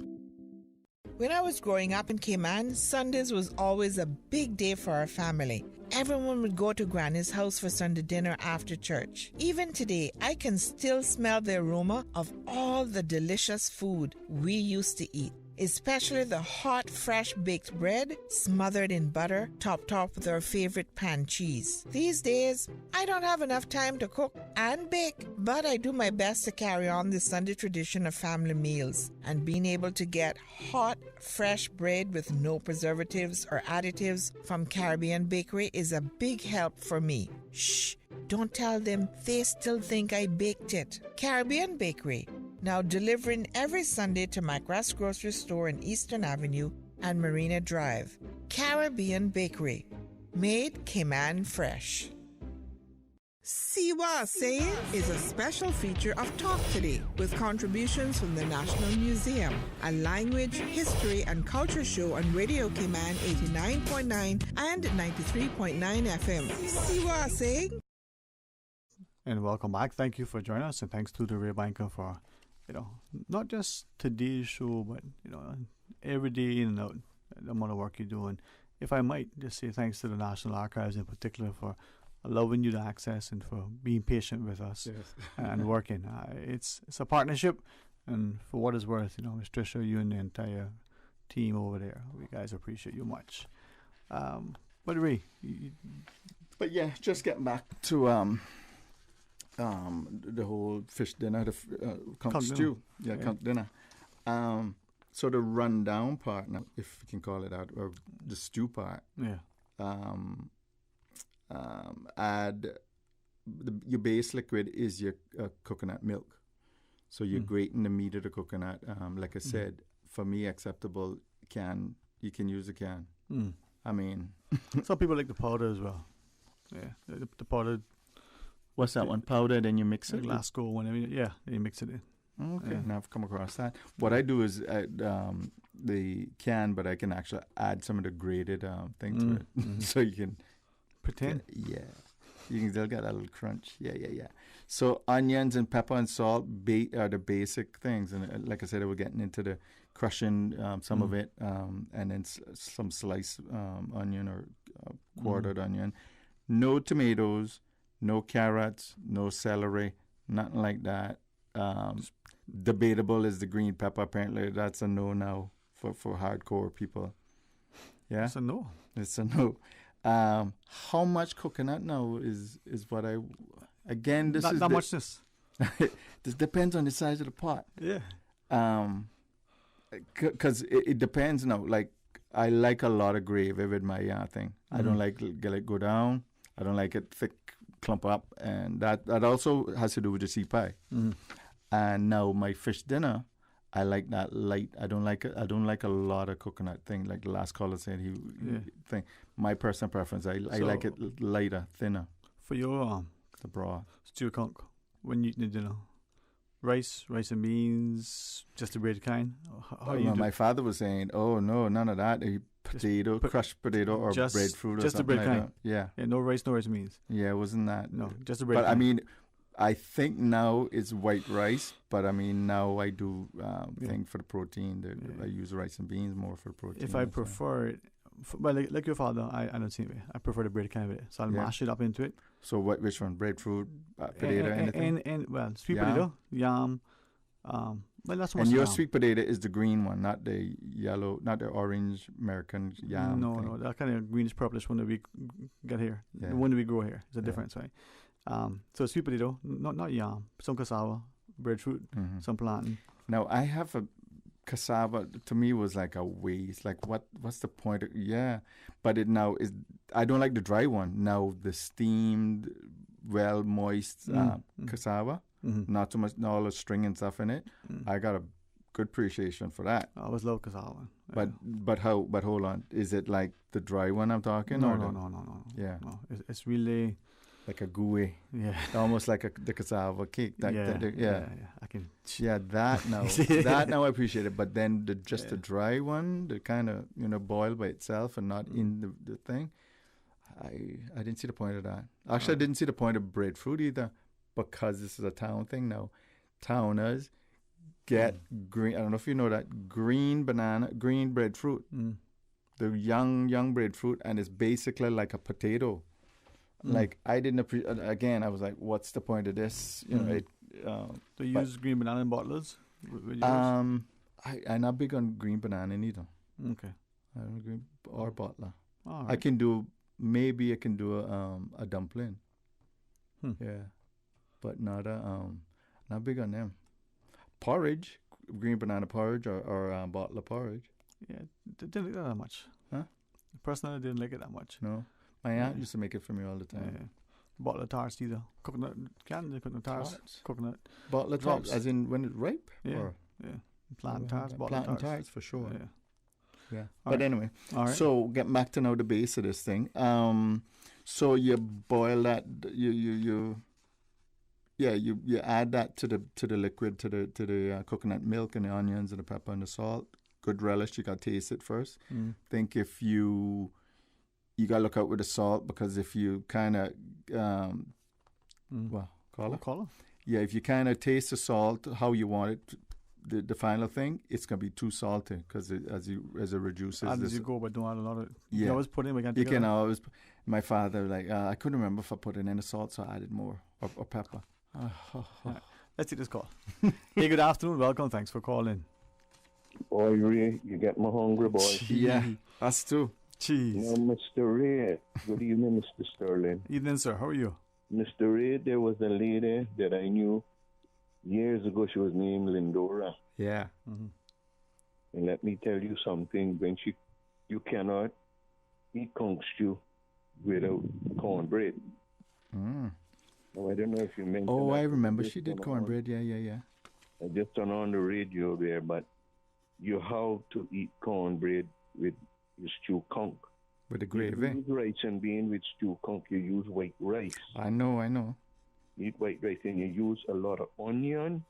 When I was growing up in Cayman, Sundays was always a big day for our family. Everyone would go to Granny's house for Sunday dinner after church. Even today, I can still smell the aroma of all the delicious food we used to eat, especially the hot, fresh baked bread smothered in butter, topped off with our favorite pan cheese. These days, I don't have enough time to cook and bake, but I do my best to carry on the Sunday tradition of family meals, and being able to get hot, fresh bread with no preservatives or additives from Caribbean Bakery is a big help for me. Shh, don't tell them, they still think I baked it. Caribbean Bakery, now delivering every Sunday to McGrath's grocery store in Eastern Avenue and Marina Drive. Caribbean Bakery, made Cayman fresh. See what Sayin is a special feature of Talk Today with contributions from the National Museum, a language, history, and culture show on Radio Cayman 89.9 and 93.9 FM. See what Sayin? And welcome back. Thank you for joining us, and thanks to the Ray Banker for, not just today's show, but, every day in and out, the amount of work you do. And if I might just say thanks to the National Archives in particular for allowing you to access and for being patient with us and working. It's a partnership, and for what it's worth, Ms. Trisha, you and the entire team over there, we guys appreciate you much. But Ray, but yeah, just getting back to the whole fish dinner, the conch stew, conch dinner. So the rundown part, now, if we can call it that, or the stew part. Add your base liquid is your coconut milk. So you're grating the meat of the coconut. Like I said, for me, acceptable can. You can use a can. I mean, some people like the powder as well. Yeah, the powder. What's that one? Powder, then you mix it? Glasgow, whenever. Yeah, you mix it in. Okay, now I've come across that. What I do is the can, but I can actually add some of the grated thing to it, so you can. Pretend. You can still get a little crunch. Yeah. So onions and pepper and salt are the basic things. And like I said, we're getting into the crushing some of it, and then some sliced onion or quartered onion. No tomatoes, no carrots, no celery, nothing like that. Debatable is the green pepper. Apparently, that's a no now for hardcore people. Yeah? It's a no. It's a no. How much coconut now is what I again this not, is not much this depends on the size of the pot. Because it depends now. Like I like a lot of gravy with my thing. I don't like it go down. I don't like it thick clump up, and that also has to do with the sea pie. And now my fish dinner, I like that light. I don't like a lot of coconut thing. Like the last caller said, thing. My personal preference, I like it lighter, thinner. For your the broth stew conch, when you rice and beans, just the bread kind. How you do? My father was saying, "Oh no, none of that. Crushed potato or breadfruit or just something the bread like kind. that." Yeah, no rice and beans. Yeah, wasn't that? No, just the bread. But kind. I mean, I think now it's white rice, but I mean now I do think for the protein. I use rice and beans more for protein. If I prefer it, like your father, I don't see it. I prefer the bread kind of it, so I'll mash it up into it. So which one? Breadfruit, potato, anything? And sweet potato, yam. Well, that's and your sweet potato is the green one, not the yellow, not the orange American yam. No, that kind of greenish purplish one that we get here. The one that we grow here is a difference, right? So sweet potato, not yam, some cassava, breadfruit, some plantain. Now, I have a cassava, to me, was like a waste. Like, what's the point? Yeah. But it now is, I don't like the dry one. Now, the steamed, well moist cassava, not too much, not all the string and stuff in it. I got a good appreciation for that. I always love cassava. But hold on, is it like the dry one I'm talking? No. Yeah, no. It's really like a gooey. Yeah, almost like the cassava cake. Yeah. I can. Yeah, that now, that now I appreciate it. But then the dry one, the kind of boiled by itself and not in the thing. I didn't see the point of that. Actually, I didn't see the point of breadfruit either, because this is a town thing now. Towners get green. I don't know if you know that green breadfruit. The young breadfruit, and it's basically like a potato. Like, I didn't appreciate. Again, I was like, "What's the point of this?" So you use green banana in bottlers? I'm not big on green banana either. Okay. I don't green or bottler. All right. I can do a dumpling. Yeah, but not big on them. Porridge, green banana porridge or bottler porridge. Yeah, didn't like that much. Huh? Personally, I didn't like it that much. No, my aunt used to make it for me all the time. Yeah. Bottler tarts either. Coconut tarts. Coconut. Bottler tarts, as in when it's ripe? Yeah. Or? Yeah. Plantain tarts, bottler plantain tarts. tarts for sure. Yeah. All But right. anyway, all right. So get back to now the base of this thing. So you boil that. You add that to the liquid, to the coconut milk and the onions and the pepper and the salt. Good relish. You got to taste it first. Think if you got to look out with the salt, because if you kind of Color? Yeah, if you kind of taste the salt how you want it, the final thing, it's gonna be too salty, because as it reduces. As you go, but don't add a lot of. Yeah, you always put in. You can always. My father, I couldn't remember if I put in any salt, so I added more or pepper. Right. Let's take this call. Hey, good afternoon. Welcome. Thanks for calling. Boy, Ray, you get my hungry, boy. Yeah, us too. Jeez. Now, Mr. Ray. Good evening, Mr. Sterling. Evening, sir. How are you? Mr. Ray, there was a lady that I knew years ago. She was named Lindora. Yeah. And let me tell you something. You cannot eat conch stew without cornbread. Now, I don't know if you mentioned. Oh, I remember she did cornbread. Yeah. I just turned on the radio there, but you have to eat cornbread with your stew conch. With the gravy. You use rice and bean with stew conch. You use white rice. I know. You eat white rice, and you use a lot of onion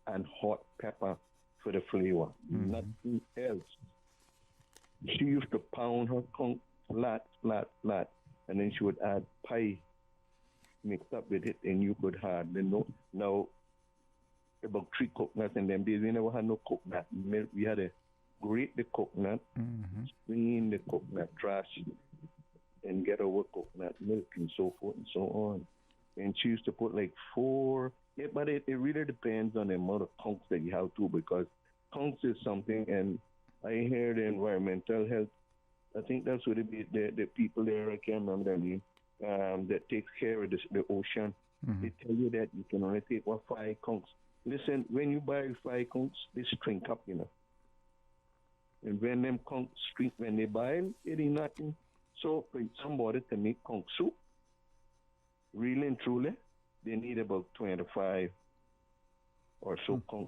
and hot pepper for the flavor. Nothing else. She used to pound her conch flat, and then she would add pie mixed up with it, and you could hardly know. Now, about 3 coconuts in them days, we never had no coconut milk. We had to grate the coconut, screen the coconut trash, and get our coconut milk and so forth and so on. And she used to put like 4, but it really depends on the amount of conch that you have too, because conch is something, and I hear the environmental health, I think that's what the people there, I can't remember their name, that takes care of the ocean. They tell you that you can only take 5 conchs. Listen, when you buy 5 conchs, they shrink up, And when them conchs shrink, when they boil, it ain't nothing. So for somebody to make conch soup, really and truly, they need about 25 or so conchs,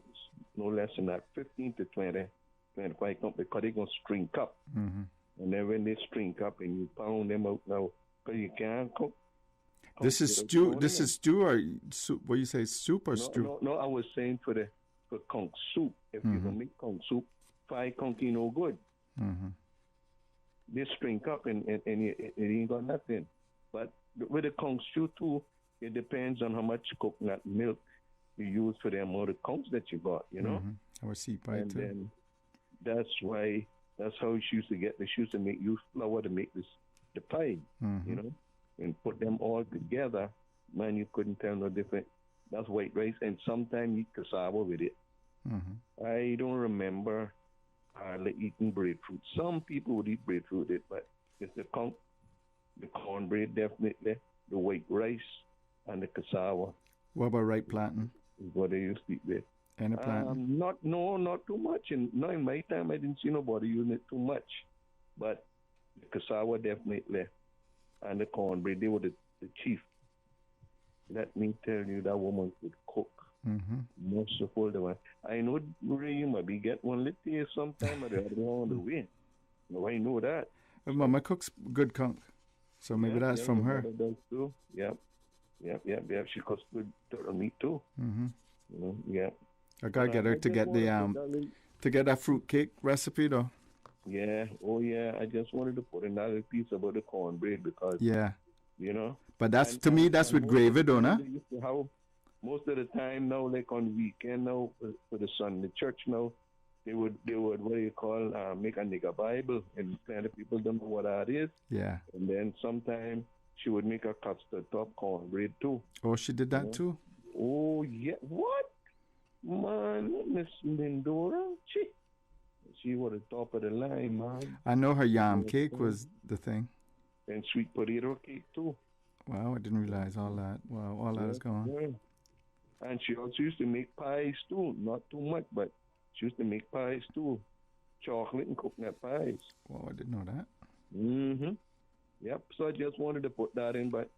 no less than that, 15 to 20, 25 conchs, because they're going to shrink up. And then when they shrink up and you pound them out now, because you can't cook. This is stew. This is stew or soup? What you say, soup or stew? No. I was saying for conch soup. If you don't make conch soup, 5 conch is no good. They shrink up and it ain't got nothing. But with the conch stew too, it depends on how much coconut milk you use for the amount of conch that you got. Or sea pie and too. Then that's how she used to get. She used to use flour to make the pie. And put them all together, man, you couldn't tell no difference. That's white rice, and sometimes eat cassava with it. I don't remember eating breadfruit. Some people would eat breadfruit with it, but it's the cornbread definitely, the white rice, and the cassava. What about ripe plantain? Is what they used to eat with. Any planting? Not too much. And no, in my time, I didn't see nobody using it too much. But the cassava definitely, and the cornbread, they were the chief. Let me tell you, that woman could cook. Mm-hmm. Merciful the one. I know you might be get one little here sometime or the other on the way. No, I know that. Well, Mama cooks good conch, so maybe that's from her. Does too. Yep. She cooks good turtle meat too. Mm-hmm. Yeah. I gotta get her to get to get that fruit cake recipe though. Yeah. Oh yeah. I just wanted to put another piece about the cornbread because But that's to me that's with gravy, though, nah? How most of the time now, like on weekend now for the Sunday church now, they would what do you call make a nigger Bible, and plenty of people don't know what that is. Yeah. And then sometimes she would make a custard top cornbread too. Oh, she did that too? Oh yeah. What? Man, Miss Lindora, she was the top of the line, man. I know her yam cake was the thing. And sweet potato cake too. Wow, I didn't realize all that. Wow, all that is gone. Yeah. And she also used to make pies too. Not too much, but she used to make pies too. Chocolate and coconut pies. Wow, I didn't know that. Mm-hmm. Yep, so I just wanted to put that in, but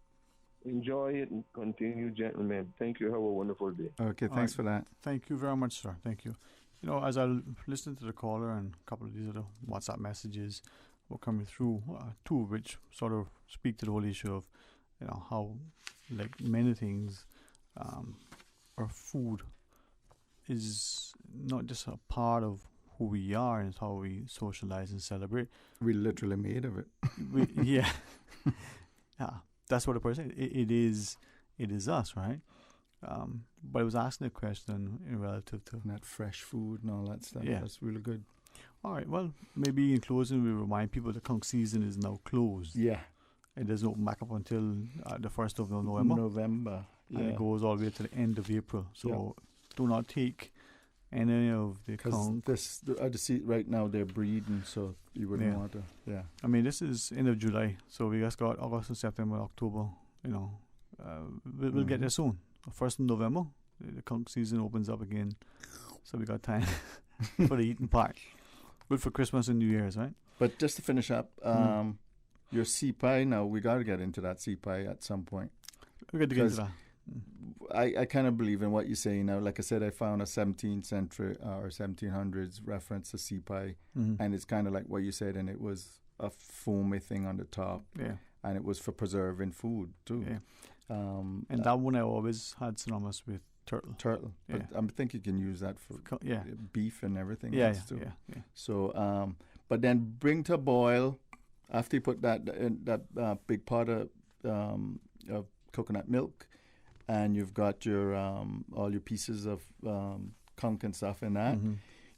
enjoy it and continue, gentlemen. Thank you. Have a wonderful day. Okay, thanks for that. Thank you very much, sir. Thank you. You know, as I listened to the caller and a couple of these other WhatsApp messages were coming through, two of which sort of speak to the whole issue of, how, like many things, our food is not just a part of who we are and how we socialize and celebrate. We literally made of it. Yeah. That's what the person said. It is us, right? But I was asking a question in relative to that fresh food and all that stuff. Yeah. That's really good. All right. Well, maybe in closing, we remind people the conch season is now closed. Yeah. It doesn't open back up until the 1st of November. Yeah. And it goes all the way to the end of April. So do not take any of the conch. I just see right now they're breeding, so you wouldn't want to. Yeah. I mean, this is end of July, so we just got August and September, October. We'll get there soon. 1st of November, the conch season opens up again, so we got time for the eating part. Good for Christmas and New Year's, right? But just to finish up, your sea pie. Now we got to get into that sea pie at some point. We got to get into that. I kind of believe in what you say now. Like I said, I found a 17th century or 1700s reference to sea pie, and it's kind of like what you said, and it was a foamy thing on the top, and it was for preserving food too. Yeah. And that one I always had synonymous with turtle. But I think you can use that for beef and everything else too. Yeah. So, but then bring to boil after you put that in that big pot of coconut milk. And you've got your all your pieces of conch and stuff in that.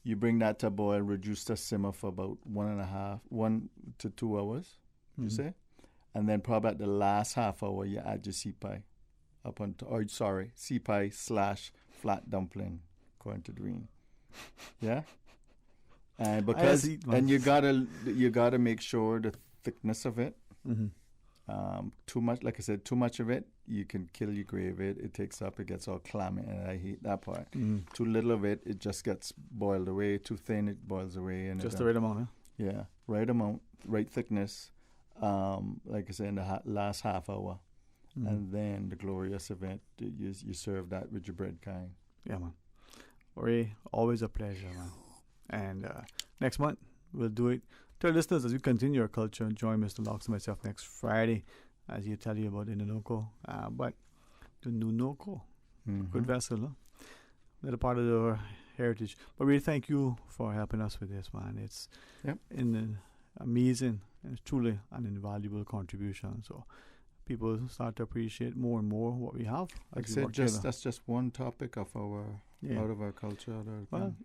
You bring that to boil, reduce the simmer for about 1 to 2 hours, you say? And then probably at the last half hour, you add your sea pie sea pie / flat dumpling, according to Doreen. Yeah? And because and you gotta make sure the thickness of it. Too much, like I said, too much of it, you can kill your gravy. It takes up, it gets all clammy, and I hate that part. Too little of it, it just gets boiled away. Too thin, it boils away. And just the right amount, huh? Yeah, right amount, right thickness. Like I said, in the last half hour, and then the glorious event, you serve that with your bread kind. Yeah, man. Ray, always a pleasure, man. And next month we'll do it. To our listeners, as we continue our culture, join Mr. Locks and myself next Friday as he tell you about the Nunoko. But the Nunoko, good vessel, huh? They're a part of our heritage. But we thank you for helping us with this, man. It's amazing and it's truly an invaluable contribution. So people start to appreciate more and more what we have. Like I said, that's just one topic of our out of our culture.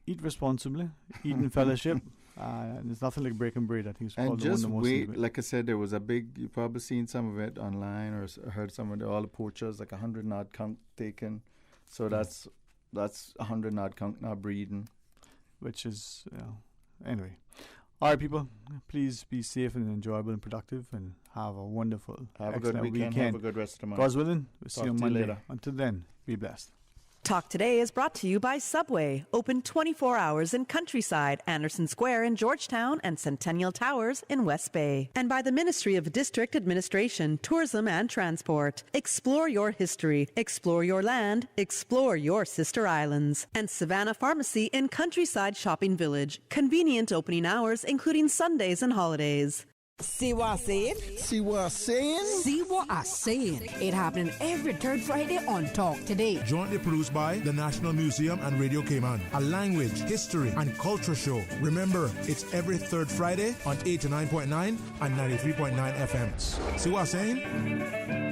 Eat responsibly, eat in fellowship. There's nothing like breaking bread. I think it's and just wait. Like I said, there was a big. You've probably seen some of it online or heard some of all the poachers, like 100 odd conch taken. So that's 100 odd conch now breeding, which is anyway. All right, people, please be safe and enjoyable and productive, and have a wonderful, have a good weekend. Have a good rest of the month. God's willing, we'll see you on Monday. Later. Until then, be blessed. Talk Today is brought to you by Subway, open 24 hours in Countryside, Anderson Square in Georgetown, and Centennial Towers in West Bay. And by the Ministry of District Administration, Tourism and Transport. Explore your history, explore your land, explore your sister islands. And Savannah Pharmacy in Countryside Shopping Village. Convenient opening hours, including Sundays and holidays. See what I'm saying? See what I'm saying? See what I'm saying. It happening every third Friday on Talk Today. Jointly produced by the National Museum and Radio Cayman. A language, history, and culture show. Remember, it's every third Friday on 89.9 and 93.9 FM. See what I'm saying?